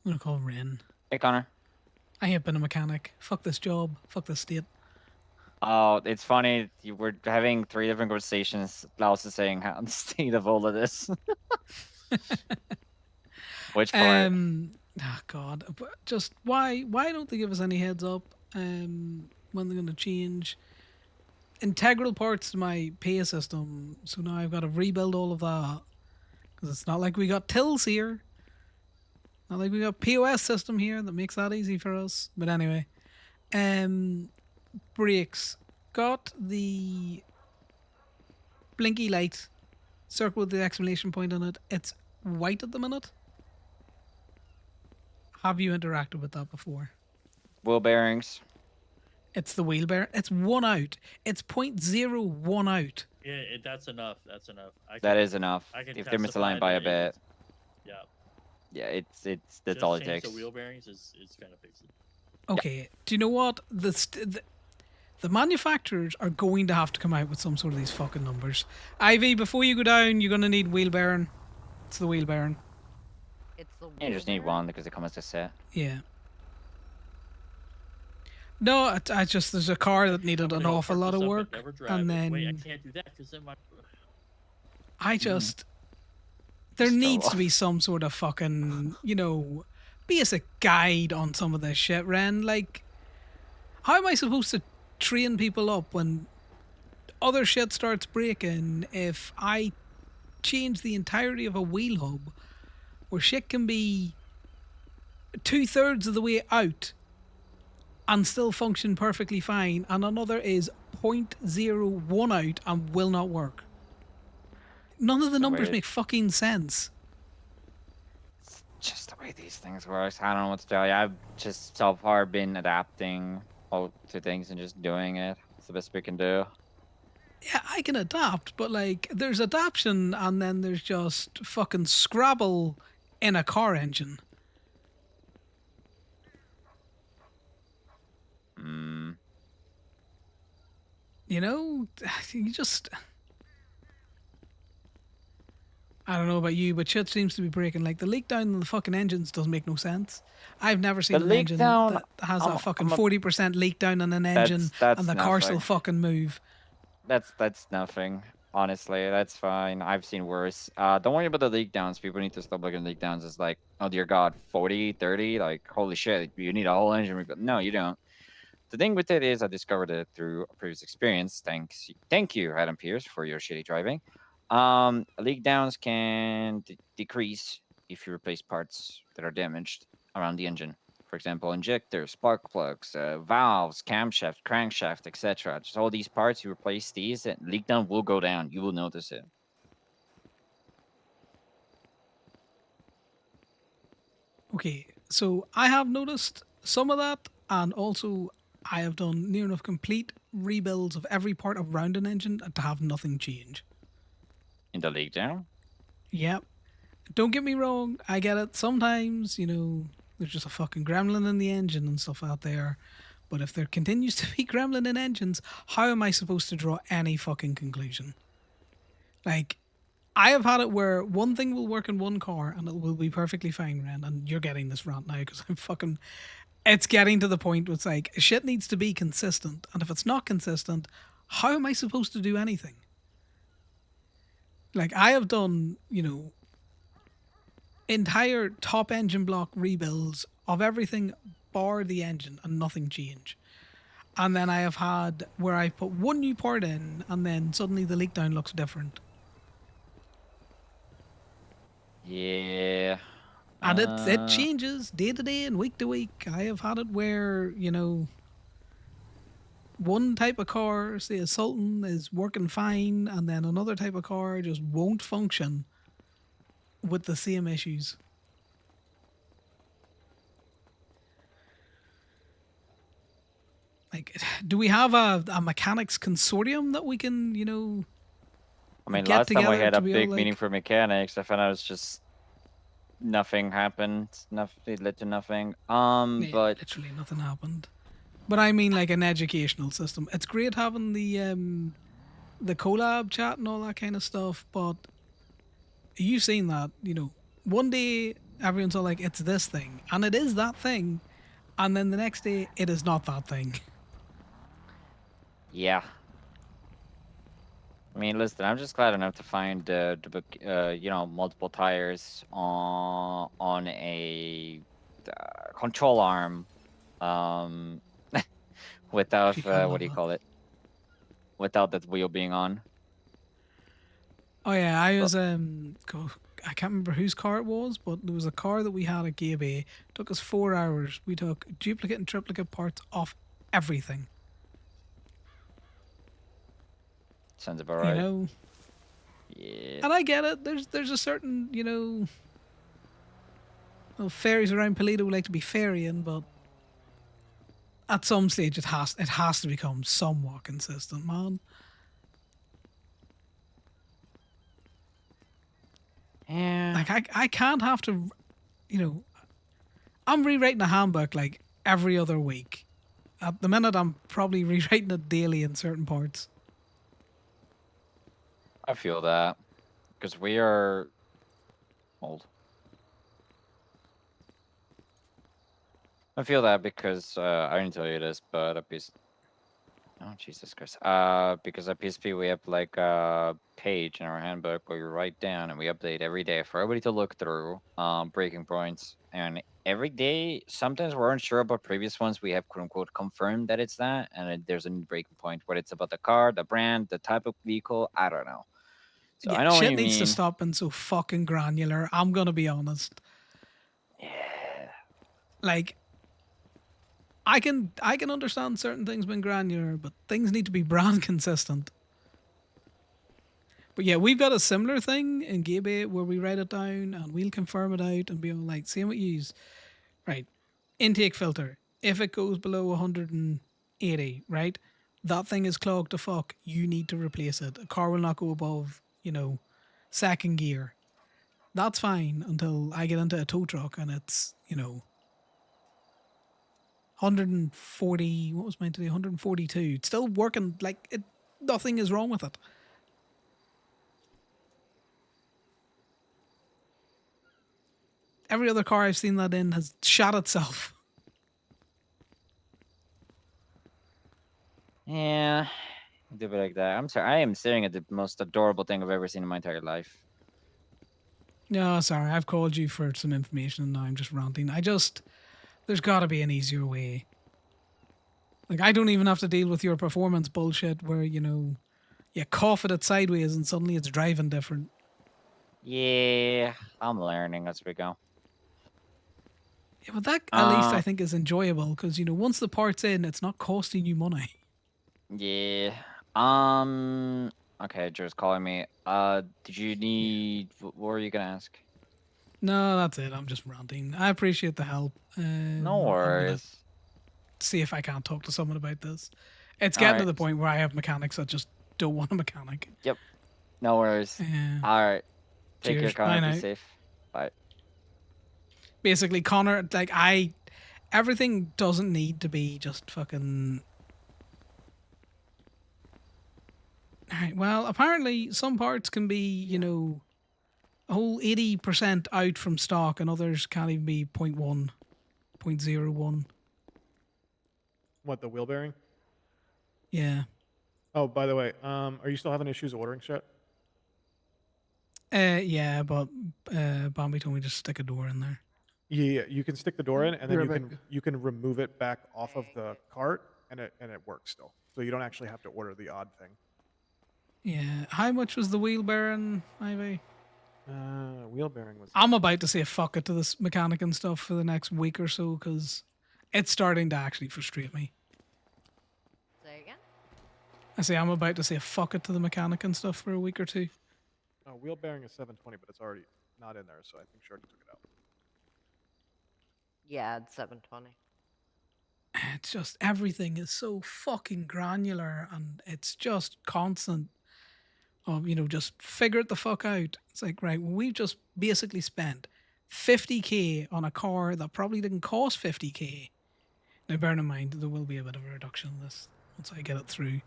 I'm gonna call Ren. Hey, Connor. I ain't been a mechanic. Fuck this job. Fuck this state. Oh, it's funny. We're having 3 different conversations. Klaus is saying how the state of all of this. Which part? Oh God, but just why don't they give us any heads up when they're gonna change integral parts to my pay system? So now I've got to rebuild all of that because it's not like we got tills here. Not like we got POS system here that makes that easy for us. But anyway, brakes got the blinky light circle with the exclamation point on it. It's white at the minute. Have you interacted with that before? Wheel bearings. It's the wheel bearing. It's 1 out. It's 0.01 out. Yeah, that's enough. That's enough. That is enough. I can If they're testify misaligned by a that bit. Yeah. Yeah, it's that's Just all it change takes. the wheel bearings is gonna fix it. Okay. Do you know what the manufacturers are going to have to come out with some sort of these fucking numbers. Ivy, before you go down, you're gonna need wheel bearing. It's the wheel bearing. It's the You just need one because it comes as a set. Yeah. No, I just there's a car that needed an I'll awful park lot this of up work, never drive and it. then Wait, I can't do that because then my. I just there Struggle. needs to be some sort of fucking basic guide on some of this shit, Ren. Like, how am I supposed to train people up when other shit starts breaking if I change the entirety of a wheel hub where shit can be 2/3 of the way out and still function perfectly fine, and another is 0.01 out and will not work? None of the numbers Weird. make fucking sense. It's just the way these things work. I don't know what to tell you. I've just so far been adapting all to things and just doing it. It's the best we can do. Yeah, I can adapt, but like there's adaption and then there's just fucking Scrabble in a car engine. Mm. You just I don't know about you, but shit seems to be breaking. Like the leak down in the fucking engines doesn't make no sense. I've never seen The an leak engine down, that has I'm- a fucking I'm a- 40% leak down in an engine That's and the car still nothing. fucking move. That's nothing. Honestly, that's fine. I've seen worse. Don't worry about the leak downs. People need to stop looking at leak downs. It's like, oh dear God, 40, 30, like holy shit, you need a whole engine rebuild. No, you don't. The thing with it is I discovered it through a previous experience. Thank you, Adam Pierce, for your shitty driving. Leak downs can decrease if you replace parts that are damaged around the engine. For example, injectors, spark plugs, valves, camshaft, crankshaft, etc. Just all these parts, you replace these, and leak down will go down. You will notice it. Okay, so I have noticed some of that, and also I have done near enough complete rebuilds of every part around an engine to have nothing change. In the leak down? Yep. Don't get me wrong, I get it. Sometimes, there's just a fucking gremlin in the engine and stuff out there. But if there continues to be gremlin in engines, how am I supposed to draw any fucking conclusion? Like, I have had it where one thing will work in one car and it will be perfectly fine, Ren. And you're getting this rant now because I'm fucking. It's getting to the point where it's like, shit needs to be consistent. And if it's not consistent, how am I supposed to do anything? Like, I have done, entire top engine block rebuilds of everything bar the engine and nothing change. And then I have had where I put one new part in and then suddenly the leak down looks different. Yeah. And it changes day to day and week to week. I have had it where, one type of car, say a Sultan, is working fine, and then another type of car just won't function with the same issues. Like, do we have a mechanics consortium that we can, I mean, get last time we together had to a be able big to, meeting like, for mechanics, I found out it's just nothing happened. Nothing, it led to nothing. yeah, But literally nothing happened. But I mean, like, an educational system. It's great having the collab chat and all that kind of stuff, but you've seen that, one day everyone's all like, it's this thing, and it is that thing, and then the next day it is not that thing. yeah. I mean, listen, I'm just glad enough to find multiple tires on a control arm, um, without You can't what love do you that. call it? Without that wheel being on. Oh yeah, I But was I can't remember whose car it was, but there was a car that we had at Gay Bay. Took us 4 hours. We took duplicate and triplicate parts off everything. sounds about You right. know, Yeah. and I get it. There's a certain well, fairies around Polito like to be ferrying, but at some stage it has to become somewhat consistent, man. Yeah. Like I can't have to, I'm rewriting a handbook like every other week. At the minute, I'm probably rewriting it daily in certain parts. I feel that because we are old. I feel that because I didn't tell you this, but a piece. Oh Jesus Christ! Because at PSP we have like a page in our handbook where we write down and we update every day for everybody to look through. Breaking points, and every day sometimes we're unsure about previous ones. We have quote unquote confirmed that it's that, and there's a new breaking point whether it's about the car, the brand, the type of vehicle. I don't know. So Yeah, I know what shit you needs to mean. stop being so fucking granular. I'm gonna be honest. Yeah. Like, I can understand certain things being granular, but things need to be brand consistent. But yeah, we've got a similar thing in Gabe where we write it down and we'll confirm it out and be all like, same what you use. Right. Intake filter. If it goes below 180, right? That thing is clogged to fuck. You need to replace it. A car will not go above, second gear. That's fine until I get into a tow truck and it's, 140, what was mine today? 142. It's still working like it. Nothing is wrong with it. Every other car I've seen that in has shot itself. Yeah. Do it like that. I'm sorry. I am staring at the most adorable thing I've ever seen in my entire life. No, sorry, I've called you for some information and now I'm just ranting. There's got to be an easier way. Like, I don't even have to deal with your performance bullshit where, you cough at it sideways and suddenly it's driving different. Yeah, I'm learning as we go. Yeah, but that at least I think is enjoyable because, once the part's in, it's not costing you money. Yeah. Okay, Joe's calling me. Did you need? What were you gonna ask? No, that's it. I'm just ranting. I appreciate the help. No I'm gonna worries. see if I can't talk to someone about this. It's All getting to right. the point where I have mechanics that just don't want a mechanic. Yep. No worries. All right. Take care, Cheers. Connor. Bye Be now. safe. Bye. Basically, Connor, like everything doesn't need to be just fucking. Alright, well, apparently some parts can be, a whole 80% out from stock and others can't even be 0.1, 0.01. What, the wheel bearing? Yeah. Oh, by the way, are you still having issues ordering shit? Yeah, but Bambi told me to stick a door in there. Yeah, you can stick the door in, and then Be you right can you can remove it back off of the cart, and it works still. So you don't actually have to order the odd thing. Yeah. How much was the wheel bearing, Ivy? Wheel bearing was. I'm about to say fuck it to this mechanic and stuff for the next week or so because it's starting to actually frustrate me. Say again? I say I'm about to say fuck it to the mechanic and stuff for a week or two. Wheel bearing is 720, but it's already not in there, so I think she already took it out. Yeah, it's 720. It's just everything is so fucking granular and it's just constant of, just figure it the fuck out. It's like, right, well, we've just basically spent 50k on a car that probably didn't cost 50k. Now, bear in mind, there will be a bit of a reduction in this once I get it through,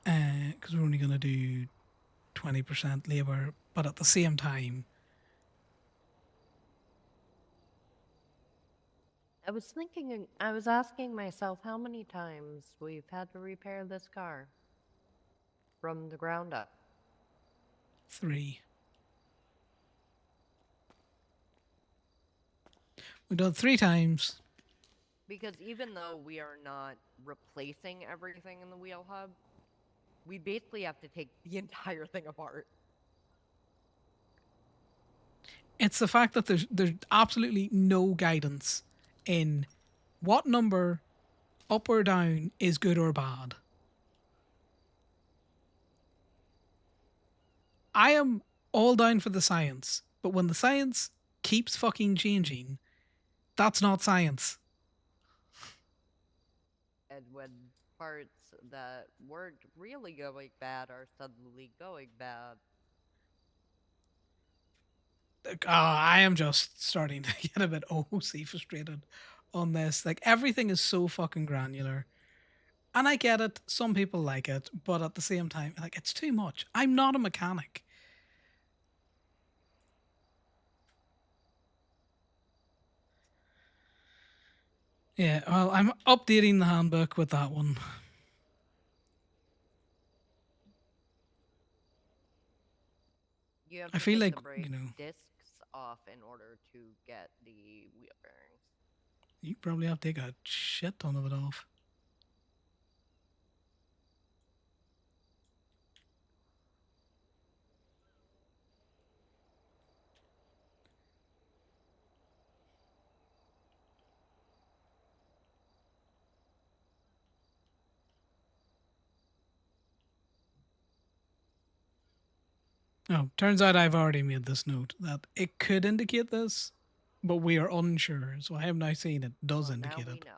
because we're only going to do 20% labour, but at the same time, I was asking myself how many times we've had to repair this car from the ground up. 3. We've done it 3 times. Because even though we are not replacing everything in the wheel hub, we basically have to take the entire thing apart. It's the fact that there's absolutely no guidance in what number up or down is good or bad. I am all down for the science, but when the science keeps fucking changing, that's not science. And when parts that weren't really going bad are suddenly going bad. I am just starting to get a bit OC frustrated on this. Like, everything is so fucking granular. And I get it, some people like it, but at the same time, like, it's too much. I'm not a mechanic. Yeah, well, I'm updating the handbook with that one. You have I to feel take like, the brake discs off in order to get the wheel bearings. you probably have to take a shit ton of it off. Oh, turns out I've already made this note that it could indicate this, but we are unsure. So I have now seen it does Well, indicate now we it. know.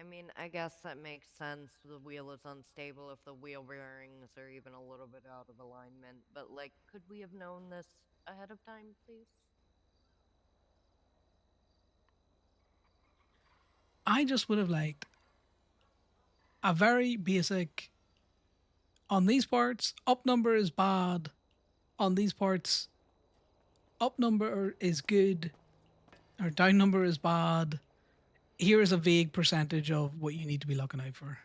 I mean, I guess that makes sense. The wheel is unstable if the wheel bearings are even a little bit out of alignment. But, like, could we have known this ahead of time, please? I just would have liked a very basic, on these parts, up number is bad. On these parts, up number is good, or down number is bad. Here is a vague percentage of what you need to be looking out for.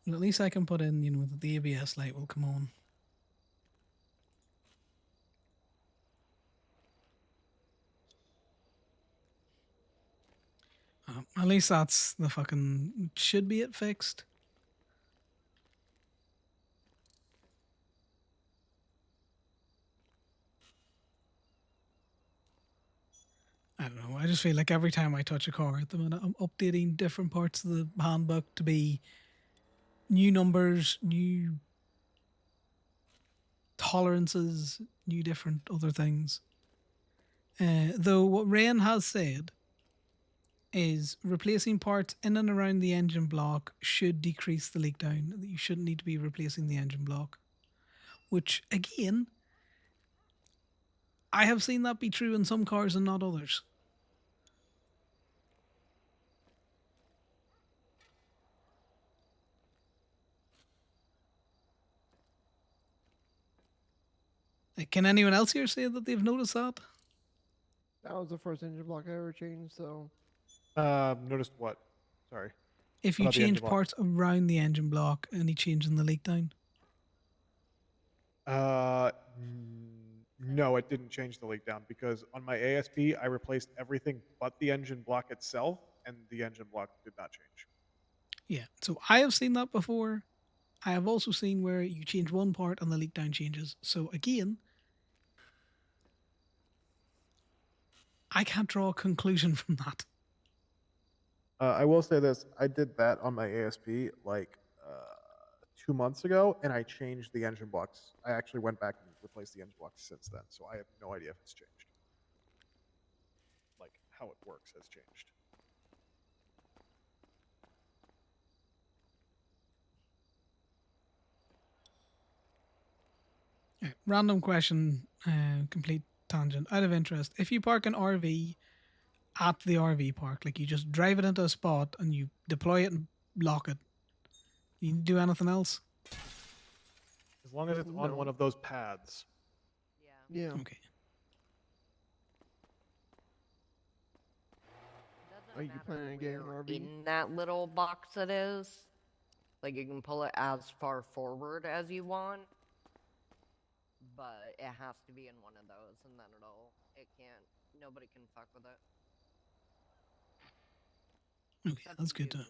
And at least I can put in, that the ABS light will come on. At least that's the fucking should be it fixed. I don't know. I just feel like every time I touch a car at the minute, I'm updating different parts of the handbook to be new numbers, new tolerances, new different other things. Though what Rain has said is replacing parts in and around the engine block should decrease the leak down. That you shouldn't need to be replacing the engine block. Which, again, I have seen that be true in some cars and not others. Like, can anyone else here say that they've noticed that? That was the first engine block I ever changed, so. Noticed what? Sorry. If you About the engine change block. parts around the engine block, any change in the leak down? No, it didn't change the leak down because on my ASB I replaced everything but the engine block itself, and the engine block did not change. Yeah, so I have seen that before. I have also seen where you change one part and the leak down changes. So again, I can't draw a conclusion from that. I will say this: I did that on my ASP like 2 months ago, and I changed the engine blocks. I actually went back and replaced the engine blocks since then, so I have no idea if it's changed. Like how it works has changed. Yeah, random question, complete tangent. Out of interest, if you park an RV at the RV park, like you just drive it into a spot and you deploy it and lock it, you do anything else? As long as it's on one No. of those pads. Yeah. Yeah. Okay. Doesn't Are you matter planning on getting an where RV? in that little box it is. Like you can pull it as far forward as you want, but it has to be in one of those, and then nobody can fuck with it. Okay, Except that's good to you. know.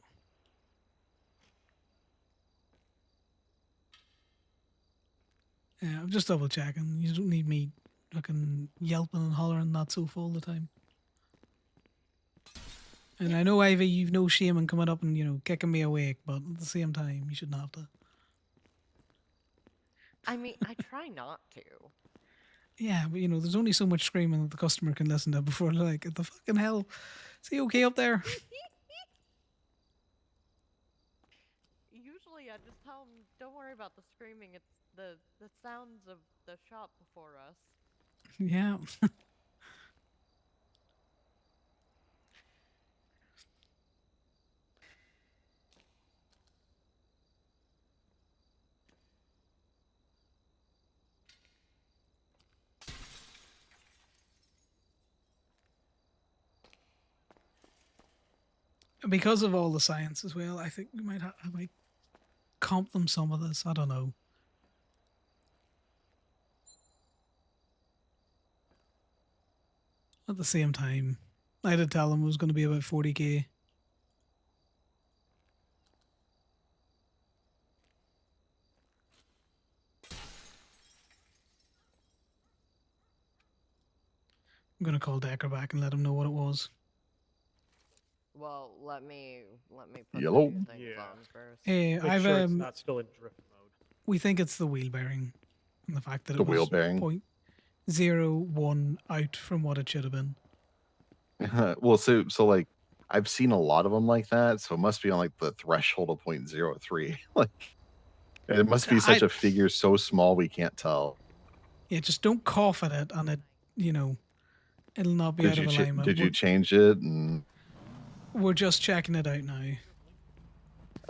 Yeah, I'm just double checking. You don't need me fucking yelping and hollering that so full the time. And I know, Ivy, you've no shame in coming up and, kicking me awake, but at the same time, you shouldn't have to. I mean, I try not to. Yeah, but, there's only so much screaming that the customer can listen to before they're like, the fucking hell? Is he okay up there? Usually, I just tell them, "Don't worry about the screaming. It's the sounds of the shop before us." Yeah. Because of all the science as well, I think I might comp them some of this. I don't know. At the same time, I did tell them it was going to be about 40k. I'm going to call Decker back and let him know what it was. Well, let me put Yellow. the new things Yeah. on first. Hey, Make I've sure it's not still in drift mode. we think it's the wheel bearing and the fact that The it wheel was bearing. 0.01 out from what it should have been. Well, so like I've seen a lot of them like that, so it must be on like the threshold of 0.03. Like, and it must be such a figure so small we can't tell. Yeah, just don't cough at it, and it'll not be out of alignment. Did you change it? And We're just checking it out now.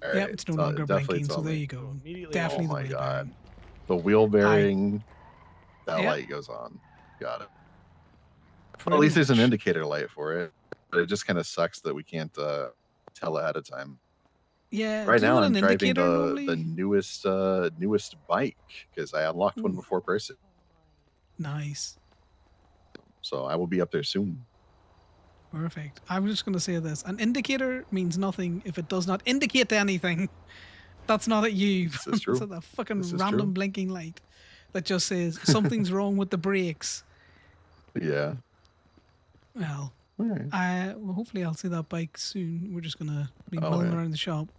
all Yep, right, it's no longer definitely blinking, so tell there me. you go. Immediately. Definitely Oh the my wheel god, bearing. the wheel bearing. That Yep. light goes on. Got it. Well, Pretty at least there's an much. indicator light for it, but it just kind of sucks that we can't tell ahead of time. Yeah, Right do you know now, what I'm an driving indicator the normally? newest bike because I unlocked one Ooh, before person, nice. so I will be up there soon. Perfect. I'm just going to say this. An indicator means nothing if it does not indicate anything. That's not at you. This is It's true. at a fucking This is random true. blinking light that just says something's wrong with the brakes. Yeah. Well, All right. well, hopefully I'll see that bike soon. We're just going to be Oh milling yeah. around the shop.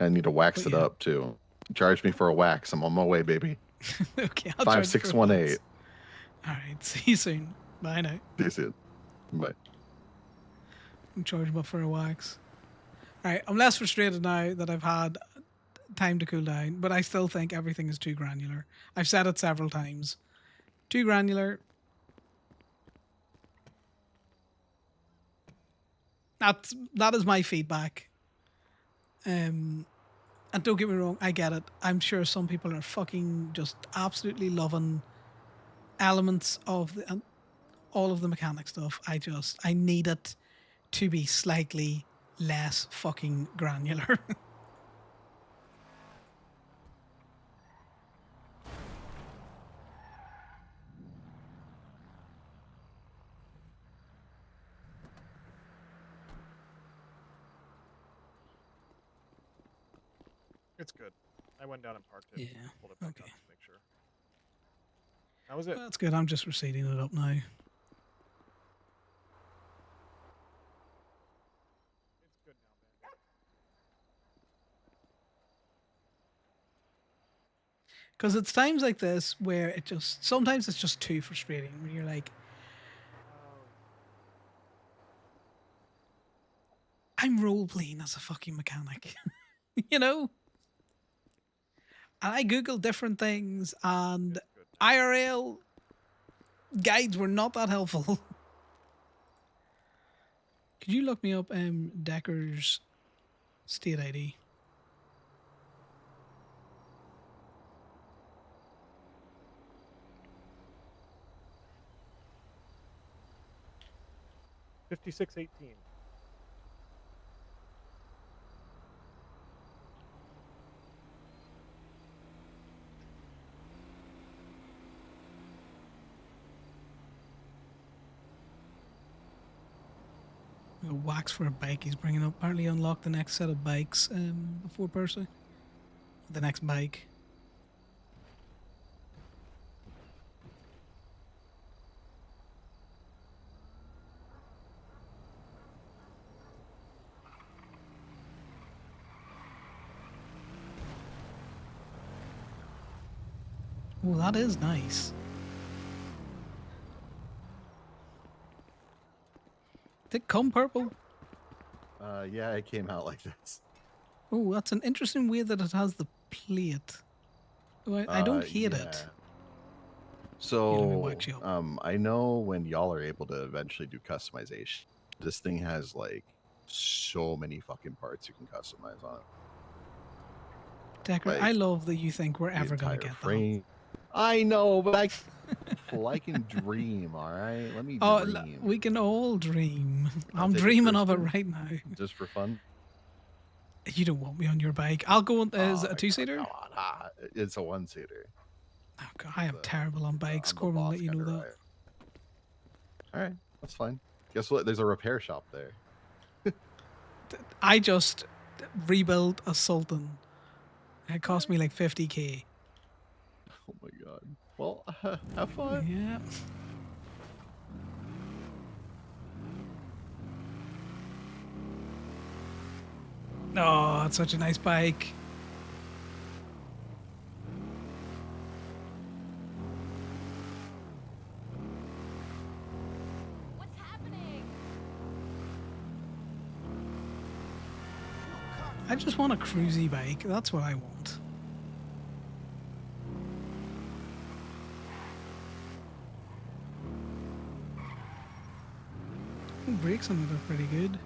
I need to wax But it yeah. up too. Charge me for a wax. I'm on my way, baby. Okay, I'll charge you for a 5618. wax. All right, see you soon. Bye now. See you soon. Bye. I'm charging up for a wax. All right, I'm less frustrated now that I've had time to cool down, but I still think everything is too granular. I've said it several times. Too granular. That is my feedback. And don't get me wrong, I get it. I'm sure some people are fucking just absolutely loving elements of all of the mechanic stuff. I need it to be slightly less fucking granular. It's good. I went down and parked it. Yeah, Pulled it back okay. up to make sure. That was it. That's good. I'm just receiving it up now. Because it's times like this where sometimes it's just too frustrating when you're like, I'm role playing as a fucking mechanic, you know? And I Googled different things, and IRL guides were not that helpful. Could you look me up Decker's state ID? $56.18. A wax for a bike he's bringing up. Apparently unlock the next set of bikes before Percy. The next bike. Oh, that is nice. Did it come purple? Yeah, it came out like this. Oh, that's an interesting way that it has the plate. Oh, I don't hate it. So, I know when y'all are able to eventually do customization, this thing has like so many fucking parts you can customize on it. Decker, Like, I love that you think we're the ever going to entire get frame. I know, but I can dream. All right, let me that. Oh, dream. we can all dream. Wanna I'm take a dreaming tour of it spin? right now. Just for fun. You don't want me on your bike. I'll go on. Is Oh it a my two-seater? God, come on. It's a one-seater. Oh, God, I am terrible on bikes. I'm the Corbin will boss let you know kinda that. ride. All right, that's fine. Guess what? There's a repair shop there. I just rebuilt a Sultan. It cost me like 50k. Oh my God. Well, have fun. Yeah. Oh, it's such a nice bike. I just want a cruisy bike. That's what I want. The brakes on it are pretty good.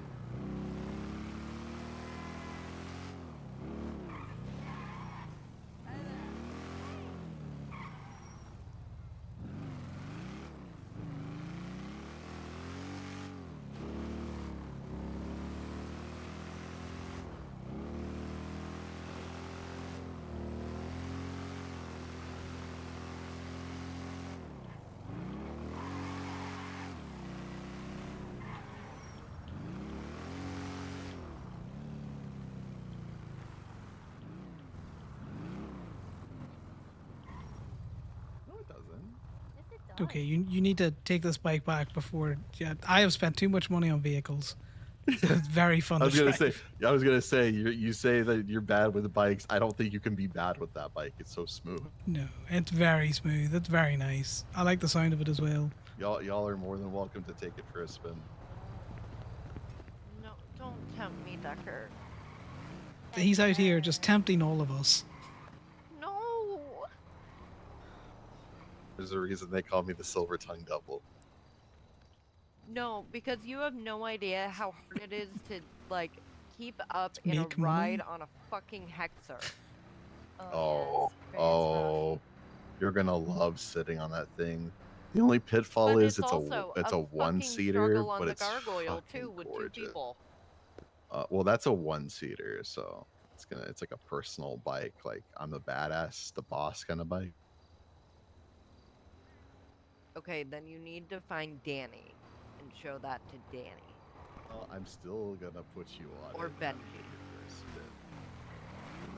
No, it doesn't. Okay, you need to take this bike back before. Yeah, I have spent too much money on vehicles. It's very fun I to was gonna drive. say. I was gonna say. You say that you're bad with the bikes. I don't think you can be bad with that bike. It's so smooth. No, it's very smooth. It's very nice. I like the sound of it as well. Y'all are more than welcome to take it for a spin. No, don't tempt me, Decker. He's out here just tempting all of us. No. There's a reason they call me the silver tongue devil. No, because you have no idea how hard it is to like keep up To in a make ride money? on a fucking hexer. Oh, you're gonna love sitting on that thing. The only pitfall But is it's also it's a a fucking one-seater, struggle on but the it's gargoyle fucking too with gorgeous. 2 people. Well, that's a one-seater, so it's like a personal bike. Like I'm the badass, the boss kind of bike. Okay, then you need to find Danny and show that to Danny Well, I'm still gonna put you on or it. And Benji. take it for a spin.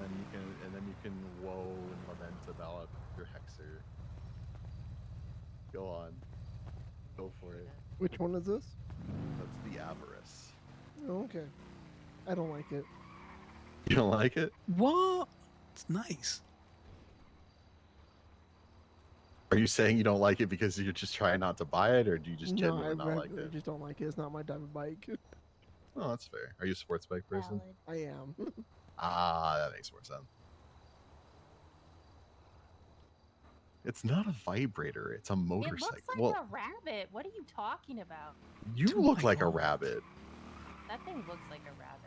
And then you can woe and lament about your hexer. Go on. Go for it. Which one is this? That's the avarice. Oh, okay. I don't like it. You don't like it? What? It's nice. Are you saying you don't like it because you're just trying not to buy it, or do you just No, I genuinely not like regularly it? just don't like it. It's not my type of bike. Oh, that's fair. Are you a sports bike person? I am. Ah, that makes more sense. It's not a vibrator. It's a It motorcycle. looks like Well, a rabbit. What are you talking about? you look like a rabbit. That thing looks like a rabbit.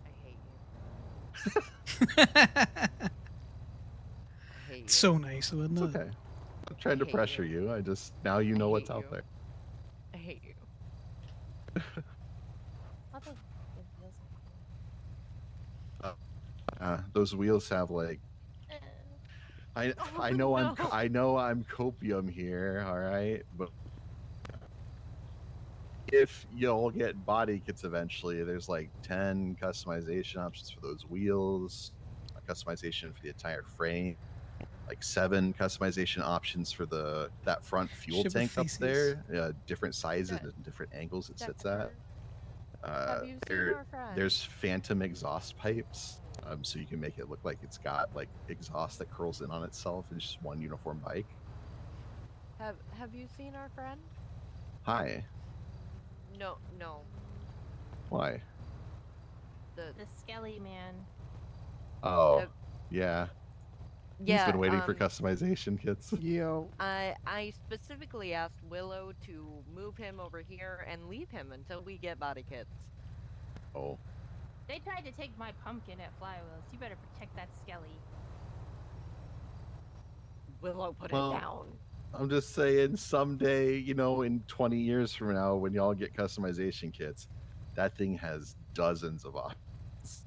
I hate you. So nice, isn't It's it? okay. I'm trying to hate pressure you. you. I just now you know I what's hate out you. there. I hate you. Oh, the wheels are cool. Those wheels have like I Oh, know no. I'm copium here, all right, but if you'll get body kits eventually, there's like 10 customization options for those wheels, a customization for the entire frame, like 7 customization options for that front fuel Ship of tank up Theseus. there, different sizes That- and different angles it sits at. Decker, have you seen our friend? There's phantom exhaust pipes, so you can make it look like it's got like exhaust that curls in on itself in just one uniform bike. Have you seen our friend? Hi. No. Why? The Skelly man. Oh, yeah. He's yeah. been waiting for customization kits. Yo. I specifically asked Willow to move him over here and leave him until we get body kits. Oh. They tried to take my pumpkin at Flywheels. You better protect that Skelly. Willow, put Well, it down. I'm just saying, someday, in 20 years from now, when y'all get customization kits, that thing has dozens of options.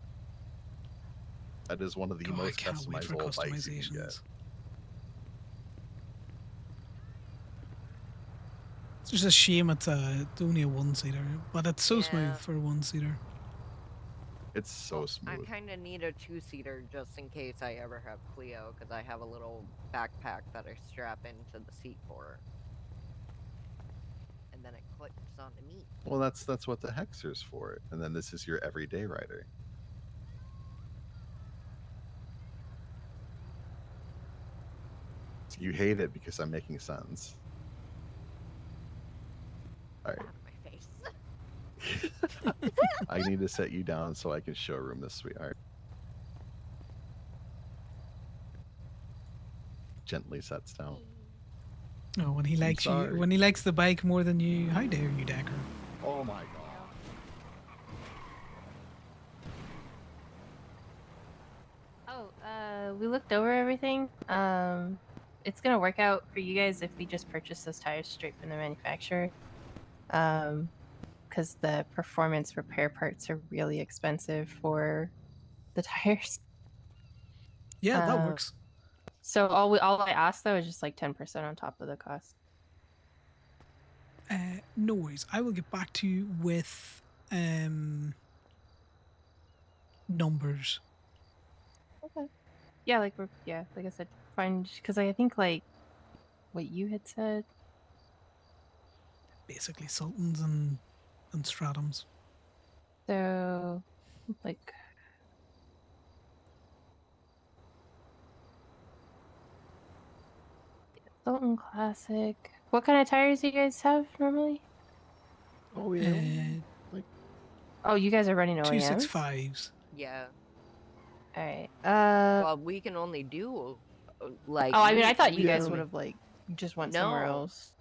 That is one of the God, I most can't wait for customizable bikes you can get. customizations. It's just a shame it's only a one-seater, but it's so smooth for a one-seater. It's so smooth. I kind of need a 2-seater just in case I ever have Cleo, because I have a little backpack that I strap into the seat for her. And then it clicks onto me. Well, that's what the Hexer's for. And then this is your everyday rider. So you hate it because I'm making sense. All right. My face. I need to set you down so I can showroom this, sweetheart. Gently sets down. Oh, when he likes you, when he likes the bike more than you, how dare you, Decker? Oh my god. Oh, we looked over everything. It's gonna work out for you guys if we just purchase those tires straight from the manufacturer. Because the performance repair parts are really expensive for the tires. Yeah, that works. So all I asked though is just like 10% on top of the cost. No worries. I will get back to you with numbers. Okay. Yeah, like I said, find because I think like what you had said. Basically, Sultans and Stratums. So, like. Sultan Classic. What kind of tires do you guys have normally? Oh yeah. Oh, you guys are running OEMs? 265s. Yeah. All right. Well, we can only do like. Oh, I mean, I thought we you guys can- would have like just went somewhere No. else.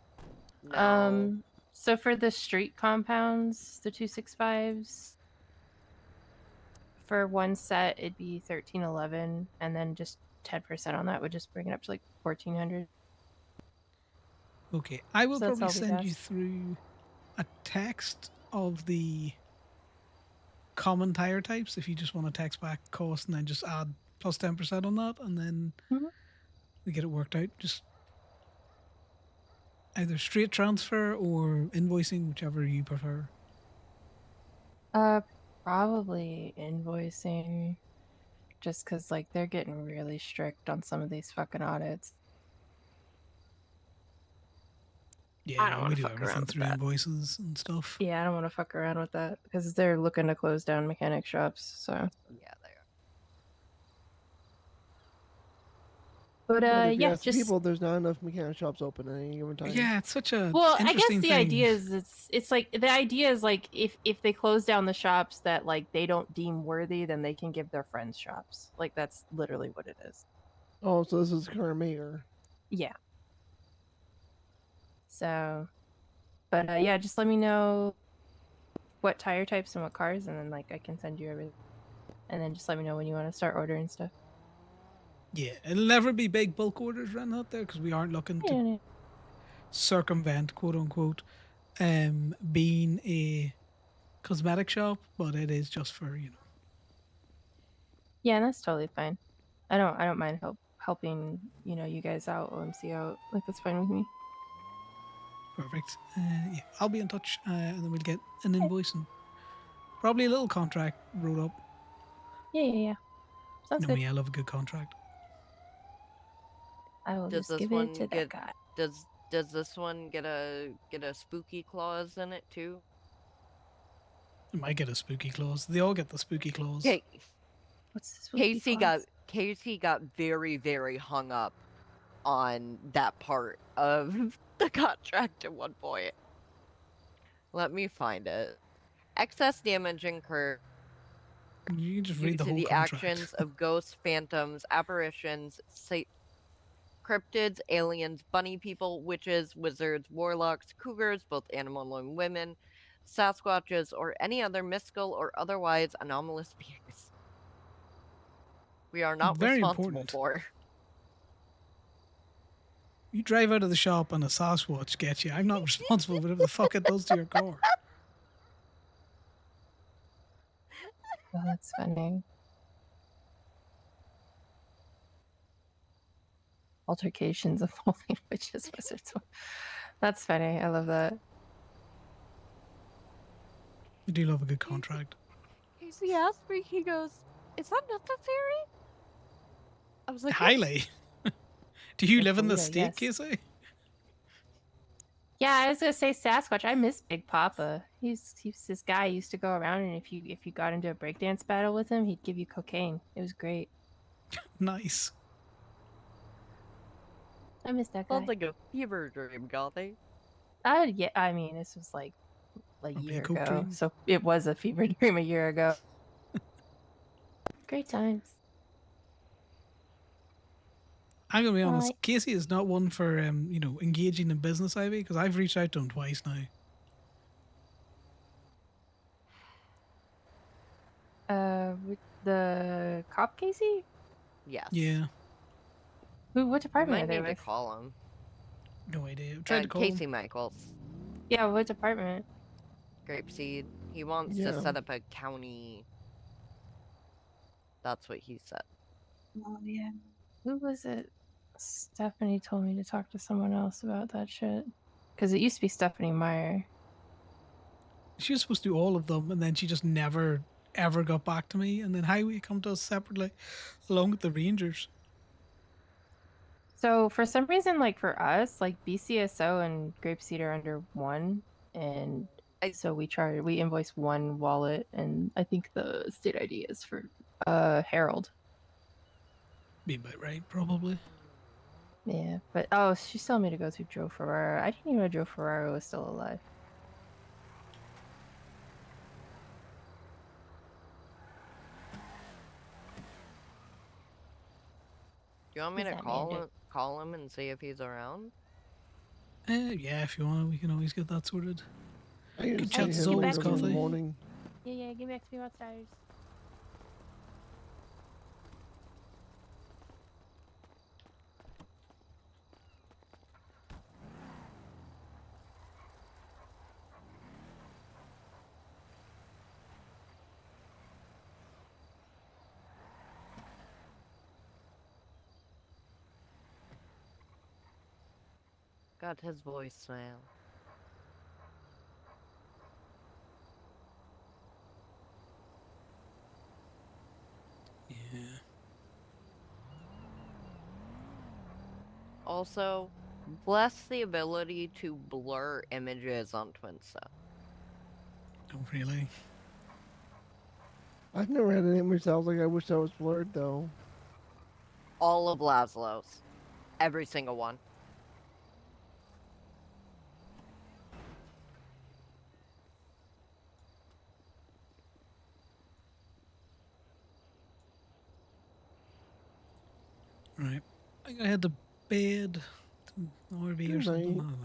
No. So for the street compounds, the 265s, for one set it'd be 1311, and then just 10% on that would just bring it up to like 1400. Okay, I will So that's probably all we'd send you ask. through a text of the common tire types if you just want to text back cost and then just add plus 10% on that, and then we get it worked out. Just either straight transfer or invoicing, whichever you prefer. Probably invoicing, just because like they're getting really strict on some of these fucking audits. Yeah, I don't we wanna do fuck around everything with through that. invoices and stuff. Yeah, I don't want to fuck around with that because they're looking to close down mechanic shops. So Yeah, they are. But But if you yeah, ask the just people, there's not enough mechanic shops open at any given time. Yeah, it's such a well, I guess interesting the thing. idea is it's like the idea is like if they close down the shops that like they don't deem worthy, then they can give their friends shops. Like that's literally what it is. Oh, so this is current mayor. Yeah. So, but yeah, just let me know what tire types and what cars, and then like I can send you everything. And then just let me know when you want to start ordering stuff. Yeah, it'll never be big bulk orders run out there because we aren't looking to Yeah. circumvent, quote unquote, being a cosmetic shop, but it is just for, you know. Yeah, and that's totally fine. I don't mind helping, you know, you guys out, OMC out. Like that's fine with me. Perfect. Yeah, I'll be in touch, and then we'll get an invoice and probably a little contract wrote up. Yeah. Sounds You know good. me, I love a good contract. I will Does just this give it to one that get guy. does this one get a spooky clause in it too? It might get a spooky clause. They all get the spooky clause. Okay. What's the spooky clause? Casey got very, very hung up on that part of the contract at one point. Let me find it. Excess damage incurred You can just due read the to whole the contract. actions of ghosts, phantoms, apparitions, cryptids, aliens, bunny people, witches, wizards, warlocks, cougars, both animal and women, Sasquatches, or any other mystical or otherwise anomalous beings. We are not Very responsible important. for. You drive out of the shop and a Sasquatch gets you. I'm not responsible for whatever the fuck it does to your car. Oh, that's funny. Altercations involving witches, wizards. That's funny. I love that. I do love a good contract. Casey asked me, he goes, "Is that necessary?" I was like, "Yes." Highly. Do you Like live in the Toledo, state, yes. Casey? Yeah, I was gonna say Sasquatch. I miss Big Papa. He's this guy who used to go around, and if you got into a breakdance battle with him, he'd give you cocaine. It was great. Nice. I miss that guy. Sounds like a fever dream, Gothy. Yeah, I mean, this was like a Probably a year coke ago, dream. so it was a fever dream a year ago. Great times. I'm gonna be honest. Right. Casey is not one for engaging in business, Ivy, because I've reached out to him twice now. With the cop Casey? Yes. Yeah. Who? What You department might are they need to with? call him. No idea. I've tried to call Casey him. Michaels. Yeah, what department? Grapeseed. He wants Yeah. to set up a county. That's what he said. Oh yeah. Who was it? Stephanie told me to talk to someone else about that shit. Because it used to be Stephanie Meyer. She was supposed to do all of them, and then she just never ever got back to me. And then Highway come to us separately, along with the Rangers. So for some reason, like for us, like BCSO and Grapeseed are under one, and so we invoice one wallet, and I think the state ID is for Harold. Be about right, probably. Yeah, but oh, she's telling me to go through Joe Ferrara. I didn't even know Joe Ferrara was still alive. Do you want me Who's to that man do? call him and see if he's around? Yeah, if you want, we can always get that sorted. I can Good see chat as him always, like in the Coffee. morning. Yeah, give me back to me upstairs. Got his voicemail. Yeah. Also, bless the ability to blur images on Twinsta. Don't really. I've never had an image that was like I wish I was blurred though. All of Laszlo's. Every single one. Right. I gotta head to bed. To the RV or Good something. night. I don't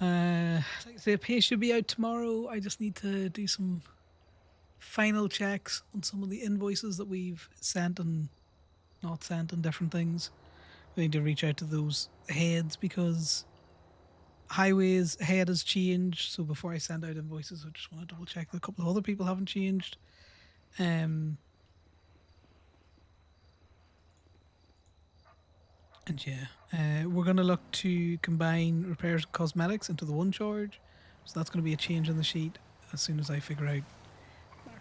know. Like I say, pay should be out tomorrow. I just need to do some final checks on some of the invoices that we've sent and not sent and different things. We need to reach out to those heads because highways head has changed. So before I send out invoices, I just want to double check that a couple of other people haven't changed. And yeah, we're going to look to combine repairs and cosmetics into the one charge. So that's going to be a change in the sheet as soon as I figure out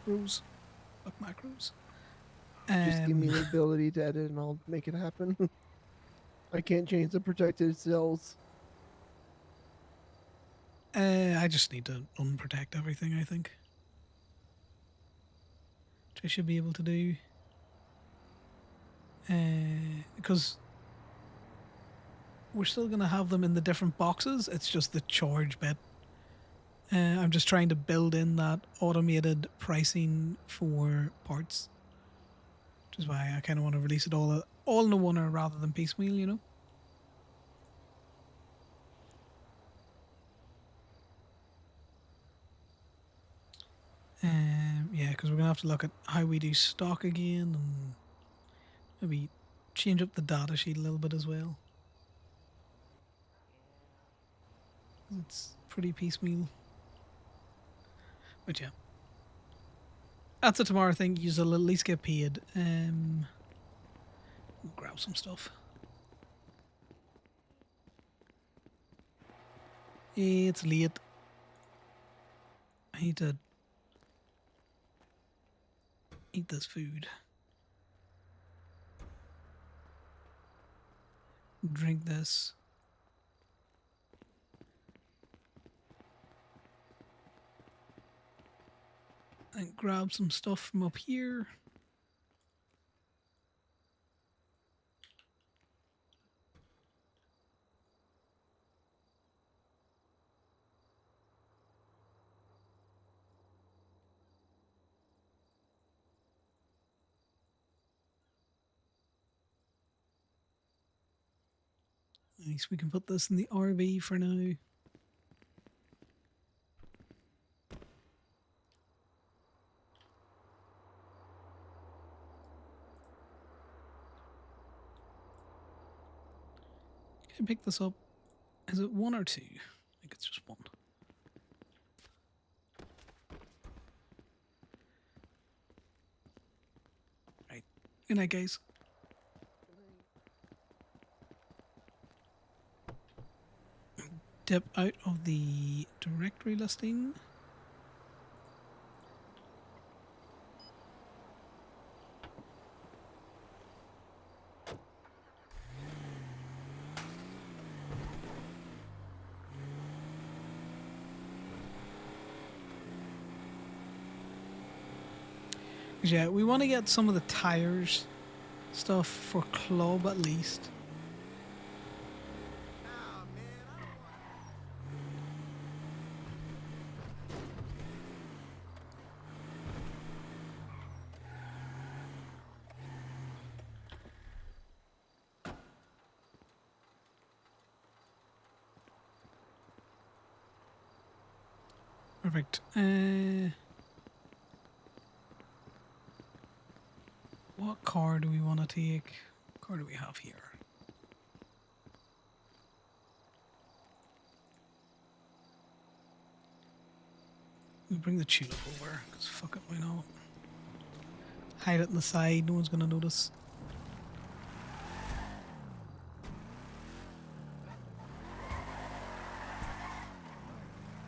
macros. Fuck macros. Just give me the ability to edit and I'll make it happen. I can't change the protected cells. I just need to unprotect everything, I think. Which I should be able to do. Because we're still going to have them in the different boxes. It's just the charge bit. I'm just trying to build in that automated pricing for parts. Which is why I kind of want to release it all in a one-er rather than piecemeal, you know? Yeah, because we're going to have to look at how we do stock again and maybe change up the data sheet a little bit as well. It's pretty piecemeal. But yeah. That's a tomorrow thing. You'll at least get paid. We'll grab some stuff. It's late. I need to eat this food. Drink this. And grab some stuff from up here. Nice, we can put this in the RV for now. Can I pick this up? Is it one or two? I think it's just one. Right. Good night, guys. Dip out of the directory listing. Yeah, we want to get some of the tires stuff for club at least. Perfect. What car do we want to take? What car do we have here? We bring the tulip over, because fuck it, why not? Hide it in the side, no one's gonna notice.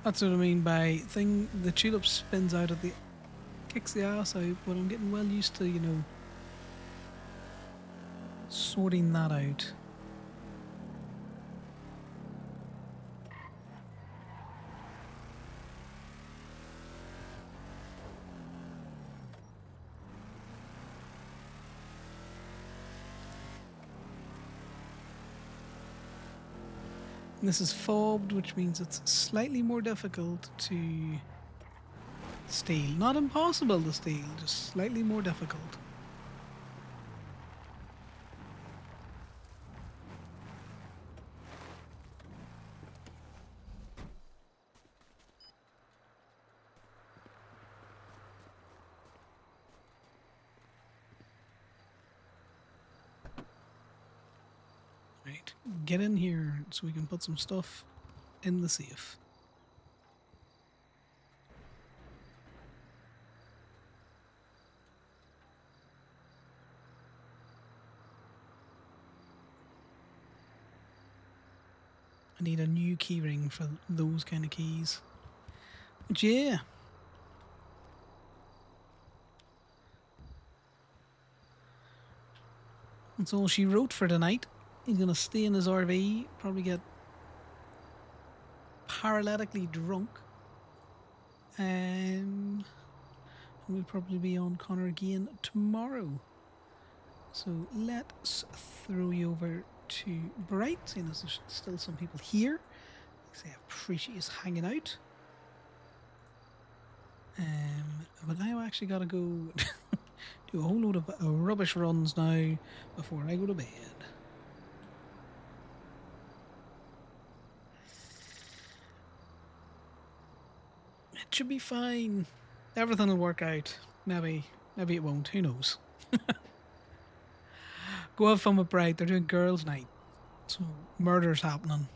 That's what I mean by thing. The tulip spins out at the, kicks the ass out, but I'm getting well used to, you know, sorting that out. This is fobbed, which means it's slightly more difficult to steal. Not impossible to steal, just slightly more difficult. Right, get in here so we can put some stuff in the safe. I need a new keyring for those kind of keys. But yeah. That's all she wrote for tonight. He's gonna stay in his RV, probably get paralytically drunk. We'll probably be on Conor again tomorrow. So let's throw you over to Bright, seeing as there's still some people here. I appreciate you hanging out. But I've actually got to go do a whole load of rubbish runs now before I go to bed. It should be fine. Everything will work out. Maybe it won't. Who knows? Go have fun with Bright. They're doing girls' night, so murder's happening.